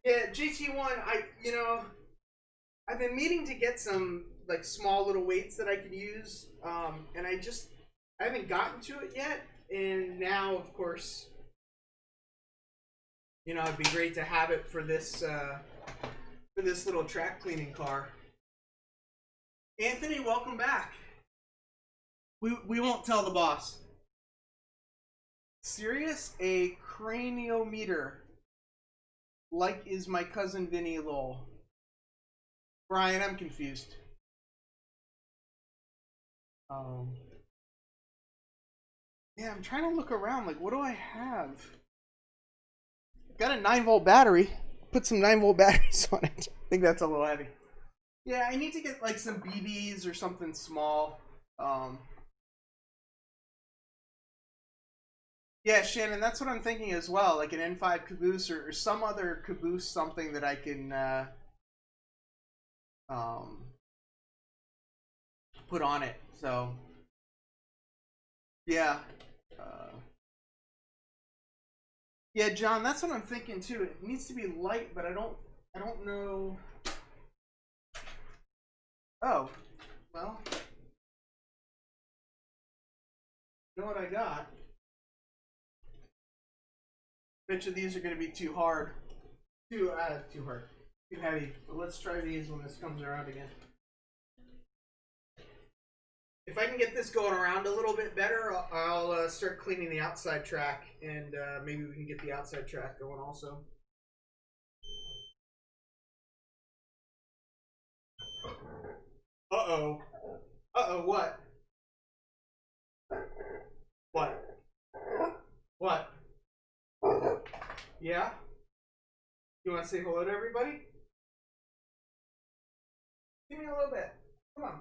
Yeah, GT1, I've been meaning to get some like small little weights that I could use, and I haven't gotten to it yet. And now, of course, it'd be great to have it for this little track cleaning car. Anthony, welcome back. We won't tell the boss. Serious? A craniometer. Like is my cousin Vinny lol. Brian, I'm confused. Yeah, I'm trying to look around. Like, what do I have? Got a 9-volt battery. Put some 9-volt batteries on it. I think that's a little heavy. Yeah, I need to get like some BBs or something small. Yeah, Shannon, that's what I'm thinking as well. Like an N5 caboose or some other caboose, something that I can um, put on it. So, yeah. Uh, yeah, John, that's what I'm thinking too. It needs to be light, but I don't know. Oh, well, you know what I got? Bet you these are going to be too hard. Too hard. Too heavy. But let's try these when this comes around again. If I can get this going around a little bit better, I'll start cleaning the outside track, and maybe we can get the outside track going also. Uh-oh. Uh-oh, what? What? What? Yeah? You want to say hello to everybody? Give me a little bit. Come on.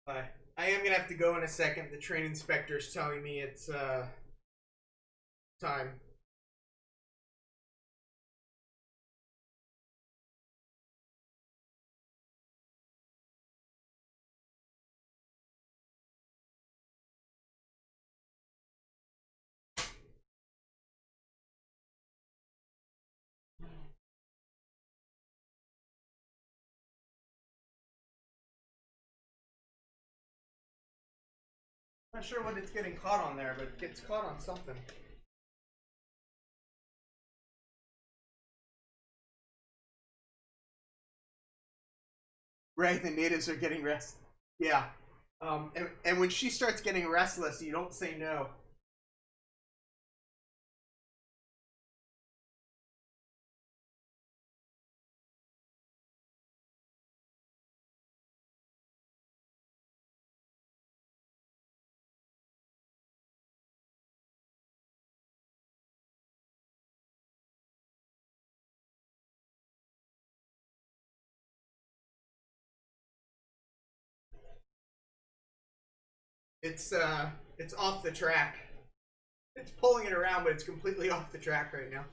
Bye. I am going to have to go in a second. The train inspector's telling me it's time. Not sure what it's getting caught on there, but it gets caught on something. Right, the natives are getting rest. Yeah. And when she starts getting restless, you don't say no. It's off the track. It's pulling it around, but it's completely off the track right now.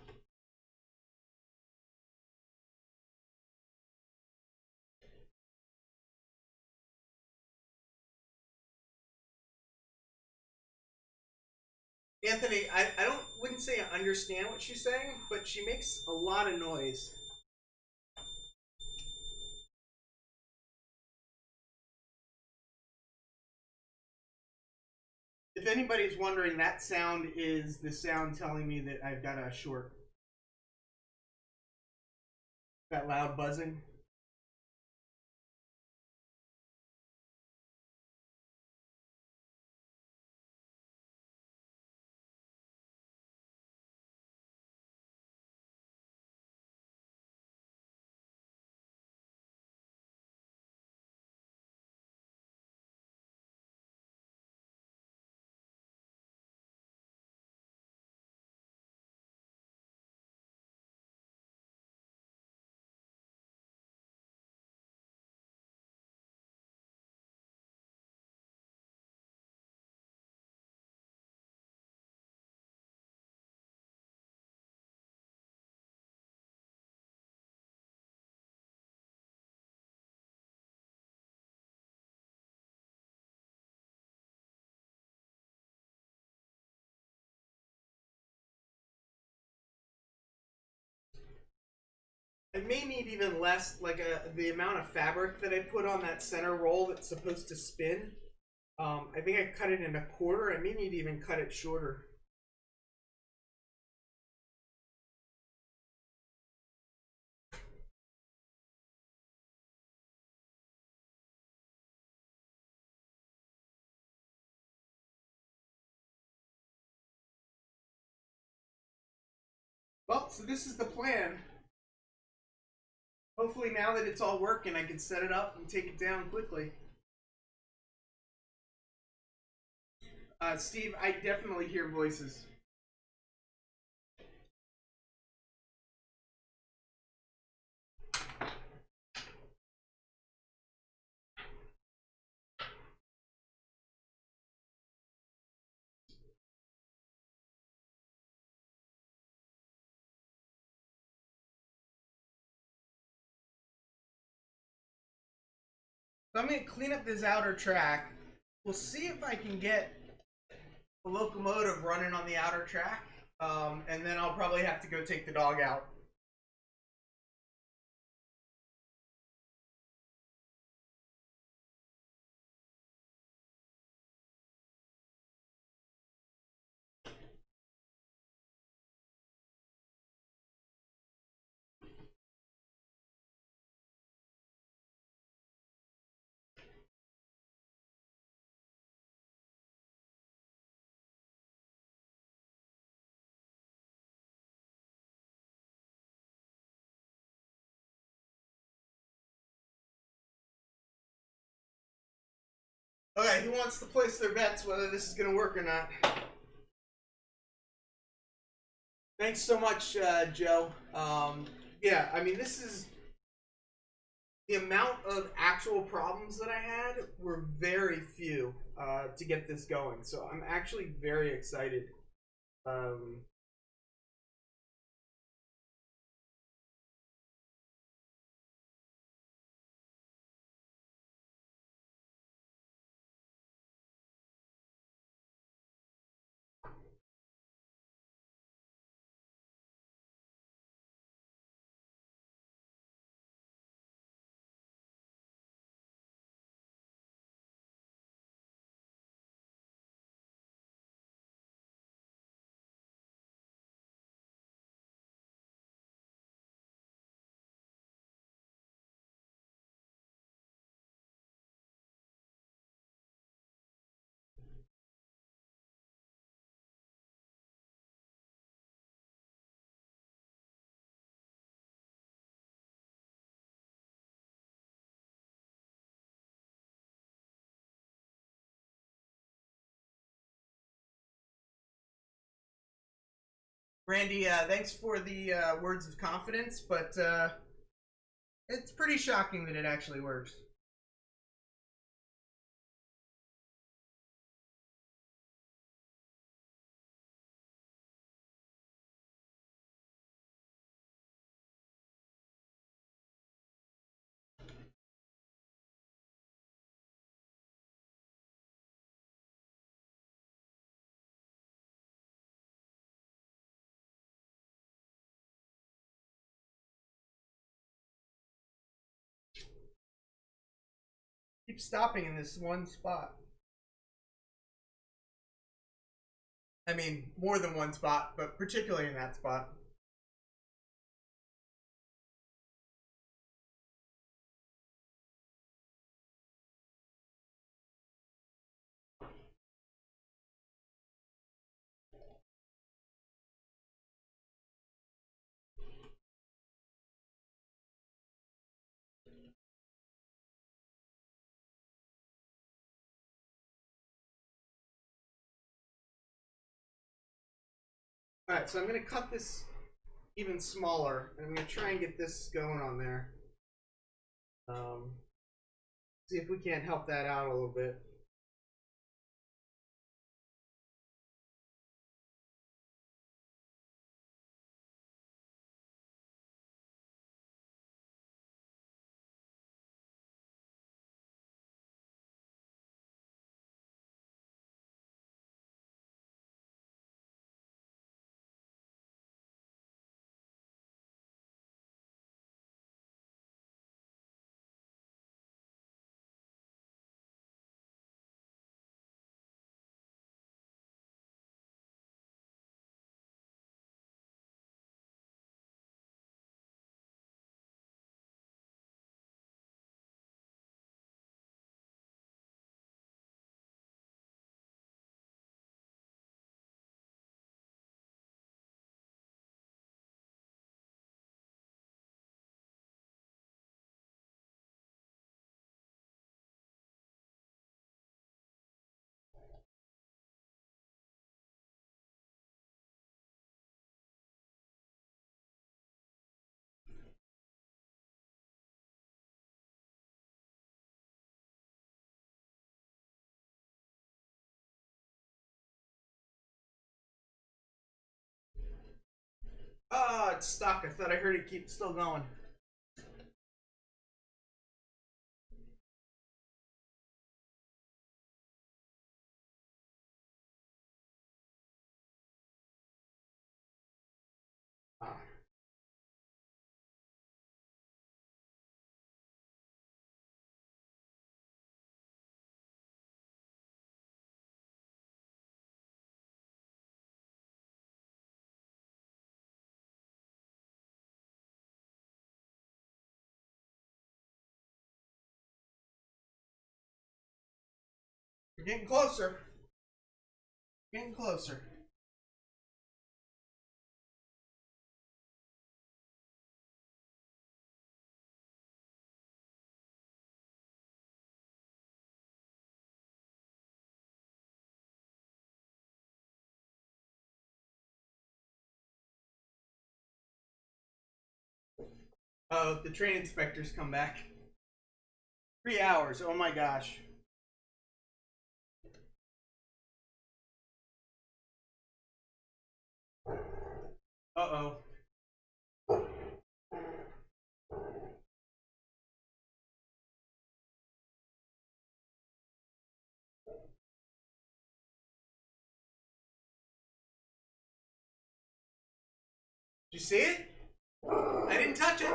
Anthony, I don't wouldn't say I understand what she's saying, but she makes a lot of noise. If anybody's wondering, that sound is the sound telling me that I've got a short. That loud buzzing. I may need even less, like the amount of fabric that I put on that center roll that's supposed to spin. I think I cut it in a quarter. I may need to even cut it shorter. Well, so this is the plan. Hopefully now that it's all working, I can set it up and take it down quickly. Steve, I definitely hear voices. So I'm going to clean up this outer track. We'll see if I can get the locomotive running on the outer track. And then I'll probably have to go take the dog out. Okay, who wants to place their bets whether this is going to work or not? Thanks so much, Joe. Yeah, I mean, this is the amount of actual problems that I had were very few to get this going. So I'm actually very excited. Randy, thanks for the words of confidence, but it's pretty shocking that it actually works. Keep stopping in this one spot. I mean, more than one spot, but particularly in that spot. Alright, so I'm going to cut this even smaller, and I'm going to try and get this going on there. See if we can't help that out a little bit. Ah, it's stuck. I thought I heard it keep still going. Ah. We're getting closer. Getting closer. Oh, the train inspectors come back. 3 hours. Oh my gosh. Uh-oh. Did you see it? I didn't touch it.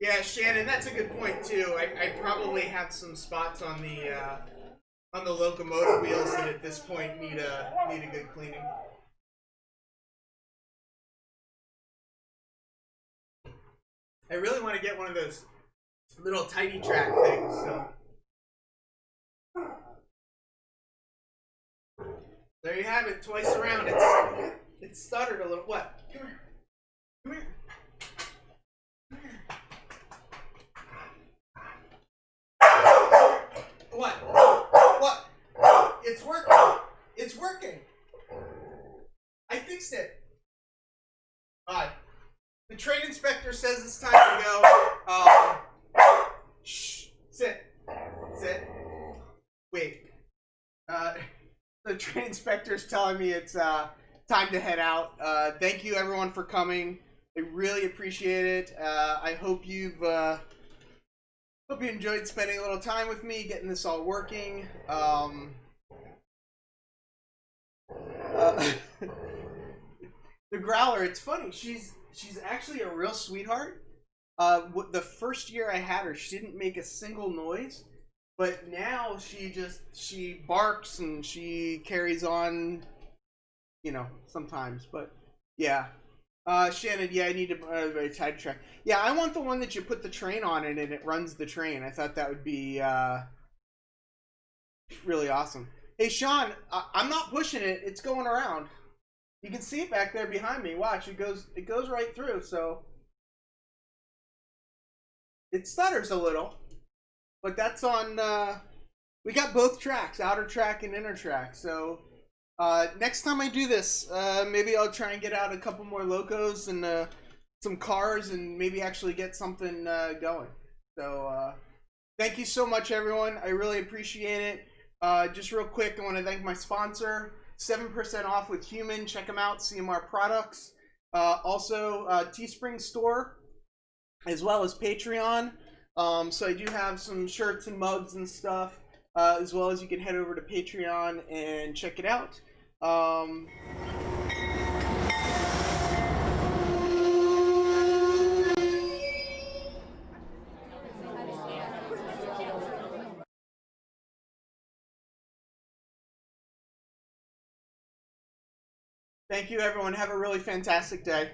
Yeah, Shannon, that's a good point too. I probably have some spots on the locomotive wheels that at this point need a good cleaning. I really want to get one of those little T-Trak things. So there you have it. Twice around. It stuttered a little. What? Come here. Come here. What? What? It's working. It's working. I fixed it. Alright. The train inspector says it's time to go. Shh. Sit. Sit. Wait. The train inspector's telling me it's time to head out. Thank you everyone for coming. I really appreciate it. I hope you've hope you enjoyed spending a little time with me, getting this all working. The Growler, it's funny. She's actually a real sweetheart. The first year I had her, she didn't make a single noise, but now she barks and she carries on, you know, sometimes. But yeah, Shannon, yeah, I need to T-Trak. Yeah, I want the one that you put the train on it and it runs the train. I thought that would be really awesome. Hey, Sean, I'm not pushing it. It's going around. You can see it back there behind me. Watch, it goes right through. So it stutters a little, but that's on. We got both tracks, outer track and inner track. So next time I do this, maybe I'll try and get out a couple more locos and some cars, and maybe actually get something going. So thank you so much, everyone. I really appreciate it. Just real quick, I want to thank my sponsor. 7% off with Human. Check them out. CMR products. Also, Teespring store, as well as Patreon. So I do have some shirts and mugs and stuff, as well as you can head over to Patreon and check it out. Thank you, everyone. Have a really fantastic day.